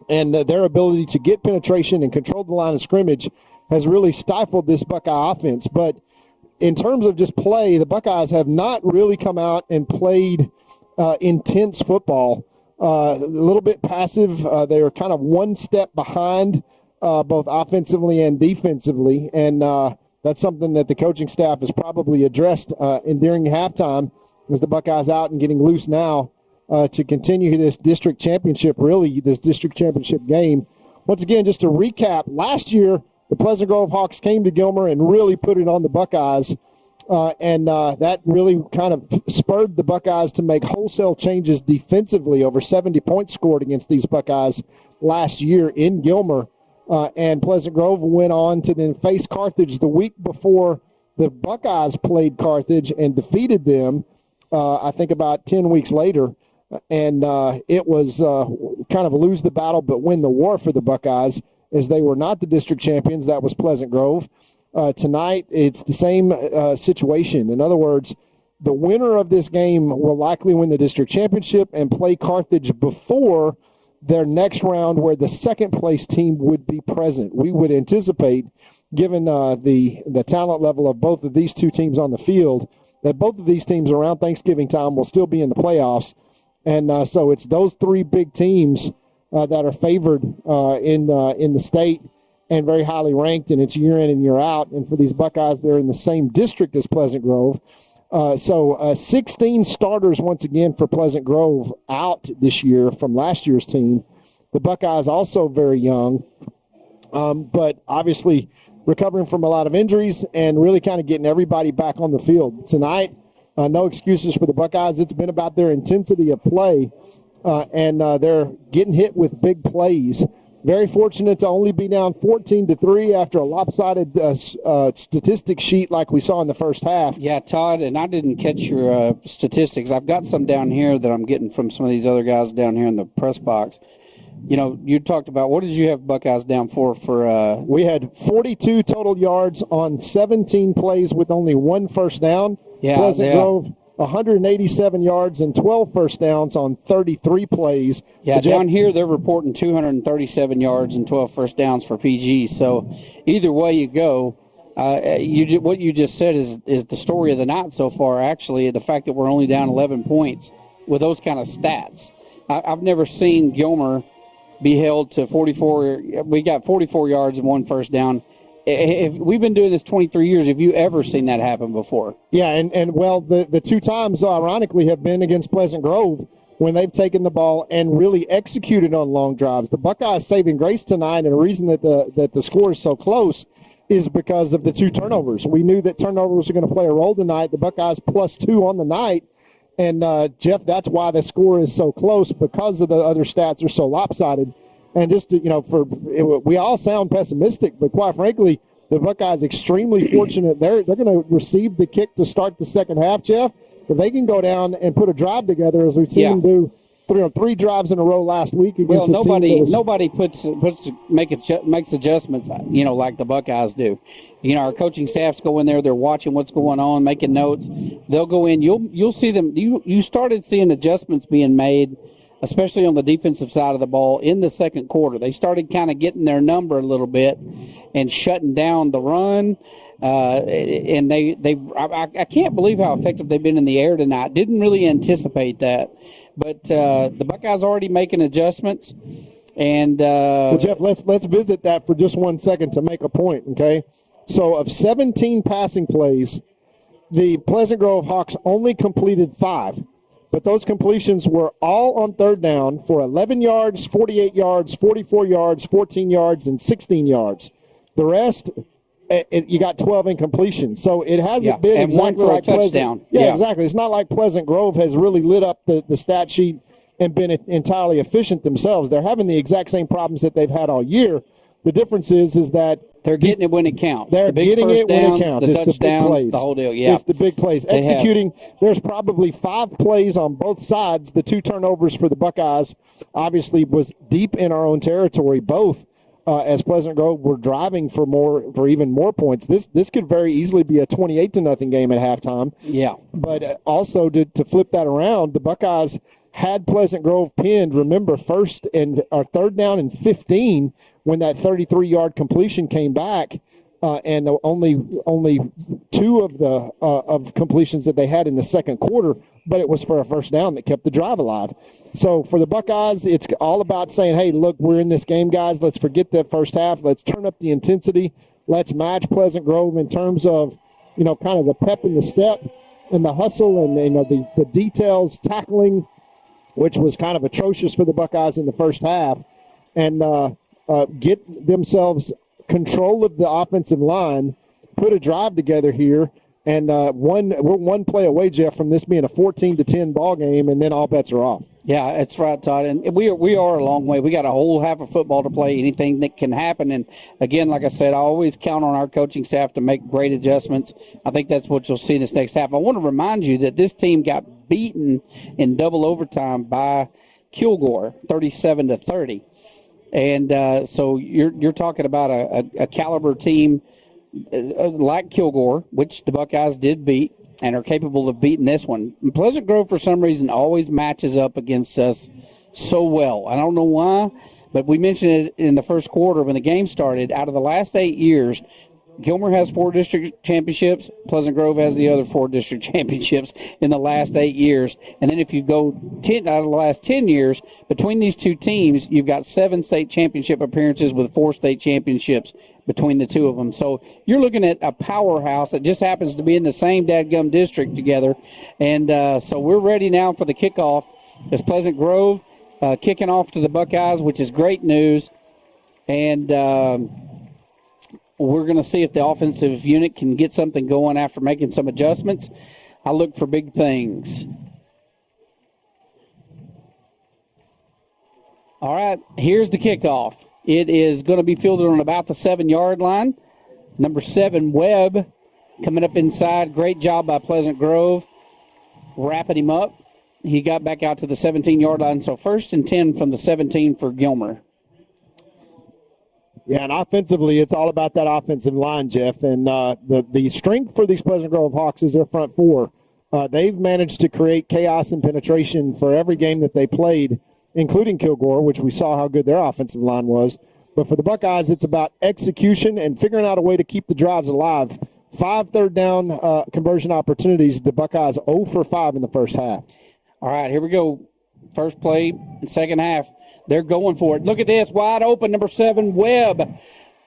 and their ability to get penetration and control the line of scrimmage has really stifled this Buckeye offense. But in terms of just play, the Buckeyes have not really come out and played intense football. A little bit passive. They were kind of 1 step behind both offensively and defensively, and that's something that the coaching staff has probably addressed during halftime as the Buckeyes out and getting loose now to continue this district championship game. Once again, just to recap, last year the Pleasant Grove Hawks came to Gilmer and really put it on the Buckeyes, and that really kind of spurred the Buckeyes to make wholesale changes defensively. Over 70 points scored against these Buckeyes last year in Gilmer. And Pleasant Grove went on to then face Carthage the week before the Buckeyes played Carthage and defeated them, I think about 10 weeks later. And it was kind of lose the battle but win the war for the Buckeyes, as they were not the district champions. That was Pleasant Grove. Tonight, it's the same situation. In other words, the winner of this game will likely win the district championship and play Carthage before their next round, where the second-place team would be present. We would anticipate, given the talent level of both of these 2 teams on the field, that both of these teams around Thanksgiving time will still be in the playoffs. And so it's those 3 big teams that are favored in the state and very highly ranked, and it's year in and year out. And for these Buckeyes, they're in the same district as Pleasant Grove. So 16 starters once again for Pleasant Grove out this year from last year's team. The Buckeyes also very young, but obviously recovering from a lot of injuries and really kind of getting everybody back on the field. Tonight, no excuses for the Buckeyes. It's been about their intensity of play, and they're getting hit with big plays. Very fortunate to only be down 14-3 after a lopsided statistics sheet like we saw in the first half. Yeah, Todd, and I didn't catch your statistics. I've got some down here that I'm getting from some of these other guys down here in the press box. You know, you talked about, what did you have Buckeyes down for? We had 42 total yards on 17 plays with only 1 first down. Yeah, Pleasant Grove 187 yards and 12 first downs on 33 plays. Yeah, down here they're reporting 237 yards and 12 first downs for PG. So either way you go, what you just said is the story of the night so far, actually, the fact that we're only down 11 points with those kind of stats. I've never seen Gilmer be held to 44. We got 44 yards and 1 first down. If we've been doing this 23 years, have you ever seen that happen before? Yeah, and well, the 2 times, ironically, have been against Pleasant Grove when they've taken the ball and really executed on long drives. The Buckeyes' saving grace tonight, and the reason that the score is so close is because of the 2 turnovers. We knew that turnovers were going to play a role tonight. The Buckeyes +2 on the night. And, Jeff, that's why the score is so close, because of the other stats are so lopsided. And just, we all sound pessimistic, but quite frankly, the Buckeyes extremely fortunate. They're going to receive the kick to start the second half, Jeff. If they can go down and put a drive together, as we've seen them do 3 drives in a row last week against nobody makes adjustments, like the Buckeyes do. Our coaching staffs go in there, they're watching what's going on, making notes. They'll go in, you'll see them. You started seeing adjustments being made, especially on the defensive side of the ball, in the second quarter. They started kind of getting their number a little bit and shutting down the run. And I can't believe how effective they've been in the air tonight. Didn't really anticipate that. But the Buckeyes already making adjustments. And well, Jeff, let's visit that for just 1 second to make a point, okay? So of 17 passing plays, the Pleasant Grove Hawks only completed 5. But those completions were all on third down for 11 yards, 48 yards, 44 yards, 14 yards, and 16 yards. The rest, you got 12 incompletions. So it hasn't been and exactly like touchdown. Pleasant. Yeah, exactly. It's not like Pleasant Grove has really lit up the stat sheet and been entirely efficient themselves. They're having the exact same problems that they've had all year. The difference is that they're getting it when it counts. They're the big getting first it downs, when it counts. The It's touchdowns, the big plays. The whole deal. Yeah, it's the big plays. Executing. There's probably 5 plays on both sides. The 2 turnovers for the Buckeyes obviously was deep in our own territory. Both as Pleasant Grove were driving for even more points. This could very easily be a 28-0 game at halftime. Yeah. But also to flip that around, the Buckeyes had Pleasant Grove pinned. Remember, third down and 15 when that 33-yard completion came back, and only 2 of the of completions that they had in the second quarter, but it was for a first down that kept the drive alive. So for the Buckeyes, it's all about saying, hey, look, we're in this game, guys. Let's forget that first half. Let's turn up the intensity. Let's match Pleasant Grove in terms of, kind of the pep in the step and the hustle and, the details, tackling, which was kind of atrocious for the Buckeyes in the first half, and get themselves control of the offensive line, put a drive together here, and we're one play away, Jeff, from this being a 14-10 ball game, and then all bets are off. Yeah, that's right, Todd. And we are a long way. We got a whole half of football to play. Anything that can happen. And again, like I said, I always count on our coaching staff to make great adjustments. I think that's what you'll see this next half. I want to remind you that this team got beaten in double overtime by Kilgore, 37-30. And so you're talking about a caliber team like Kilgore, which the Buckeyes did beat and are capable of beating this one. And Pleasant Grove, for some reason, always matches up against us so well. I don't know why, but we mentioned it in the first quarter when the game started. Out of the last 8 years, Gilmer has 4 district championships. Pleasant Grove has the other 4 district championships in the last 8 years. And then if you go 10 out of the last 10 years, between these 2 teams, you've got 7 state championship appearances with 4 state championships between the 2 of them. So you're looking at a powerhouse that just happens to be in the same dadgum district together. And so we're ready now for the kickoff. It's Pleasant Grove kicking off to the Buckeyes, which is great news. And we're going to see if the offensive unit can get something going after making some adjustments. I look for big things. All right, here's the kickoff. It is going to be fielded on about the 7-yard line. Number 7, Webb, coming up inside. Great job by Pleasant Grove, wrapping him up. He got back out to the 17-yard line. So 1st and 10 from the 17 for Gilmer. Yeah, and offensively, it's all about that offensive line, Jeff. And the strength for these Pleasant Grove Hawks is their front 4. they've managed to create chaos and penetration for every game that they played, including Kilgore, which we saw how good their offensive line was. But for the Buckeyes, it's about execution and figuring out a way to keep the drives alive. 5 third-down conversion opportunities. The Buckeyes 0 for 5 in the first half. All right, here we go. First play, second half. They're going for it. Look at this, wide open, number 7, Webb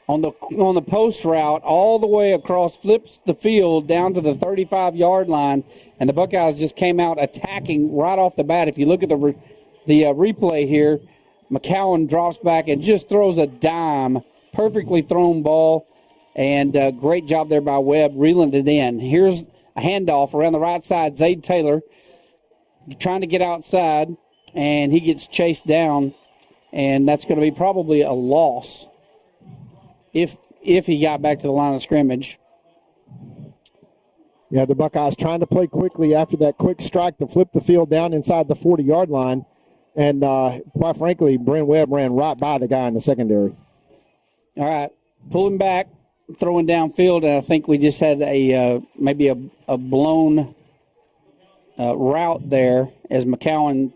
on the post route all the way across, flips the field down to the 35-yard line, and the Buckeyes just came out attacking right off the bat. If you look at the replay here, McCowan drops back and just throws a dime, perfectly thrown ball, and great job there by Webb reeling it in. Here's a handoff around the right side. Zade Taylor trying to get outside, and he gets chased down, and that's going to be probably a loss if he got back to the line of scrimmage. Yeah, the Buckeyes trying to play quickly after that quick strike to flip the field down inside the 40-yard line, and quite frankly, Brent Webb ran right by the guy in the secondary. All right, pulling back, throwing downfield, and I think we just had maybe a blown route there as McCowan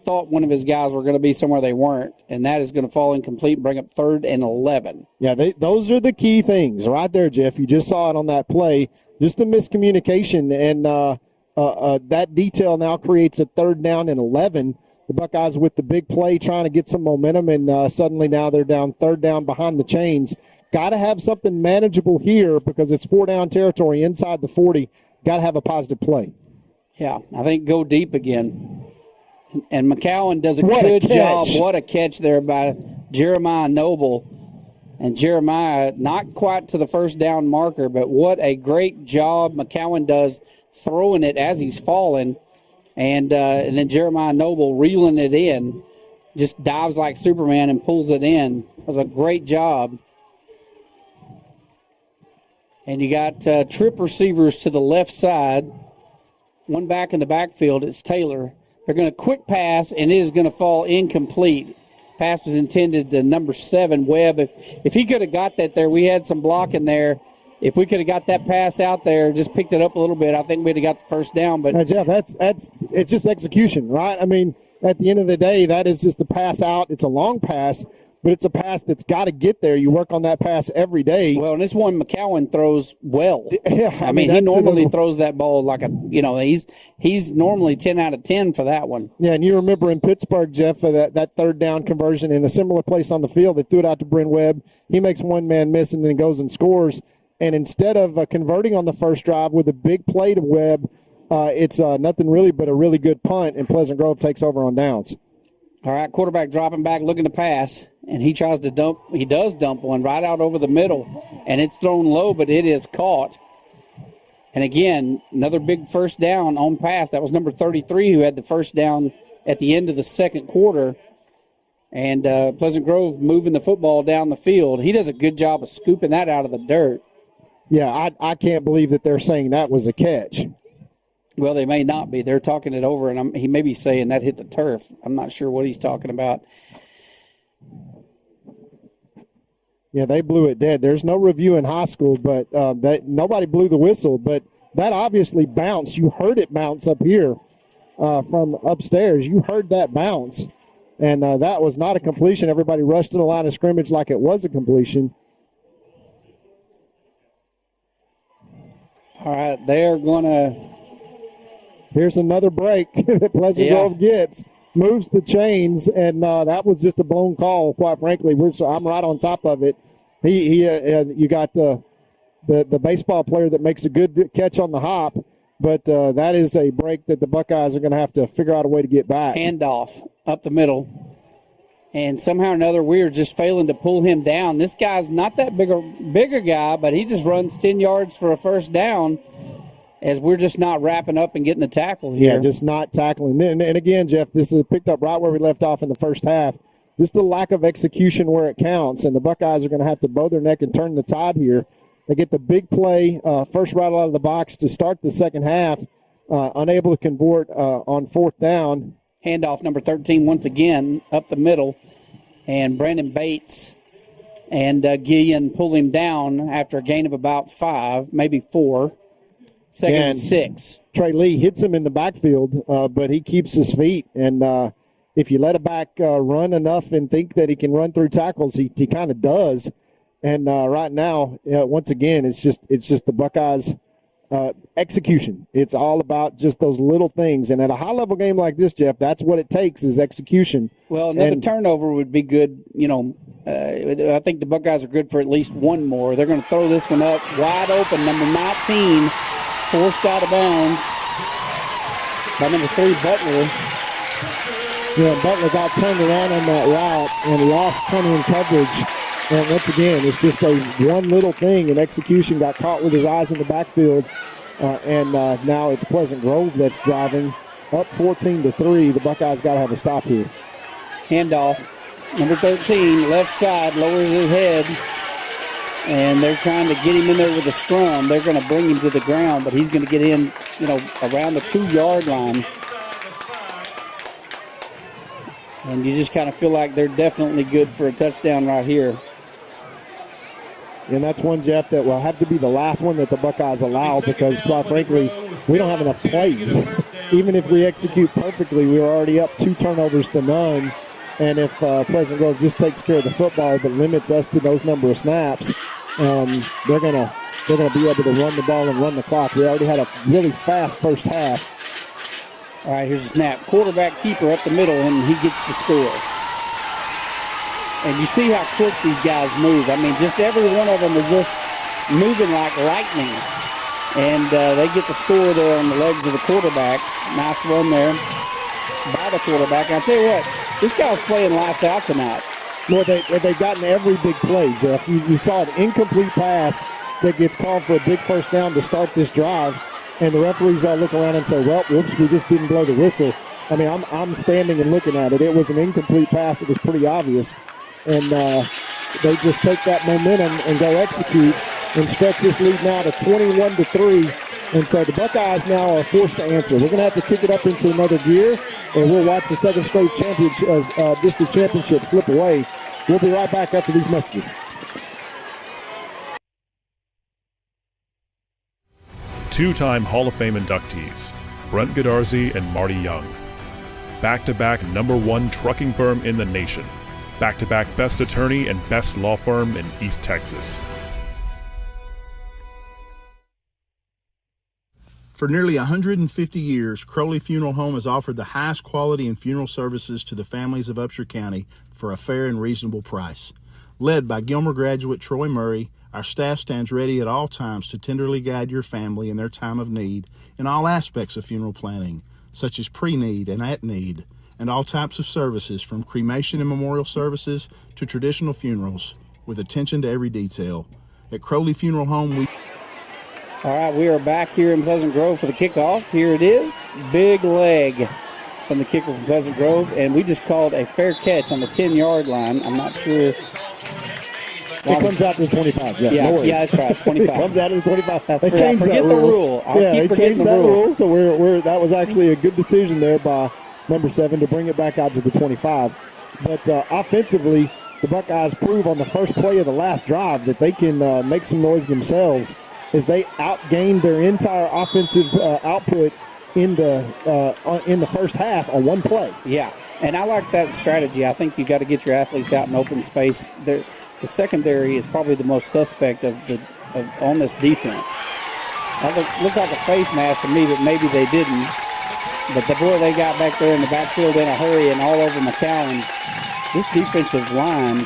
thought one of his guys were going to be somewhere they weren't, and that is going to fall incomplete and bring up 3rd and 11. Yeah, those are the key things right there, Jeff. You just saw it on that play. Just the miscommunication, and that detail now creates a 3rd down and 11. The Buckeyes with the big play trying to get some momentum, and suddenly now they're down 3rd down behind the chains. Got to have something manageable here because it's 4-down territory inside the 40. Got to have a positive play. Yeah, I think go deep again. And McCowan does a good job. What a catch there by Jeremiah Noble. And Jeremiah not quite to the first down marker, but what a great job McCowan does throwing it as he's falling. And then Jeremiah Noble reeling it in, just dives like Superman and pulls it in. It was a great job. And you got trip receivers to the left side. One back in the backfield, it's Taylor. They're going to quick pass, and it is going to fall incomplete. Pass was intended to number 7, Webb. If he could have got that there, we had some blocking there. If we could have got that pass out there, just picked it up a little bit, I think we'd have got the first down. But now, Jeff, it's just execution, right? I mean, at the end of the day, that is just a pass out. It's a long pass, but it's a pass that's got to get there. You work on that pass every day. Well, and this one McCowan throws well. Yeah, I mean he normally throws that ball like he's normally 10 out of 10 for that one. Yeah, and you remember in Pittsburgh, Jeff, that 3rd down conversion in a similar place on the field, they threw it out to Brent Webb. He makes one man miss and then goes and scores. And instead of converting on the first drive with a big play to Webb, it's nothing really but a really good punt, and Pleasant Grove takes over on downs. All right, quarterback dropping back, looking to pass, and he tries to dump. He does dump one right out over the middle, and it's thrown low, but it is caught. And again, another big first down on pass. That was number 33 who had the first down at the end of the second quarter. And Pleasant Grove moving the football down the field. He does a good job of scooping that out of the dirt. Yeah, I can't believe that they're saying that was a catch. Well, they may not be. They're talking it over, and he may be saying that hit the turf. I'm not sure what he's talking about. Yeah, they blew it dead. There's no review in high school, but nobody blew the whistle. But that obviously bounced. You heard it bounce up here from upstairs. You heard that bounce, and that was not a completion. Everybody rushed to the line of scrimmage like it was a completion. All right, they're going to... Here's another break that Pleasant Grove gets. Moves the chains, and that was just a blown call, quite frankly. I'm right on top of it. You got the baseball player that makes a good catch on the hop, but that is a break that the Buckeyes are going to have to figure out a way to get back. Handoff up the middle. And somehow or another, we're just failing to pull him down. This guy's not that bigger guy, but he just runs 10 yards for a first down, as we're just not wrapping up and getting the tackle here. Yeah, just not tackling. And again, Jeff, this is picked up right where we left off in the first half. Just the lack of execution where it counts, and the Buckeyes are going to have to bow their neck and turn the tide here. They get the big play, first right out of the box to start the second half, unable to convert on 4th down. Handoff number 13 once again up the middle, and Brandon Bates and Gillian pull him down after a gain of about 5, maybe 4. Second and 6. Trey Lee hits him in the backfield, but he keeps his feet. And if you let a back run enough and think that he can run through tackles, he kind of does. And right now, once again, it's just the Buckeyes' execution. It's all about just those little things. And at a high-level game like this, Jeff, that's what it takes is execution. Well, another turnover would be good. I think the Buckeyes are good for at least one more. They're going to throw this one up wide open. Number 19, forced out of bounds by number 3, Butler. Yeah, Butler got turned around on that route and lost plenty in coverage. And once again, it's just a one little thing, and execution got caught with his eyes in the backfield. And now it's Pleasant Grove that's driving up 14-3. The Buckeyes got to have a stop here. Handoff. Number 13, left side, lowers his head. And they're trying to get him in there with a scrum. They're going to bring him to the ground, but he's going to get in, around the 2-yard line. And you just kind of feel like they're definitely good for a touchdown right here. And that's one, Jeff, that will have to be the last one that the Buckeyes allow because, quite frankly, we don't have enough plays. Even if we execute perfectly, we were already up 2 turnovers to none. And if Pleasant Grove just takes care of the football but limits us to those number of snaps, they're gonna be able to run the ball and run the clock. We already had a really fast first half. All right, here's a snap. Quarterback keeper up the middle, and he gets the score. And you see how quick these guys move. I mean, just every one of them is just moving like lightning. And they get the score there on the legs of the quarterback. Nice run there by the quarterback. And I tell you what, this guy's playing lights out tonight. Well, they've gotten every big play, Jeff. You saw an incomplete pass that gets called for a big first down to start this drive. And the referees all look around and say, well, whoops, we just didn't blow the whistle. I mean, I'm standing and looking at it. It was an incomplete pass. It was pretty obvious. And they just take that momentum and go execute and stretch this lead now to 21-3. And so the Buckeyes now are forced to answer. We're going to have to kick it up into another gear, or we'll watch the second straight district championship slip away. We'll be right back after these messages. Two-time Hall of Fame inductees, Brent Godarzi and Marty Young. Back-to-back #1 trucking firm in the nation. Back-to-back best attorney and best law firm in East Texas. For nearly 150 years, Crowley Funeral Home has offered the highest quality in funeral services to the families of Upshur County for a fair and reasonable price. Led by Gilmer graduate Troy Murray, our staff stands ready at all times to tenderly guide your family in their time of need in all aspects of funeral planning, such as pre-need and at need, and all types of services from cremation and memorial services to traditional funerals, with attention to every detail. At Crowley Funeral Home, All right, we are back here in Pleasant Grove for the kickoff. Here it is. Big leg from the kicker from Pleasant Grove, and we just called a fair catch on the 10-yard line. I'm not sure. It comes out to the 25. Yeah, that's right, 25. It comes out to the 25. They right. changed Forget that the rule. rule. They changed that rule, so that was actually a good decision there by number 7 to bring it back out to the 25. But offensively, the Buckeyes prove on the first play of the last drive that they can make some noise themselves as they outgained their entire offensive output in the first half on one play. Yeah, and I like that strategy. I think you got to get your athletes out in open space. The secondary is probably the most suspect on this defense. That looked like a face mask to me, but maybe they didn't. But the boy they got back there in the backfield in a hurry and all over McCowan, this defensive line.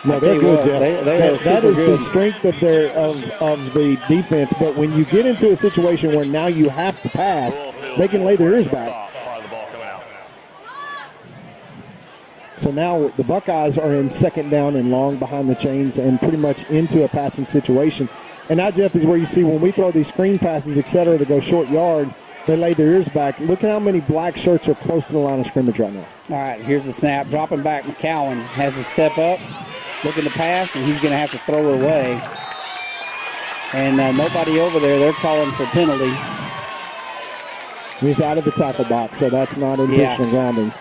No, they're good, Jeff. That is the strength of the defense. But when you get into a situation where now you have to pass, they can lay their ears back. So now the Buckeyes are in second down and long behind the chains and pretty much into a passing situation. And now, Jeff, is where you see when we throw these screen passes, et cetera, to go short yard, they lay their ears back. Look at how many black shirts are close to the line of scrimmage right now. All right, here's the snap. Dropping back, McCowan has to step up, looking to pass, and he's going to have to throw it away. And nobody over there. They're calling for penalty. He's out of the tackle box, so that's not intentional grounding.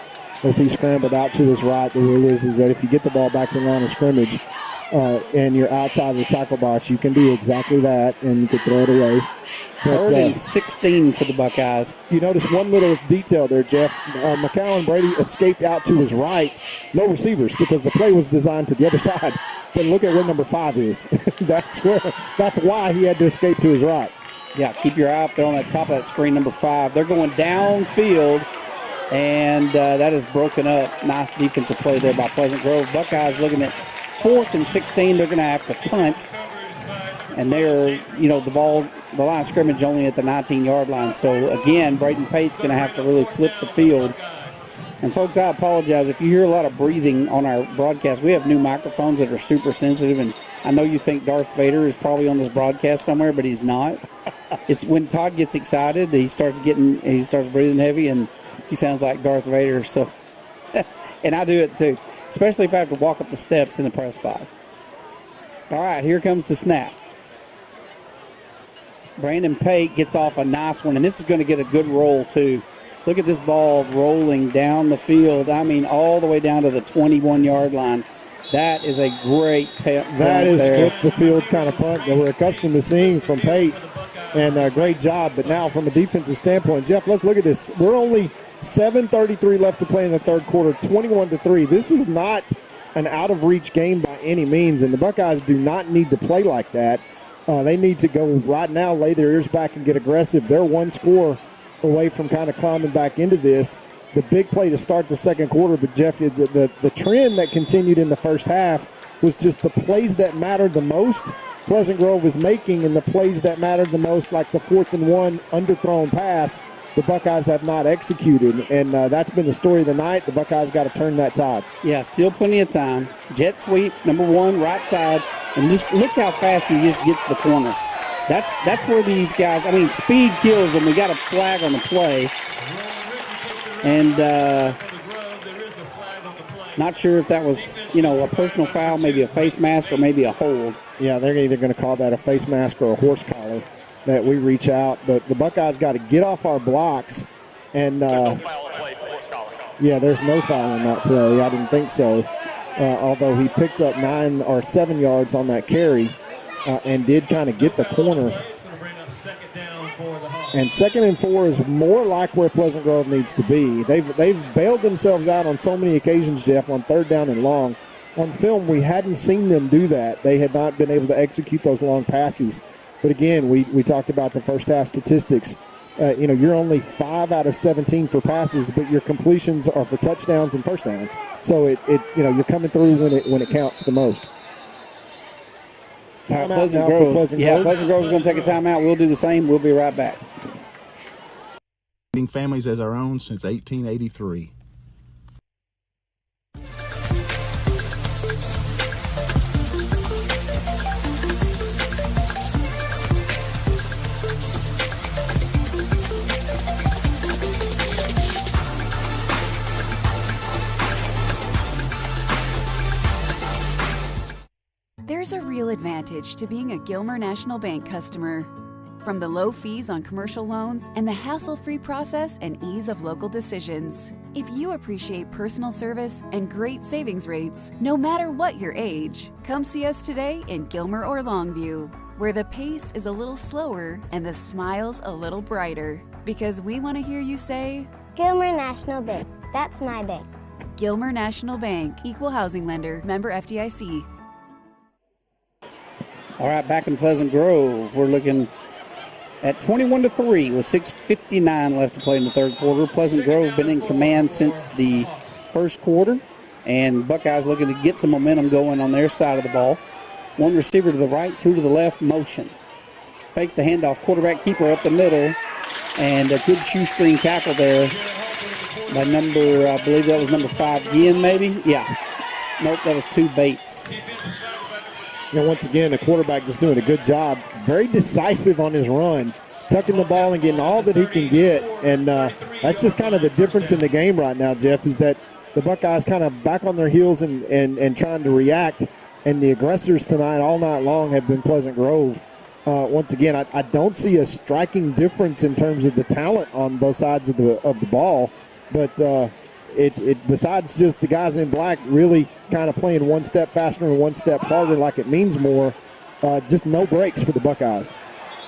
As he scrambled out to his right, the rule is that if you get the ball back to the line of scrimmage, and you're outside of the tackle box, you can do exactly that, and you can throw it away. But, 3rd and 16 for the Buckeyes. You notice one little detail there, Jeff. McCallum Brady escaped out to his right. No receivers because the play was designed to the other side. But look at where number 5 is. That's why he had to escape to his right. Yeah, keep your eye up there on that top of that screen, number 5. They're going downfield, and that is broken up. Nice defensive play there by Pleasant Grove. Buckeyes looking at 4th and 16. They're going to have to punt. And they're, the line of scrimmage only at the 19-yard line. So, again, Braden Pate's going to have to really flip the field. And, folks, I apologize. If you hear a lot of breathing on our broadcast, we have new microphones that are super sensitive. And I know you think Darth Vader is probably on this broadcast somewhere, but he's not. It's when Todd gets excited, he starts breathing heavy, and he sounds like Darth Vader. So, and I do it too, especially if I have to walk up the steps in the press box. All right, here comes the snap. Brandon Pate gets off a nice one, and this is going to get a good roll, too. Look at this ball rolling down the field. I mean, all the way down to the 21-yard line. That is a great punt. That is there. flip the field kind of punt that we're accustomed to seeing from Pate, and a great job. But now from a defensive standpoint, Jeff, let's look at this. We're only 7:33 left to play in the third quarter, 21-3. This is not an out-of-reach game by any means, and the Buckeyes do not need to play like that. They need to go right now, lay their ears back and get aggressive. They're one score away from kind of climbing back into this. The big play to start the second quarter, but Jeff, the trend that continued in the first half was just the plays that mattered the most Pleasant Grove was making, and the plays that mattered the most, like the 4th and 1 underthrown pass, the Buckeyes have not executed, and that's been the story of the night. The Buckeyes got to turn that tide. Yeah, still plenty of time. Jet sweep, number 1, right side, and just look how fast he just gets the corner. That's where these guys, speed kills them. We got a flag on the play. And not sure if that was, a personal foul, maybe a face mask, or maybe a hold. Yeah, they're either going to call that a face mask or a horse collar that we reach out. But the Buckeyes got to get off our blocks. And there's no foul in play for horse collar. Yeah, there's no foul in that play. I didn't think so. Although he picked up 9 or 7 yards on that carry and did kind of get the corner. And 2nd and 4 is more like where Pleasant Grove needs to be. They've bailed themselves out on so many occasions, Jeff, on 3rd down and long. On film, we hadn't seen them do that. They had not been able to execute those long passes. But again, we talked about the first half statistics. You're only 5 out of 17 for passes, but your completions are for touchdowns and first downs. So you're coming through when it counts the most. Pleasant Grove. Pleasant Grove's going to take a timeout. We'll do the same. We'll be right back. Families as our own since 1883. There's a real advantage to being a Gilmer National Bank customer. From the low fees on commercial loans and the hassle-free process and ease of local decisions. If you appreciate personal service and great savings rates, no matter what your age, come see us today in Gilmer or Longview, where the pace is a little slower and the smiles a little brighter. Because we want to hear you say, Gilmer National Bank, that's my bank. Gilmer National Bank, Equal Housing Lender, member FDIC. All right, back in Pleasant Grove, we're looking at 21-3 with 6:59 left to play in the third quarter. Pleasant Grove been in command since the first quarter, and Buckeyes looking to get some momentum going on their side of the ball. 1 receiver to the right, 2 to the left, motion. Fakes the handoff, quarterback keeper up the middle, and a good shoestring tackle there by I believe that was number 5, Guillen maybe? Yeah. Nope, that was 2 Bates. Once again, the quarterback just doing a good job. Very decisive on his run, tucking the ball and getting all that he can get. And that's just kind of the difference in the game right now, Jeff, is that the Buckeyes kind of back on their heels and trying to react. And the aggressors tonight all night long have been Pleasant Grove. Once again, I don't see a striking difference in terms of the talent on both sides of the ball. But it besides just the guys in black really kind of playing one step faster and one step harder like it means more, just no breaks for the Buckeyes.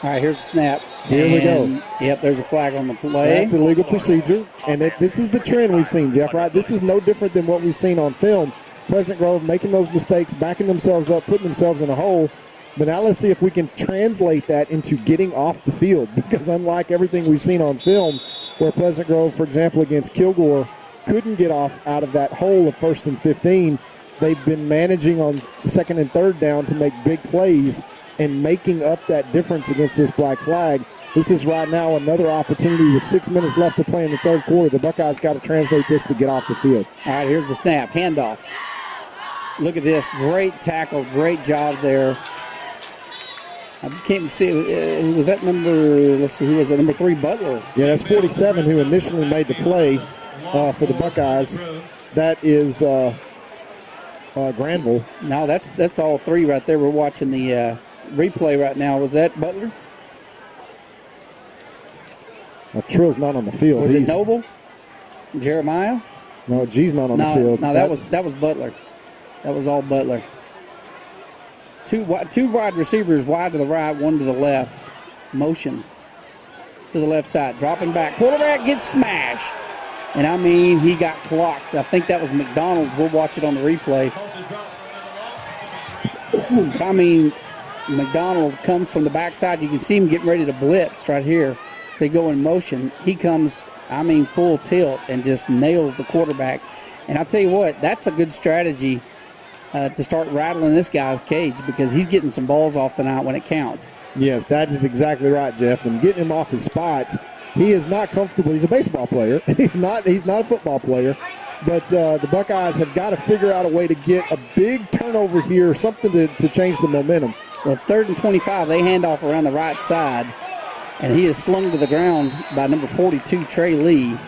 All right, here's the snap. Here we go. Yep, there's a flag on the play. That's illegal procedure, and this is the trend we've seen, Jeff, right? This is no different than what we've seen on film. Pleasant Grove making those mistakes, backing themselves up, putting themselves in a hole. But now let's see if we can translate that into getting off the field, because unlike everything we've seen on film, where Pleasant Grove, for example, against Kilgore, couldn't get out of that hole of 1st and 15, they've been managing on 2nd and 3rd down to make big plays and making up that difference against this black flag. This is right now another opportunity with 6 minutes left to play in the 3rd quarter. The Buckeyes got to translate this to get off the field. All right, here's the snap. Handoff. Look at this. Great tackle. Great job there. I can't see. Was that number, let's see, who was it? Number 3, Butler. Yeah, that's 47 who initially made the play for the Buckeyes. That is Granville. No, that's all 3 right there. We're watching the replay right now. Was that Butler? Trill's not on the field. Was it Noble? Jeremiah? No, G's not on the field. No, that was Butler. That was all Butler. Two wide receivers, wide to the right, one to the left. Motion to the left side. Dropping back. Quarterback gets smashed. And, I mean, he got clocked. I think that was McDonald. We'll watch it on the replay. I mean, McDonald comes from the backside. You can see him getting ready to blitz right here. So they go in motion. He comes, I mean, full tilt and just nails the quarterback. And I'll tell you what, that's a good strategy to start rattling this guy's cage, because he's getting some balls off tonight when it counts. Yes, that is exactly right, Jeff. And getting him off his spots, he is not comfortable. He's a baseball player. He's not a football player. But the Buckeyes have got to figure out a way to get a big turnover here, something to change the momentum. Well, it's 3rd and 25. They hand off around the right side, and he is slung to the ground by number 42, Trey Lee.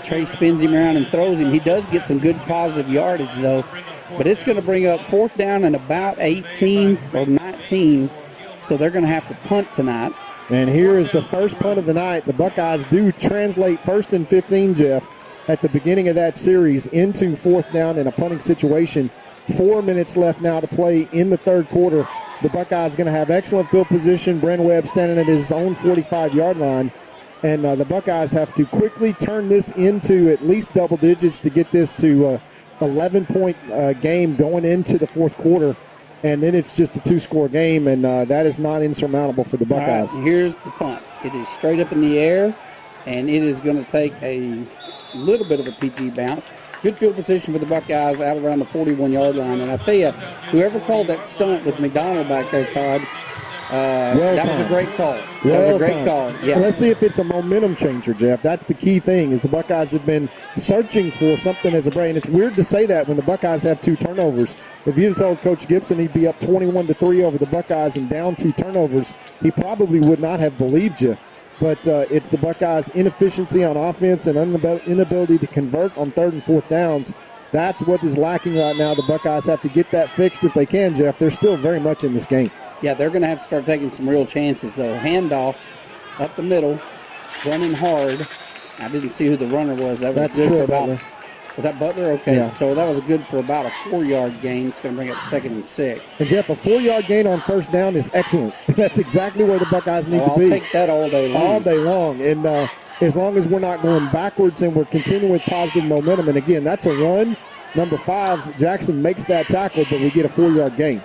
Trey spins him around and throws him. He does get some good positive yardage, though. But it's going to bring up 4th down and about 18 or 19, so they're going to have to punt tonight. And here is the first punt of the night. The Buckeyes do translate 1st and 15, Jeff, at the beginning of that series into 4th down in a punting situation. 4 minutes left now to play in the 3rd quarter. The Buckeyes going to have excellent field position. Bren Webb standing at his own 45-yard line. And the Buckeyes have to quickly turn this into at least double digits to get this to 11-point game going into the 4th quarter. And then it's just a 2-score game, and that is not insurmountable for the Buckeyes. All right, here's the punt. It is straight up in the air, and it is going to take a little bit of a PG bounce. Good field position for the Buckeyes out around the 41-yard line. And I tell you, whoever called that stunt with McDonald back there, Todd, that was a great call. That was a great call. Yeah. Let's see if it's a momentum changer, Jeff. That's the key thing, is the Buckeyes have been searching for something as a break. And it's weird to say that when the Buckeyes have 2 turnovers. If you'd told Coach Gibson he'd be up 21-3 over the Buckeyes and down 2 turnovers, he probably would not have believed you. But it's the Buckeyes' inefficiency on offense and inability to convert on 3rd and 4th downs. That's what is lacking right now. The Buckeyes have to get that fixed if they can, Jeff. They're still very much in this game. Yeah, they're going to have to start taking some real chances, though. Handoff up the middle, running hard. I didn't see who the runner was. That's true. Was that Butler? Okay. Yeah. So that was good for about a 4-yard gain. It's going to bring up 2nd and 6. And, Jeff, a 4-yard gain on 1st down is excellent. That's exactly where the Buckeyes need to be. I'll take that all day long. All day long. And as long as we're not going backwards and we're continuing with positive momentum, and, again, that's a run. Number 5, Jackson makes that tackle, but we get a 4-yard gain.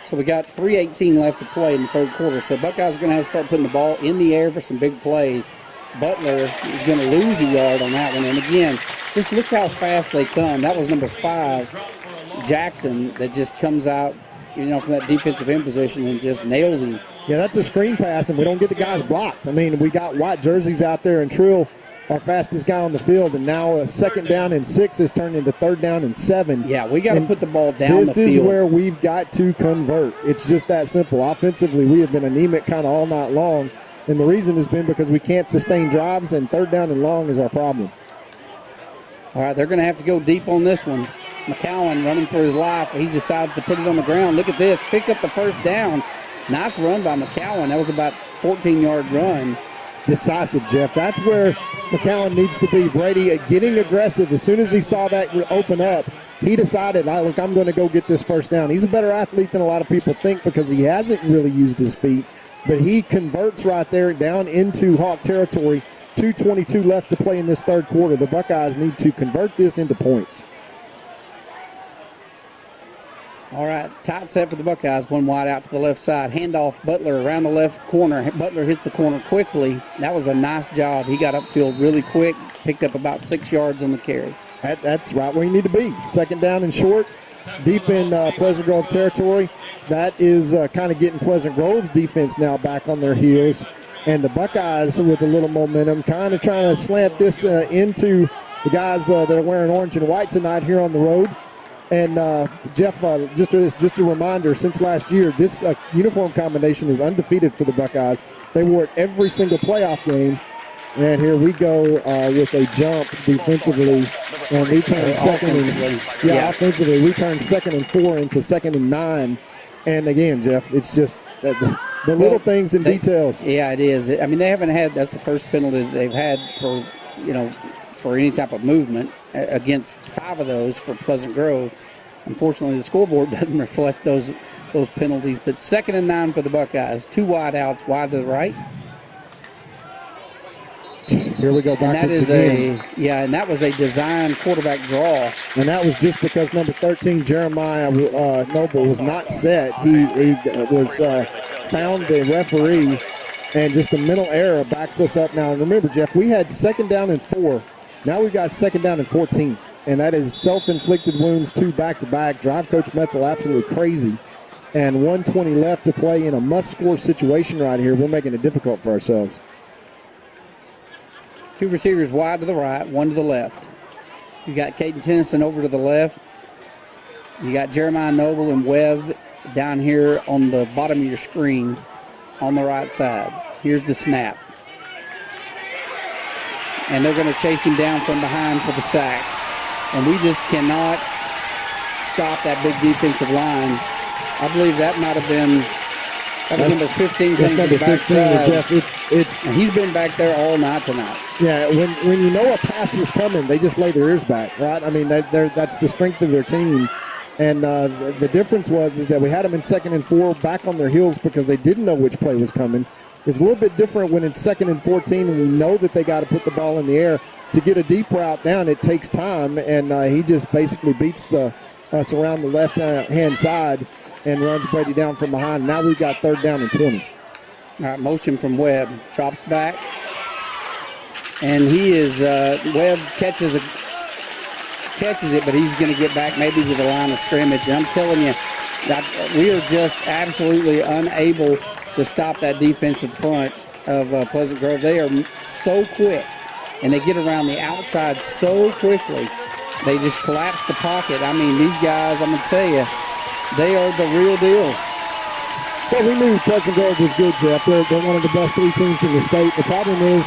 So we got 3:18 left to play in the 3rd quarter. So Buckeyes are going to have to start putting the ball in the air for some big plays. Butler is going to lose a yard on that one. And, again, just look how fast they come. That was number 5, Jackson, that just comes out, from that defensive end position and just nails him. Yeah, that's a screen pass, and we don't get the guys blocked. I mean, we got white jerseys out there, and Trill, our fastest guy on the field, and now a 2nd down and 6 is turned into 3rd down and 7. Yeah, we got to put the ball down the field. This is where we've got to convert. It's just that simple. Offensively, we have been anemic kind of all night long, and the reason has been because we can't sustain drives, and 3rd down and long is our problem. All right, they're going to have to go deep on this one. McCowan running for his life. He decides to put it on the ground. Look at this. Picks up the 1st down. Nice run by McCowan. That was about a 14-yard run. decisive, Jeff. That's where McCowan needs to be. Brady getting aggressive. As soon as he saw that open up, he decided, look, I'm going to go get this first down. He's a better athlete than a lot of people think because he hasn't really used his feet, but he converts right there down into Hawk territory. 2:22 left to play in this third quarter. The Buckeyes need to convert this into points. All right, tight set for the Buckeyes. One wide out to the left side. Handoff, Butler around the left corner. Butler hits the corner quickly. That was a nice job. He got upfield really quick, picked up about 6 yards on the carry. That's right where you need to be. Second down and short, deep in Pleasant Grove territory. That is kind of getting Pleasant Grove's defense now back on their heels. And the Buckeyes with a little momentum, kind of trying to slant this into the guys that are wearing orange and white tonight here on the road. And Jeff, just a reminder, since last year, this uniform combination is undefeated for the Buckeyes. They wore it every single playoff game. And here we go with a jump defensively. And we turn offensively, we turn 2nd and 4 into 2nd and 9. And again, Jeff, it's just the little things and details. Yeah, it is. I mean, they haven't had, that's the first penalty they've had for, for any type of movement against 5 of those for Pleasant Grove. Unfortunately, the scoreboard doesn't reflect those penalties. But 2nd and 9 for the Buckeyes. 2 wide outs, wide to the right. Here we go backwards again. And that was a design quarterback draw. And that was just because number 13, Jeremiah Noble, was not set. He was found the referee, and just a mental error backs us up now. And remember, Jeff, we had 2nd down and 4. Now we've got 2nd down and 14. And that is self-inflicted wounds, 2 back-to-back. Drive Coach Metzel absolutely crazy. And 1:20 left to play in a must-score situation right here. We're making it difficult for ourselves. 2 receivers wide to the right, 1 to the left. You got Caden Tennyson over to the left. You got Jeremiah Noble and Webb down here on the bottom of your screen on the right side. Here's the snap. And they're going to chase him down from behind for the sack. And we just cannot stop that big defensive line. I believe that might have been number 15. That's number 15, Jeff. And he's been back there all night tonight. Yeah, when you know a pass is coming, they just lay their ears back, right? I mean, that's the strength of their team. And the difference is that we had them in 2nd and 4 back on their heels because they didn't know which play was coming. It's a little bit different when it's 2nd and 14 and we know that they got to put the ball in the air. To get a deep route down, it takes time, and he just basically beats us around the left-hand side and runs Brady down from behind. Now we've got 3rd down and 20. All right, motion from Webb. Chops back. And he is, Webb catches it, but he's going to get back maybe to the line of scrimmage. And I'm telling you, that we are just absolutely unable to stop that defensive front of Pleasant Grove. They are so quick, and they get around the outside so quickly. They just collapse the pocket. I mean, these guys, I'm going to tell you, they are the real deal. Well, we knew Pleasant Grove was good, Jeff. They're one of the best 3 teams in the state. The problem is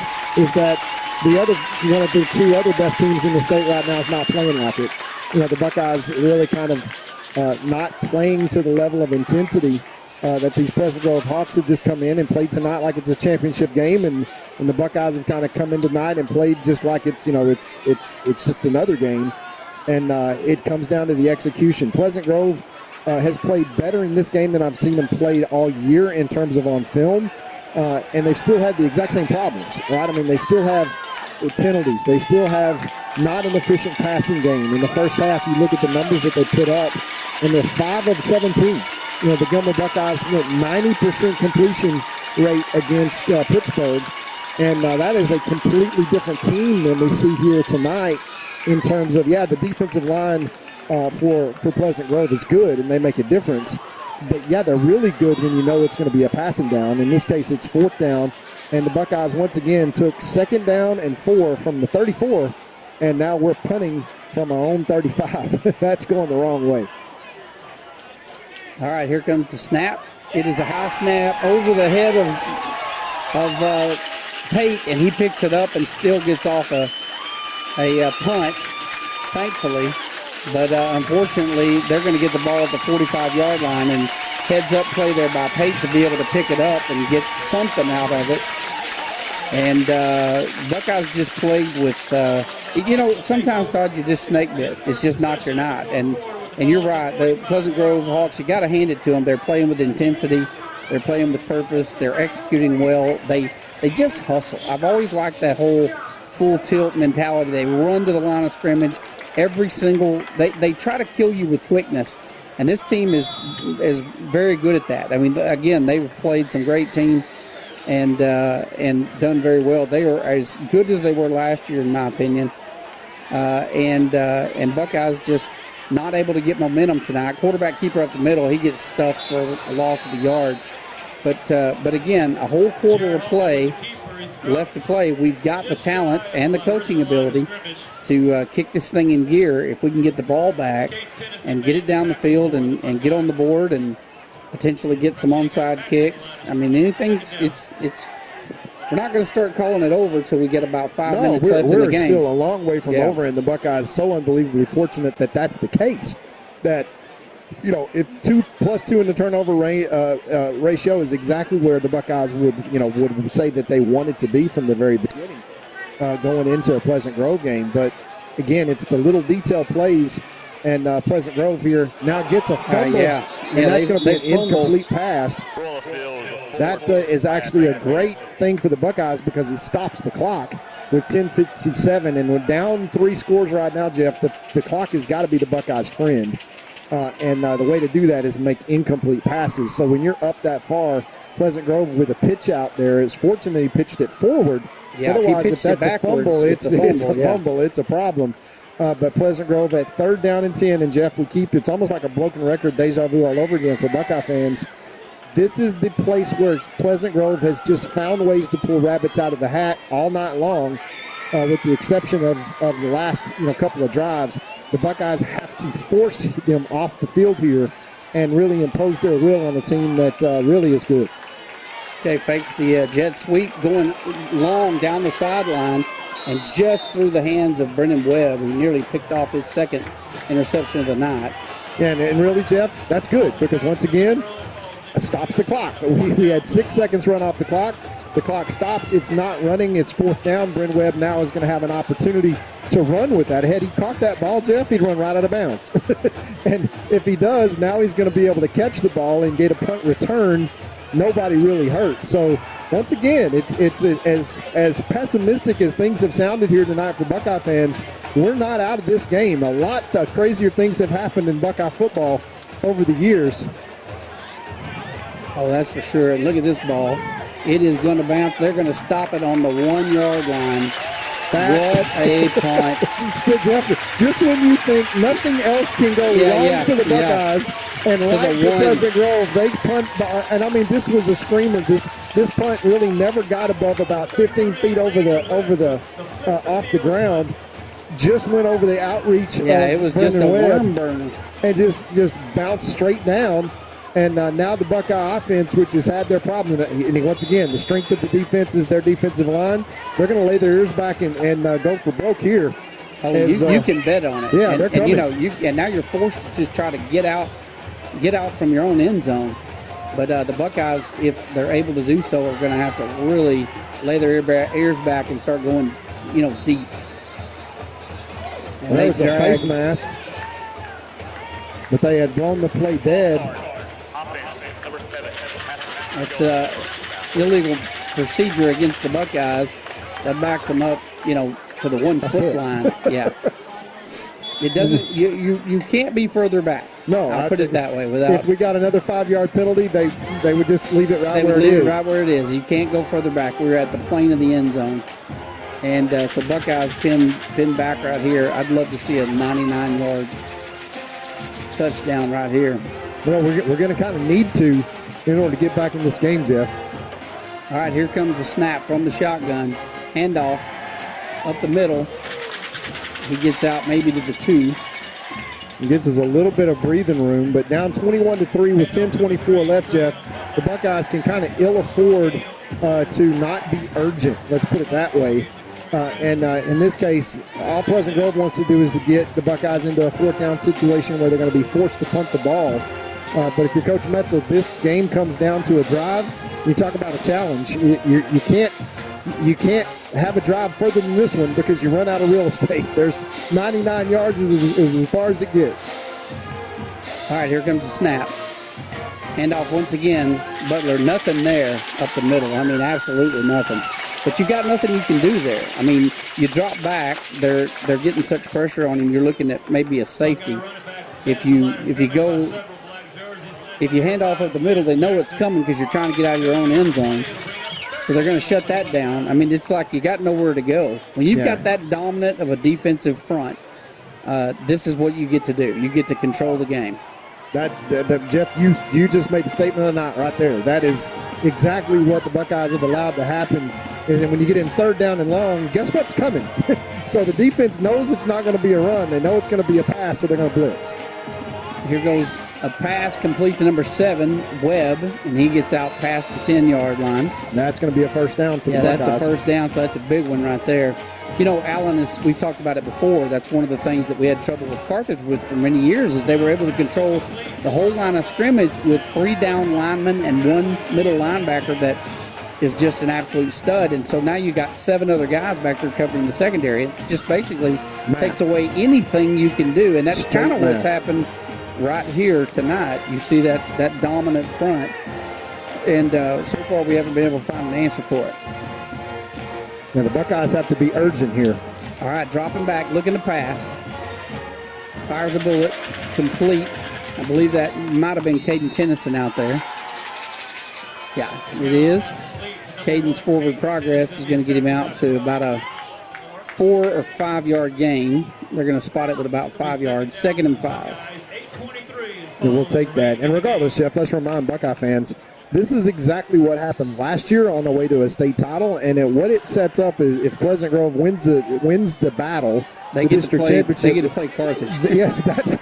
that one of the 2 other best teams in the state right now is not playing like it. The Buckeyes really kind of not playing to the level of intensity that these Pleasant Grove Hawks have just come in and played tonight like it's a championship game, and the Buckeyes have kind of come in tonight and played just like it's just another game, and it comes down to the execution. Pleasant Grove has played better in this game than I've seen them play all year in terms of on film, and they've still had the exact same problems, right? I mean, they still have penalties. They still have not an efficient passing game. In the first half, you look at the numbers that they put up, and they're 5 of 17. The Gilmer Buckeyes went 90% completion rate against Pittsburgh, and that is a completely different team than we see here tonight in terms of, the defensive line for Pleasant Grove is good, and they make a difference. But, they're really good when you know it's going to be a passing down. In this case, it's 4th down, and the Buckeyes once again took 2nd down and 4 from the 34, and now we're punting from our own 35. That's going the wrong way. All right, here comes the snap. It is a high snap over the head of Pate, and he picks it up and still gets off a punt, thankfully. But unfortunately, they're going to get the ball at the 45-yard line, and heads-up play there by Pate to be able to pick it up and get something out of it. And Buckeyes just played with, sometimes, Todd, you just snake bit. It's just not your night. And you're right. The Pleasant Grove Hawks, you got to hand it to them. They're playing with intensity. They're playing with purpose. They're executing well. They just hustle. I've always liked that whole full tilt mentality. They run to the line of scrimmage. They try to kill you with quickness. And this team is very good at that. I mean, again, they've played some great teams and done very well. They are as good as they were last year, in my opinion. And Buckeyes just not able to get momentum tonight. Quarterback keeper up the middle, he gets stuffed for a loss of a yard. But again, a whole quarter of play left to play. We've got the talent and the coaching ability to kick this thing in gear if we can get the ball back and get it down the field and get on the board and potentially get some onside kicks. I mean, we're not going to start calling it over until we get about 5 minutes left in the game. We're still a long way from over, and the Buckeyes so unbelievably fortunate that that's the case. That, if 2 plus 2 in the turnover ratio is exactly where the Buckeyes would say that they wanted to be from the very beginning going into a Pleasant Grove game. But, again, it's the little detail plays, and Pleasant Grove here now gets a fumble, and that's going to be an incomplete pass. That is actually a great thing for the Buckeyes because it stops the clock with 10:57, and we're down 3 scores right now, Jeff. The clock has got to be the Buckeyes' friend, and the way to do that is make incomplete passes. So when you're up that far, Pleasant Grove with a pitch out there is fortunate he pitched it forward. Yeah, otherwise, if that's a fumble, it's a fumble. It's a problem. But Pleasant Grove at 3rd down and 10, and Jeff, it's almost like a broken record, deja vu all over again for Buckeye fans. This is the place where Pleasant Grove has just found ways to pull rabbits out of the hat all night long, with the exception of the last couple of drives. The Buckeyes have to force them off the field here and really impose their will on a team that really is good. Okay, fakes the jet sweep going long down the sideline and just through the hands of Brennan Webb, who nearly picked off his 2nd interception of the night. And really, Jeff, that's good because once again, it stops the clock. We had 6 seconds run off the clock. The clock stops. It's not running. It's 4th down. Brennan Webb now is going to have an opportunity to run with that. Had he caught that ball, Jeff, he'd run right out of bounds. And if he does, now he's going to be able to catch the ball and get a punt return. Nobody really hurt. So once again, it's as pessimistic as things have sounded here tonight for Buckeye fans. We're not out of this game. A lot crazier things have happened in Buckeye football over the years. Oh, that's for sure. And look at this ball. It is going to bounce. They're going to stop it on the 1-yard line. What a punt. So, Jeff, just when you think nothing else can go wrong for the Buckeyes, and like the Pleasant Grove, they punt, and I mean, this was a screamer. This punt really never got above about 15 feet off the ground. Just went over the outreach. Yeah, it was just a worm burner. And just bounced straight down. And now the Buckeye offense, which has had their problem, and once again, the strength of the defense is their defensive line. They're going to lay their ears back and go for broke here. Oh, you can bet on it. Yeah, they're coming. And now you're forced to just try to get out from your own end zone. But the Buckeyes, if they're able to do so, are going to have to really lay their ears back and start going, deep. And there's a face mask, but they had blown the play dead. That's illegal procedure against the Buckeyes. That backs them up, to the 1-foot line. Yeah. It doesn't. You can't be further back. No, I'll put it that way. If we got another 5-yard penalty, they would just leave it right where it is. They would leave it right where it is. You can't go further back. We're at the plane of the end zone, and so Buckeyes pin back right here. I'd love to see a 99-yard touchdown right here. Well, we're going to kind of need to in order to get back in this game, Jeff. All right, here comes the snap from the shotgun. Handoff up the middle. He gets out maybe to the 2. He gives us a little bit of breathing room, but down 21-3 with 10:24 left, Jeff. The Buckeyes can kind of ill afford to not be urgent. Let's put it that way. And in this case, all Pleasant Grove wants to do is to get the Buckeyes into a 4th down situation where they're going to be forced to punt the ball. But if you're Coach Metzel, this game comes down to a drive. You talk about a challenge. You can't you can't have a drive further than this one because you run out of real estate. There's 99 yards is as far as it gets. All right, here comes the snap. Handoff once again. Butler, nothing there up the middle. I mean, absolutely nothing. But you got nothing you can do there. I mean, you drop back. They're getting such pressure on him. You're looking at maybe a safety. If you hand off up the middle, they know it's coming because you're trying to get out of your own end zone. So they're going to shut that down. I mean, it's like you got nowhere to go. When you've got that dominant of a defensive front, this is what you get to do. You get to control the game. Jeff, you just made the statement of the night right there. That is exactly what the Buckeyes have allowed to happen. And when you get in third down and long, guess what's coming? So the defense knows it's not going to be a run. They know it's going to be a pass, so they're going to blitz. Here goes a pass complete to number 7, Webb, and he gets out past the 10-yard line. That's going to be a first down for the Buckeyes. Yeah, that's a first down, so that's a big one right there. You know, Allen, we've talked about it before, that's one of the things that we had trouble with Carthage with for many years is they were able to control the whole line of scrimmage with 3 down linemen and 1 middle linebacker that is just an absolute stud. And so now you got 7 other guys back there covering the secondary. It just basically takes away anything you can do, and that's kind of what's happened right here tonight. You see that dominant front, and so far we haven't been able to find an answer for it. Now the Buckeyes have to be urgent here. All right, dropping back, looking to pass. Fires a bullet, complete. I believe that might have been Caden Tennyson out there. Yeah, it is. Caden's forward progress is going to get him out to about a 4 or 5 yard gain. They're going to spot it with about 5 yards. 2nd and 5. And we'll take that. And regardless, Jeff, let's remind Buckeye fans, this is exactly what happened last year on the way to a state title. And what it sets up is if Pleasant Grove wins the battle, they get to play Carthage. Yes, that's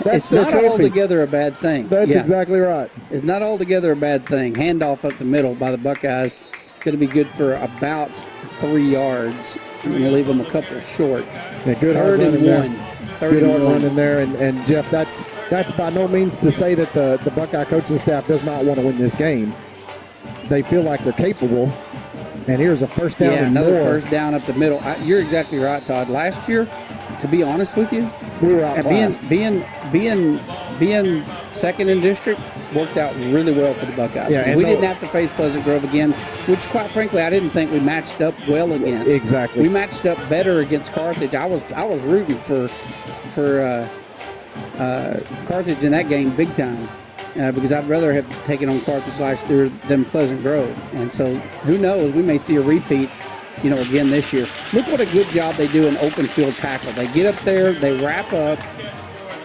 it's not altogether a bad thing. That's exactly right. It's not altogether a bad thing. Handoff up the middle by the Buckeyes. Going to be good for about 3 yards. You're going to leave them a couple short. Yeah, good 3rd and 1. Good hard run in there, and Jeff, that's by no means to say that the Buckeye coaching staff does not want to win this game. They feel like they're capable, and here's a first down. Yeah, another first down up the middle. You're exactly right, Todd. Last year, to be honest with you, we were outclassed. Being second in district worked out really well for the Buckeyes. Yeah, we didn't have to face Pleasant Grove again, which quite frankly I didn't think we matched up well against. Exactly. We matched up better against Carthage. I was rooting for Carthage in that game big time because I'd rather have taken on Carthage last year than Pleasant Grove. And so who knows, we may see a repeat again this year. Look what a good job they do in open field tackle. They get up there, they wrap up.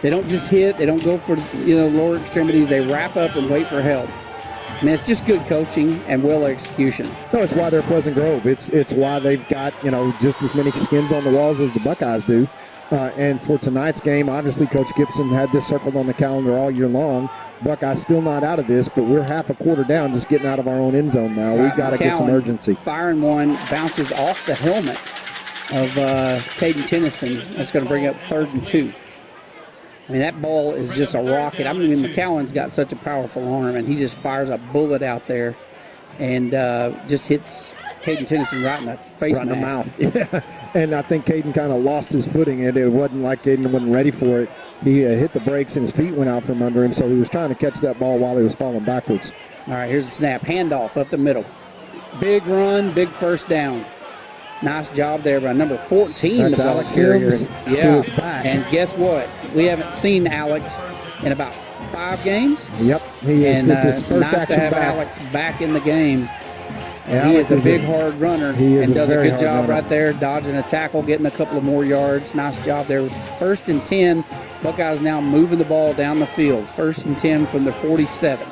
They don't just hit. They don't go for lower extremities. They wrap up and wait for help. I mean, it's just good coaching and well execution. No, it's why they're Pleasant Grove. It's why they've got just as many skins on the walls as the Buckeyes do. And for tonight's game, obviously Coach Gibson had this circled on the calendar all year long. Buckeyes still not out of this, but we're half a quarter down, just getting out of our own end zone now. We've got to get some urgency. Firing one, bounces off the helmet of Caden Tennyson. That's going to bring up 3rd and 2. I mean, that ball is just a rocket. I mean, McCowan's got such a powerful arm, and he just fires a bullet out there and just hits Caden Tennyson right in the face right in the mouth. Yeah. And I think Caden kind of lost his footing, and it wasn't like Caden wasn't ready for it. He hit the brakes, and his feet went out from under him, so he was trying to catch that ball while he was falling backwards. All right, here's the snap. Handoff up the middle. Big run, big first down. Nice job there by number 14. That's the Alex carrier. Sims. Yeah. Back. And guess what? We haven't seen Alex in about 5 games. Yep. He is. And this is first nice to have back. Alex back in the game. Yeah, he is a big, hard runner and does a good job runner. right there, dodging a tackle, getting a couple of more yards. Nice job there. 1st and 10. Buckeyes now moving the ball down the field. 1st and 10 from the 47.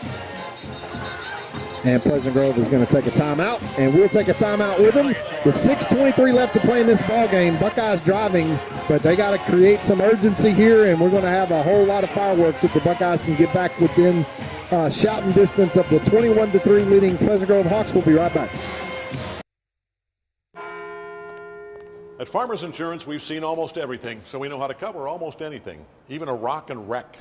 And Pleasant Grove is going to take a timeout, and we'll take a timeout with them. With 6:23 left to play in this ball game, Buckeyes driving, but they got to create some urgency here, and we're going to have a whole lot of fireworks if the Buckeyes can get back within shouting distance of the 21-3 leading Pleasant Grove Hawks. We'll be right back. At Farmers Insurance, we've seen almost everything, so we know how to cover almost anything, even a rock and wreck.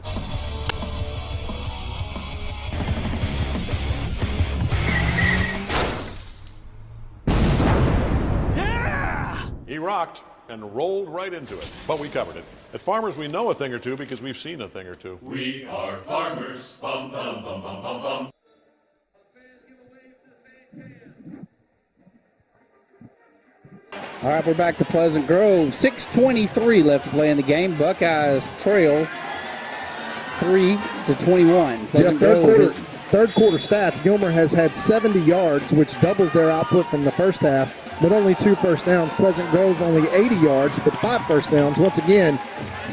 He rocked and rolled right into it, but we covered it. At Farmers, we know a thing or two because we've seen a thing or two. We are farmers. Bum, bum, bum, bum, bum, bum. All right, we're back to Pleasant Grove. 6:23 left to play in the game. Buckeyes trail 3-21. Pleasant Grove. Third quarter stats, Gilmer has had 70 yards, which doubles their output from the first half, but only 2 first downs. Pleasant Grove only 80 yards, but 5 first downs. Once again,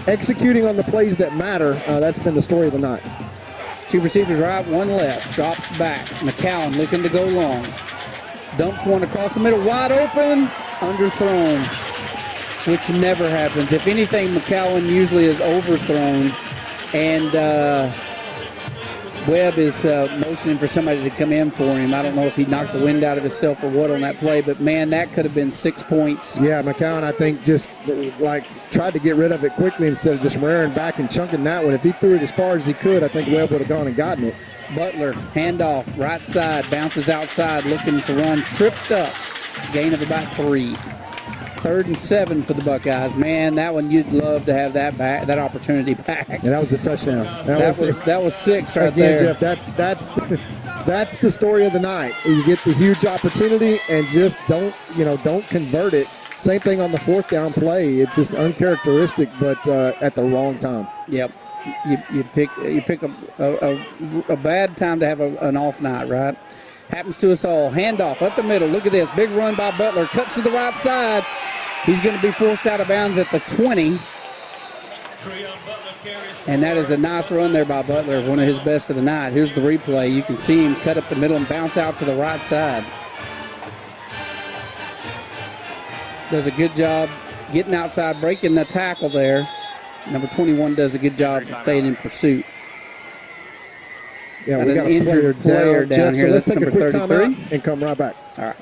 executing on the plays that matter. That's been the story of the night. 2 receivers right, 1 left. Drops back. McCowan looking to go long. Dumps one across the middle, wide open, underthrown, which never happens. If anything, McCowan usually is overthrown, and Webb is motioning for somebody to come in for him. I don't know if he knocked the wind out of himself or what on that play, but, man, that could have been 6 points. Yeah, McCowan, I think, just, tried to get rid of it quickly instead of just rearing back and chunking that one. If he threw it as far as he could, I think Webb would have gone and gotten it. Butler, handoff, right side, bounces outside, looking to run, tripped up, gain of about 3. 3rd and 7 for the Buckeyes. Man, that one you'd love to have that opportunity back. And that was a touchdown. That was 6 right again, there. Jeff, that's the story of the night. You get the huge opportunity and just don't convert it. Same thing on the 4th down play. It's just uncharacteristic, but at the wrong time. Yep. You pick a bad time to have an off night, right? Happens to us all. Handoff up the middle. Look at this. Big run by Butler. Cuts to the right side. He's going to be forced out of bounds at the 20. And that is a nice run there by Butler, one of his best of the night. Here's the replay. You can see him cut up the middle and bounce out to the right side. Does a good job getting outside, breaking the tackle there. Number 21 does a good job of staying in pursuit. Yeah, we got an injured player down here. So let's take a quick timeout and come right back. All right.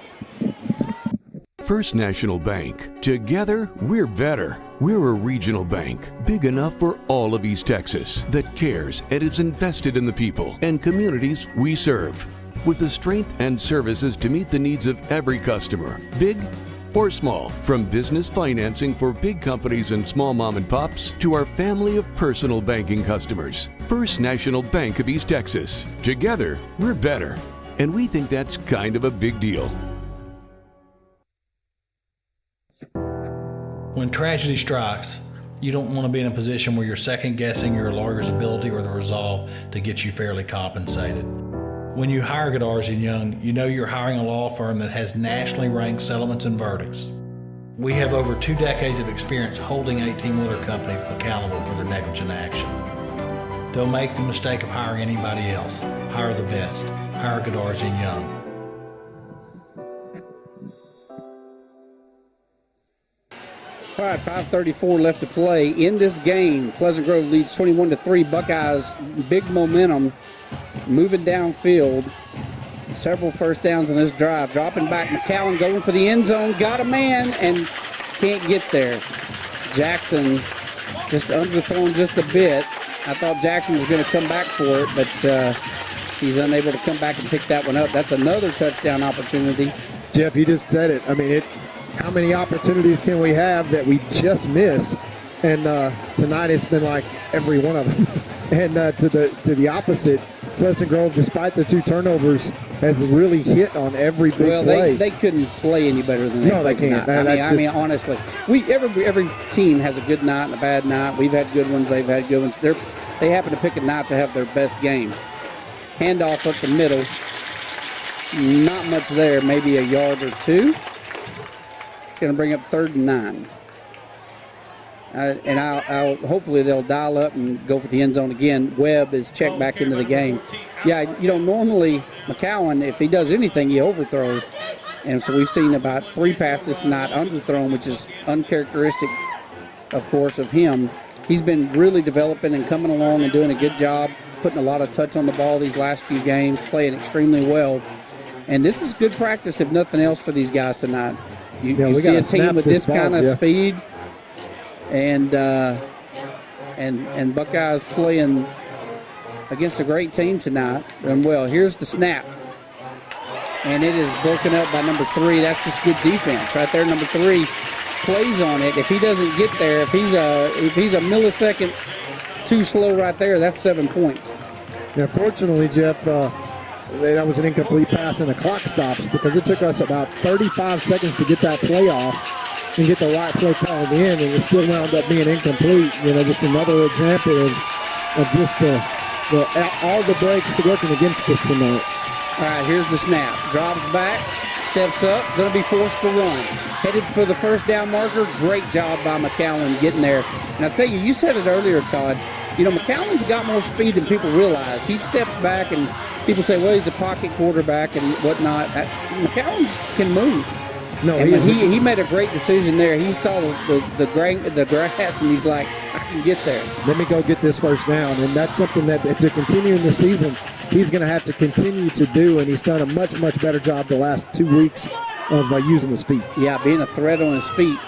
First National Bank. Together, we're better. We're a regional bank, big enough for all of East Texas, that cares and is invested in the people and communities we serve. With the strength and services to meet the needs of every customer, big or small, from business financing for big companies and small mom and pops to our family of personal banking customers. First National Bank of East Texas. Together, we're better. And we think that's kind of a big deal. When tragedy strikes, you don't want to be in a position where you're second guessing your lawyer's ability or the resolve to get you fairly compensated. When you hire Godarzi & Young, you know you're hiring a law firm that has nationally ranked settlements and verdicts. We have over 2 decades of experience holding 18-wheeler companies accountable for their negligent action. Don't make the mistake of hiring anybody else. Hire the best. Hire Godarzi & Young. All right, 5:34 left to play in this game. Pleasant Grove leads 21-3. Buckeyes, big momentum, moving downfield. Several first downs on this drive. Dropping back, McCowan going for the end zone. Got a man and can't get there. Jackson just underthrown just a bit. I thought Jackson was going to come back for it, but he's unable to come back and pick that one up. That's another touchdown opportunity. Jeff, you just said it. I mean, how many opportunities can we have that we just miss? And tonight it's been like every one of them. And to the opposite, Pleasant Grove, despite the 2 turnovers, has really hit on every big play. Well, they couldn't play any better than that. No, they can't. I mean, honestly, every team has a good night and a bad night. We've had good ones. They've had good ones. They happen to pick a night to have their best game. Handoff up the middle. Not much there. Maybe a yard or 2. It's going to bring up 3rd and 9. And I'll hopefully they'll dial up and go for the end zone again. Webb is checked back into the game. Yeah, normally McCowan, if he does anything, he overthrows. And so we've seen about 3 passes tonight underthrown, which is uncharacteristic, of course, of him. He's been really developing and coming along and doing a good job, putting a lot of touch on the ball these last few games, playing extremely well. And this is good practice, if nothing else, for these guys tonight. You see a team with this kind of speed. And Buckeyes playing against a great team tonight. And well, here's the snap. And it is broken up by number 3. That's just good defense right there. Number 3 plays on it. If he doesn't get there, if he's a millisecond too slow right there, that's 7 points. Yeah, fortunately, Jeff, that was an incomplete pass and the clock stops because it took us about 35 seconds to get that play off and get the right play called in, and it still wound up being incomplete. Just another example of just all the breaks working against us tonight. All right, here's the snap. Drops back, steps up, going to be forced to run. Headed for the first down marker. Great job by McCowan getting there. And I tell you, you said it earlier, Todd. McCowan's got more speed than people realize. He steps back, and people say, well, he's a pocket quarterback and whatnot. McCowan can move. No, he made a great decision there. He saw the grass, and he's like, I can get there. Let me go get this first down. And that's something that to continue in the season, he's going to have to continue to do, and he's done a much, much better job the last 2 weeks of using his feet. Yeah, being a threat on his feet.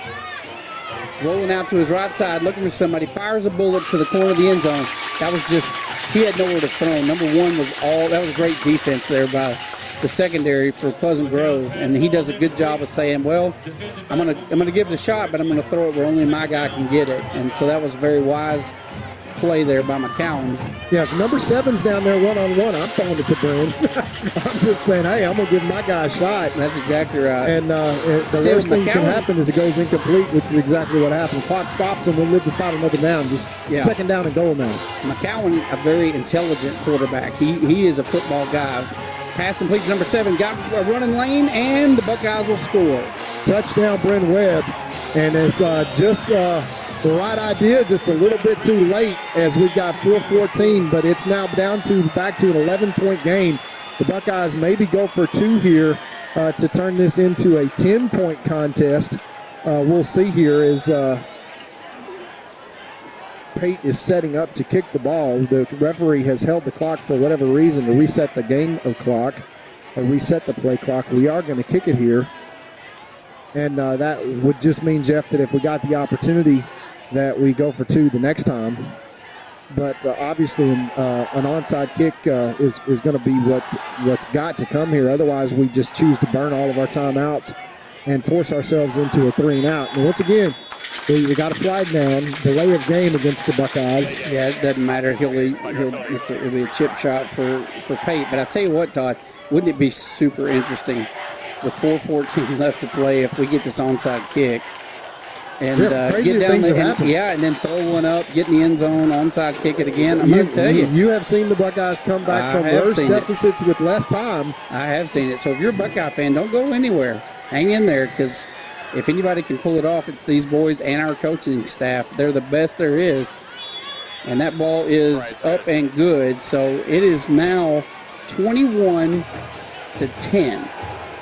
Rolling out to his right side, looking for somebody, fires a bullet to the corner of the end zone. That was just, he had nowhere to throw. Number one that was great defense there by the secondary for Pleasant Grove, and he does a good job of saying, well, I'm gonna give it a shot, but I'm gonna throw it where only my guy can get it. And so that was a very wise play there by McCowan. Yeah, if number 7's down there one-on-one, I'm throwing it to Bryn. I'm just saying, hey, I'm going to give my guy a shot. That's exactly right. And the worst thing that can happen is it goes incomplete, which is exactly what happened. Clock stops, and we'll live to fight another down. Just second down and goal now. McCowan, a very intelligent quarterback. He is a football guy. Pass complete to number 7, got a running lane, and the Buckeyes will score. Touchdown, Bryn Webb. And it's just the right idea, just a little bit too late as we've got 4:14, but it's now back to an 11-point game. The Buckeyes maybe go for 2 here to turn this into a 10-point contest. We'll see here as Pate is setting up to kick the ball. The referee has held the clock for whatever reason to reset the game of clock or reset the play clock. We are going to kick it here. And that would just mean, Jeff, that if we got the opportunity that we go for 2 the next time. But obviously an onside kick is going to be what's got to come here. Otherwise, we just choose to burn all of our timeouts and force ourselves into a 3-and-out. And once again, we got a flag down, delay of game against the Buckeyes. Yeah, it doesn't matter. It'll be a chip shot for Pate. But I tell you what, Todd, wouldn't it be super interesting with 4:14 left to play if we get this onside kick and get down there and then throw one up, get in the end zone, onside kick it again? I'm going to tell you. You have seen the Buckeyes come back from worse deficits with less time. I have seen it. So if you're a Buckeye fan, don't go anywhere. Hang in there, because if anybody can pull it off, it's these boys and our coaching staff. They're the best there is. And that ball is up and good. So it is now 21-10.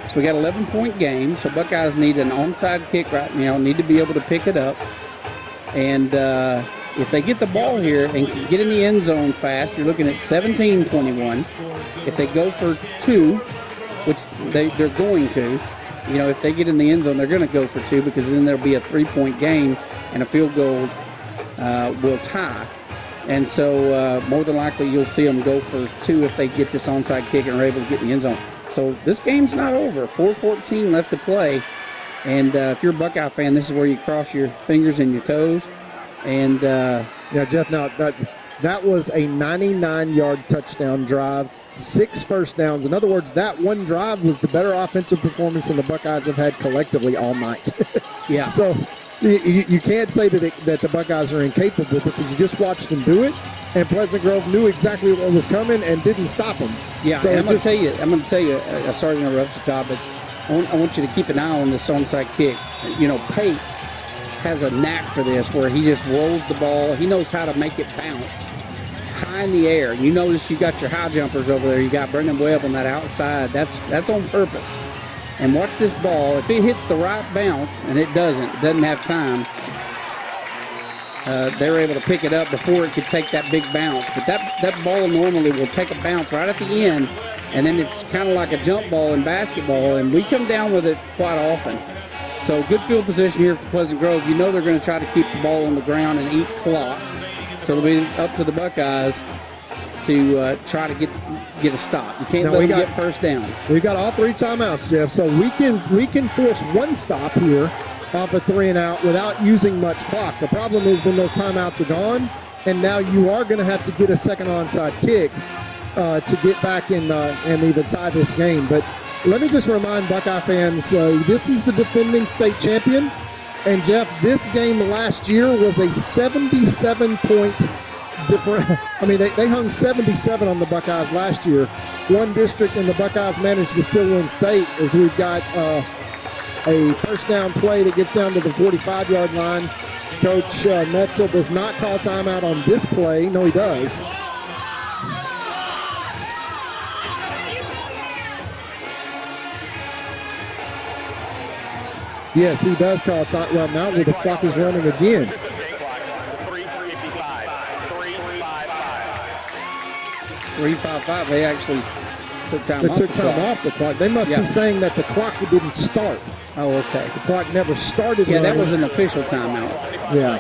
So we got an 11-point game. So Buckeyes need an onside kick right now, need to be able to pick it up. And if they get the ball here and can get in the end zone fast, you're looking at 17-21. If they go for 2, which they're going to, if they get in the end zone, they're going to go for 2, because then there'll be a 3-point game and a field goal will tie. And so more than likely you'll see them go for 2 if they get this onside kick and are able to get in the end zone. So this game's not over. 4:14 left to play. And if you're a Buckeye fan, this is where you cross your fingers and your toes. And Jeff, now that was a 99-yard touchdown drive, 6 first downs. In other words, that one drive was the better offensive performance than the Buckeyes have had collectively all night. Yeah. So you can't say that the Buckeyes are incapable, because you just watched them do it, and Pleasant Grove knew exactly what was coming and didn't stop them. Yeah, so I'm going to tell you, sorry to interrupt you, Todd, but I want you to keep an eye on this onside kick. Pate has a knack for this, where he just rolls the ball. He knows how to make it bounce high in the air. You notice you got your high jumpers over there. You got Brendan Webb on that outside. That's on purpose. And watch this ball. If it hits the right bounce, and it doesn't have time, they're able to pick it up before it could take that big bounce. But that ball normally will take a bounce right at the end, and then it's kind of like a jump ball in basketball, and we come down with it quite often. So good field position here for Pleasant Grove. They're going to try to keep the ball on the ground and eat clock. So it'll be up to the Buckeyes to try to get a stop. You can't let them get first downs. We've got all 3 timeouts, Jeff. So we can force 1 stop here off a 3 and out without using much clock. The problem is when those timeouts are gone, and now you are going to have to get a second onside kick to get back in and even tie this game. But let me just remind Buckeye fans, this is the defending state champion. And, Jeff, this game last year was a 77-point difference. I mean, they hung 77 on the Buckeyes last year. One district, and the Buckeyes managed to still win state, as we've got a first down play that gets down to the 45-yard line. Coach Metzel does not call timeout on this play. No, he does. Yes, he does call time. Well, now the clock is running again. 3:55. They actually took time off. They took time off the clock. They must be saying that the clock didn't start. Oh, okay. The clock never started. Yeah, that was an official timeout. Yeah.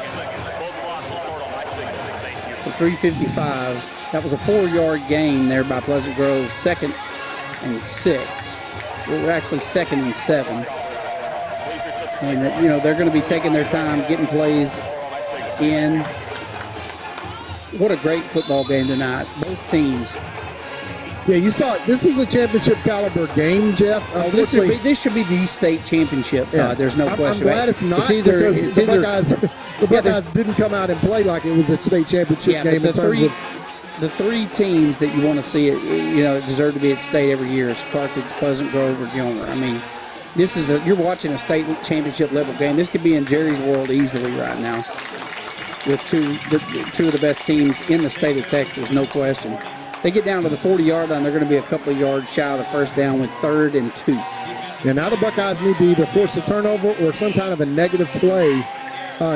So 3:55. That was a 4-yard gain there by Pleasant Grove. 2nd and 6. We're actually 2nd and 7. And, they're going to be taking their time, getting plays in. What a great football game tonight. Both teams. Yeah, you saw it. This is a championship caliber game, Jeff. This should be the state championship, Todd. Yeah. There's no question. I'm glad it's not, because the Buckeyes didn't come out and play like it was a state championship game. The three teams that you want to see it, deserve to be at state every year is Carthage, Pleasant Grove, or Gilmer. I mean, you're watching a state championship level game. This could be in Jerry's world easily right now, with two of the best teams in the state of Texas, no question. They get down to the 40-yard line, they're going to be a couple of yards shy of the first down with 3rd and 2. And now the Buckeyes need to either force a turnover or some kind of a negative play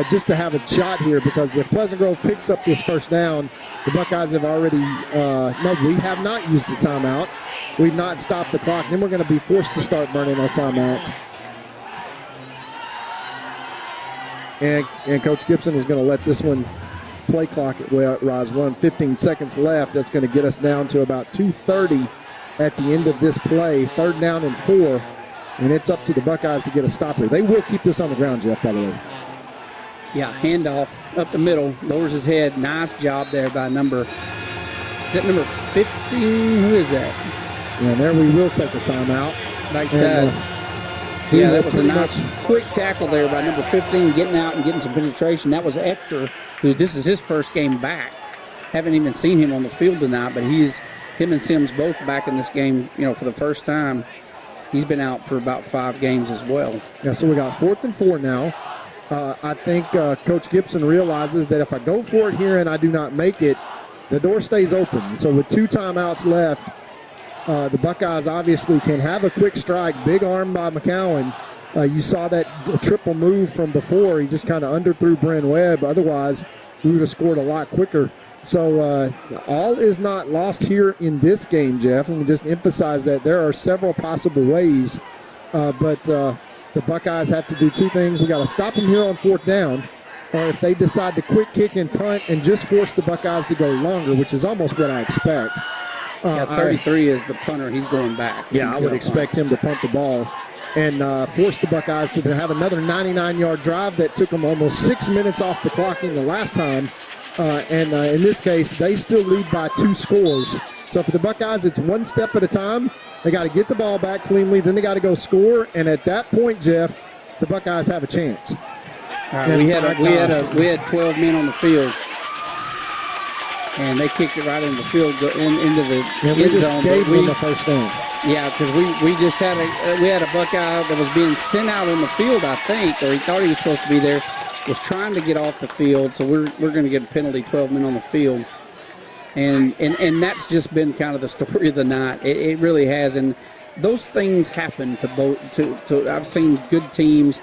just to have a shot here, because if Pleasant Grove picks up this first down, the Buckeyes have already we have not used the timeout. We've not stopped the clock. Then we're going to be forced to start burning our timeouts. And Coach Gibson is going to let this one play clock rise 15 seconds left. That's going to get us down to about 2:30 at the end of this play. 3rd down and 4. And it's up to the Buckeyes to get a stop here. They will keep this on the ground, Jeff, by the way. Yeah, handoff up the middle, lowers his head. Nice job there by number 15? Who is that? Yeah, and there we will take a timeout. Nice that was a nice quick tackle there by number 15, getting out and getting some penetration. That was Ector, who this is his first game back. Haven't even seen him on the field tonight, but him and Sims both back in this game, for the first time. He's been out for about 5 games as well. Yeah, so we got 4th and 4 now. I think Coach Gibson realizes that if I go for it here and I do not make it, the door stays open. So with 2 timeouts left, the Buckeyes obviously can have a quick strike. Big arm by McCowan. You saw that triple move from before. He just kind of underthrew Bryn Webb. Otherwise, we would have scored a lot quicker. So all is not lost here in this game, Jeff. Let me just emphasize that there are several possible ways. But the Buckeyes have to do 2 things. We got to stop them here on 4th down. Or if they decide to quick kick and punt and just force the Buckeyes to go longer, which is almost what I expect. 33 is the punter. He's going back. Yeah, I would expect him to punt the ball and force the Buckeyes to have another 99-yard drive that took them almost 6 minutes off the clock in the last time. And in this case, they still lead by 2 scores. So for the Buckeyes, it's 1 step at a time. They got to get the ball back cleanly, then they got to go score. And at that point, Jeff, the Buckeyes have a chance. All right, we had 12 men on the field. And they kicked it right in the field, into the end zone. Gave them the first down. Yeah, because we just had a Buckeye that was being sent out on the field, I think, or he thought he was supposed to be there, was trying to get off the field. So we're going to get a penalty, 12 men on the field, and that's just been kind of the story of the night. It really has, and those things happen to both. To I've seen good teams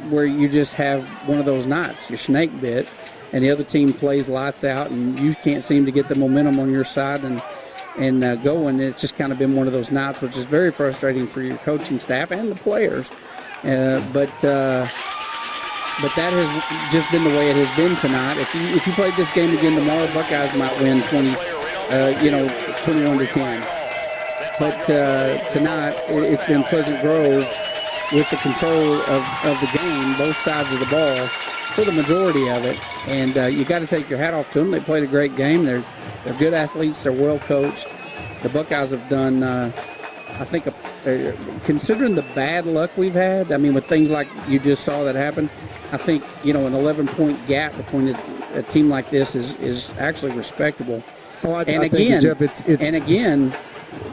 where you just have one of those nights, you're snake bit, and the other team plays lights out, and you can't seem to get the momentum on your side and going. It's just kind of been one of those nights, which is very frustrating for your coaching staff and the players. But that has just been the way it has been tonight. If you played this game again tomorrow, Buckeyes might win 21-10. But tonight it's been Pleasant Grove with the control of the game, both sides of the ball, for the majority of it. And you got to take your hat off to them. They played a great game. They're good athletes. They're well coached. The Buckeyes have done, I think, considering the bad luck we've had, I mean, with things like you just saw that happen, I think, an 11-point gap between a team like this is actually respectable. Oh, and again, Jeff, and again,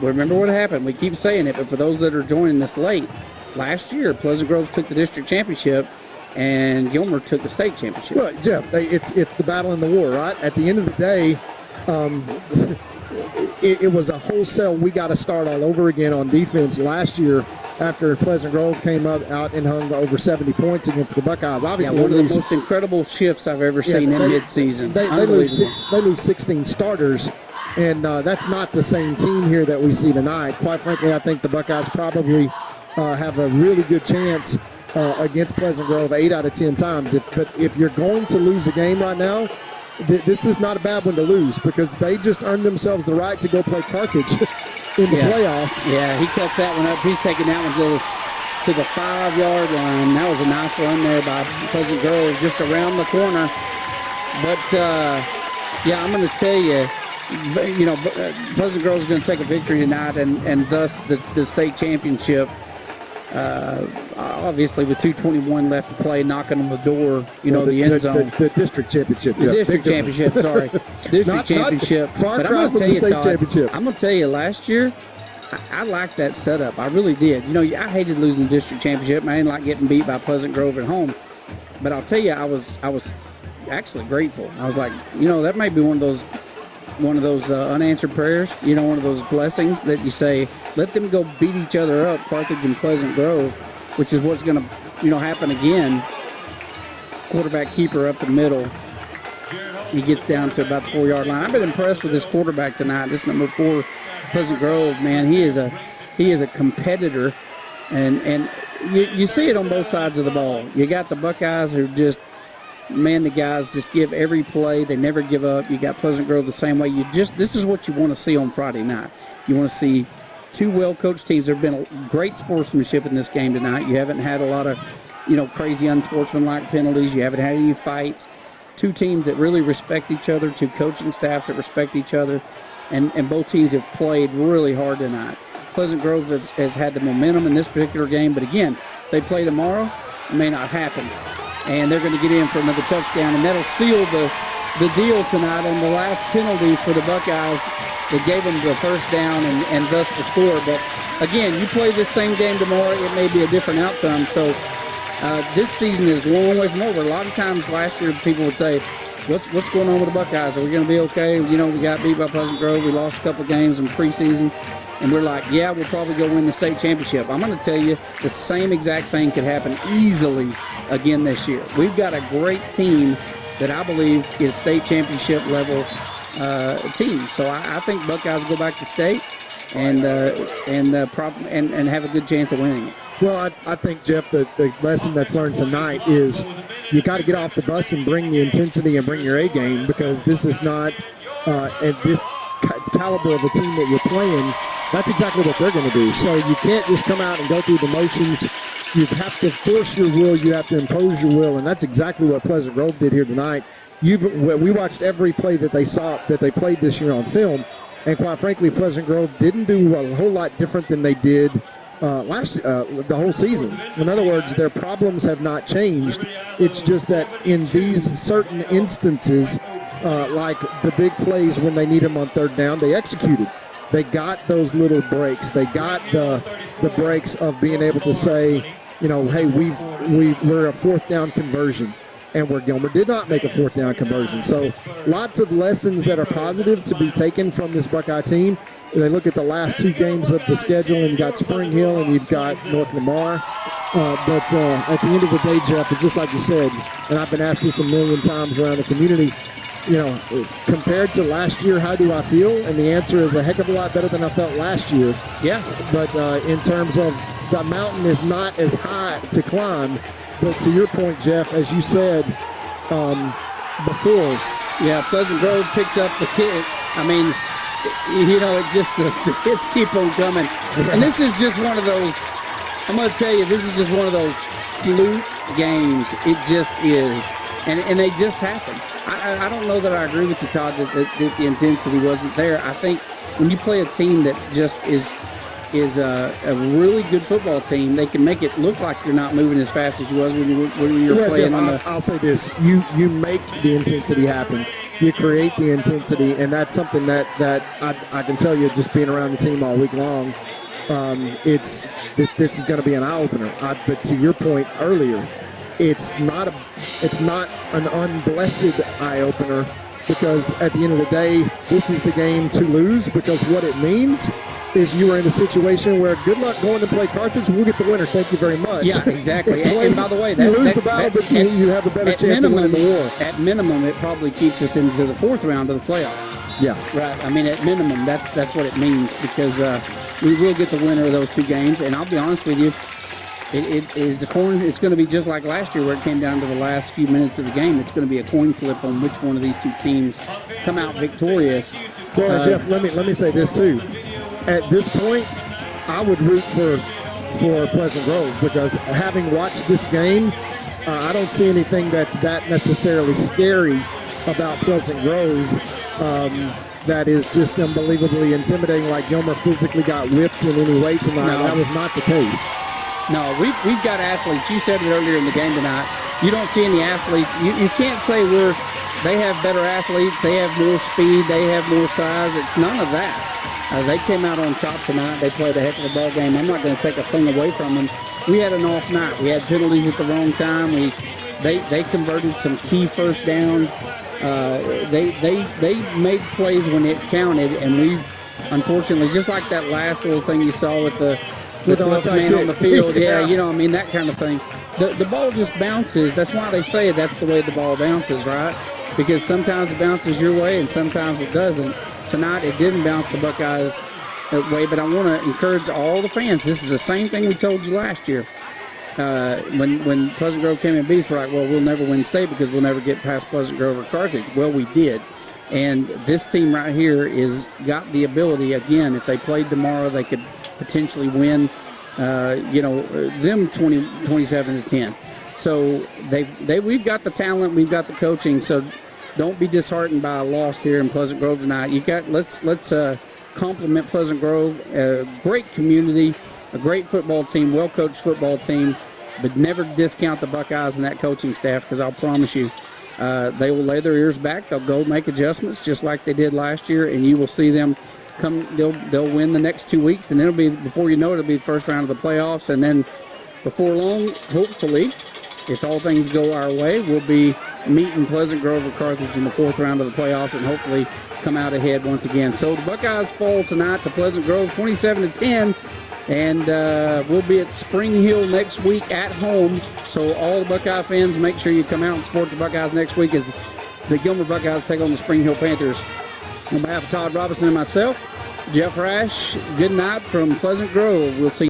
remember what happened. We keep saying it, but for those that are joining this late, last year Pleasant Grove took the district championship, and Gilmer took the state championship. Well, Jeff, it's the battle in the war, right? At the end of the day, it was a wholesale. We got to start all over again on defense last year after Pleasant Grove came out and hung over 70 points against the Buckeyes. Obviously, one of the most incredible shifts I've ever seen in midseason. They lose 16 starters, and that's not the same team here that we see tonight. Quite frankly, I think the Buckeyes probably have a really good chance against Pleasant Grove 8 out of 10 times. But if you're going to lose a game right now, this is not a bad one to lose, because they just earned themselves the right to go play Carthage in the playoffs. Yeah, he cuts that one up. He's taking that one to the 5-yard line. That was a nice run there by Pleasant Grove, just around the corner. But, I'm going to tell you, Pleasant Grove is going to take a victory tonight, and thus the state championship. Obviously, with 2:21 left to play, knocking on the door, the end zone. The district championship. The district championship, sorry. District championship. Far but cry I'm from going to the tell you, state championship. I'm going to tell you, last year, I liked that setup. I really did. I hated losing the district championship. I didn't like getting beat by Pleasant Grove at home. But I'll tell you, I was actually grateful. I was like, that might be one of those unanswered prayers, one of those blessings that you say, let them go beat each other up, Carthage and Pleasant Grove, which is what's going to, happen again. Quarterback keeper up the middle. He gets down to about the 4-yard line. I've been impressed with this quarterback tonight. This number 4, Pleasant Grove, man, he is a competitor, and you see it on both sides of the ball. You got the Buckeyes who just, man, the guys just give every play. They never give up. You got Pleasant Grove the same way. This is what you want to see on Friday night. You want to see two well-coached teams. There have been great sportsmanship in this game tonight. You haven't had a lot of, crazy unsportsmanlike penalties. You haven't had any fights. Two teams that really respect each other, two coaching staffs that respect each other, and both teams have played really hard tonight. Pleasant Grove has had the momentum in this particular game, but again, if they play tomorrow, it may not happen. And they're going to get in for another touchdown, and that'll seal the deal tonight on the last penalty for the Buckeyes that gave them the first down and thus the score. But, again, you play this same game tomorrow, it may be a different outcome. So this season is a long way from over. A lot of times last year people would say, what's going on with the Buckeyes? Are we going to be okay? We got beat by Pleasant Grove. We lost a couple of games in preseason. And we're like, yeah, we'll probably go win the state championship. I'm going to tell you, the same exact thing could happen easily again this year. We've got a great team that I believe is state championship level team. So I think Buckeyes go back to state and have a good chance of winning it. Well, I think, Jeff, the lesson that's learned tonight is you got to get off the bus and bring the intensity and bring your A game, because this is not at this caliber of a team that you're playing. That's exactly what they're going to do. So you can't just come out and go through the motions. You have to force your will. You have to impose your will, and that's exactly what Pleasant Grove did here tonight. We watched every play that they played this year on film, and quite frankly, Pleasant Grove didn't do a whole lot different than they did the whole season. In other words, their problems have not changed. It's just that in these certain instances, like the big plays when they need them on third down, they executed. They got those little breaks. They got the breaks of being able to say, hey, we're a fourth down conversion, and where Gilmer did not make a fourth down conversion. So lots of lessons that are positive to be taken from this Buckeye team. They look at the last two games of the schedule, and you've got Spring Hill and you've got North Lamar. But at the end of the day, Jeff, it's just like you said, and I've been asked this a million times around the community, compared to last year, how do I feel? And the answer is a heck of a lot better than I felt last year. Yeah. But in terms of the mountain is not as high to climb. But to your point, Jeff, as you said before. Yeah, Pleasant Grove picks up the kick. I mean, it just the hits keep on coming. And this is just one of those I'm going to tell you, this is just one of those fluke games. It just is. And they just happen. I don't know that I agree with you, Todd, that the intensity wasn't there. I think when you play a team that just is a really good football team, they can make it look like you're not moving as fast as you was when you were playing Jeff, on the... I'll say this. You make the intensity happen. You create the intensity, and that's something that I can tell you just being around the team all week long. This is going to be an eye-opener. But to your point earlier, it's not an unblessed eye-opener, because at the end of the day, this is the game to lose, because what it means is you are in a situation where good luck going to play Carthage. We'll get the winner. Thank you very much. Yeah, exactly. and by the way, you lose the battle, but you have a better chance of winning the war. At minimum, it probably keeps us into the fourth round of the playoffs. Yeah. Right. I mean, at minimum, that's what it means, because we will get the winner of those two games. And I'll be honest with you, it's going to be just like last year, where it came down to the last few minutes of the game. It's going to be a coin flip on which one of these two teams come out victorious. Well, Jeff, let me say this too. At this point, I would root for Pleasant Grove, because having watched this game, I don't see anything that's that necessarily scary about Pleasant Grove. That is just unbelievably intimidating. Like Gilmer physically got whipped in any way tonight. No. That was not the case. No, we've got athletes. You said it earlier in the game tonight. You don't see any athletes. You can't say they have better athletes. They have more speed. They have more size. It's none of that. They came out on top tonight. They played a heck of a ball game. I'm not going to take a thing away from them. We had an off night. We had penalties at the wrong time. They converted some key first downs. They made plays when it counted, and we, unfortunately, just like that last little thing you saw with the 12th man on the field, that kind of thing. The ball just bounces. That's why they say that's the way the ball bounces, right? Because sometimes it bounces your way and sometimes it doesn't. Tonight it didn't bounce the Buckeyes that way, but I want to encourage all the fans. This is the same thing we told you last year. When Pleasant Grove came in beat us, we're like, well, we'll never win state because we'll never get past Pleasant Grove or Carthage. Well, we did. And this team right here is got the ability, again, if they played tomorrow, they could potentially win, them 27-10. So we've got the talent, we've got the coaching, so don't be disheartened by a loss here in Pleasant Grove tonight. Let's compliment Pleasant Grove, a great community, a great football team, well-coached football team, but never discount the Buckeyes and that coaching staff, because I'll promise you they will lay their ears back. They'll go make adjustments just like they did last year, and you will see them come. They'll win the next 2 weeks, and then before you know it, it'll be the first round of the playoffs, and then before long, hopefully, if all things go our way, we'll be meeting Pleasant Grove or Carthage in the fourth round of the playoffs and hopefully come out ahead once again. So the Buckeyes fall tonight to Pleasant Grove 27-10, and we'll be at Spring Hill next week at home. So all the Buckeye fans, make sure you come out and support the Buckeyes next week as the Gilmer Buckeyes take on the Spring Hill Panthers. On behalf of Todd Robinson and myself, Jeff Rash, good night from Pleasant Grove. We'll see you.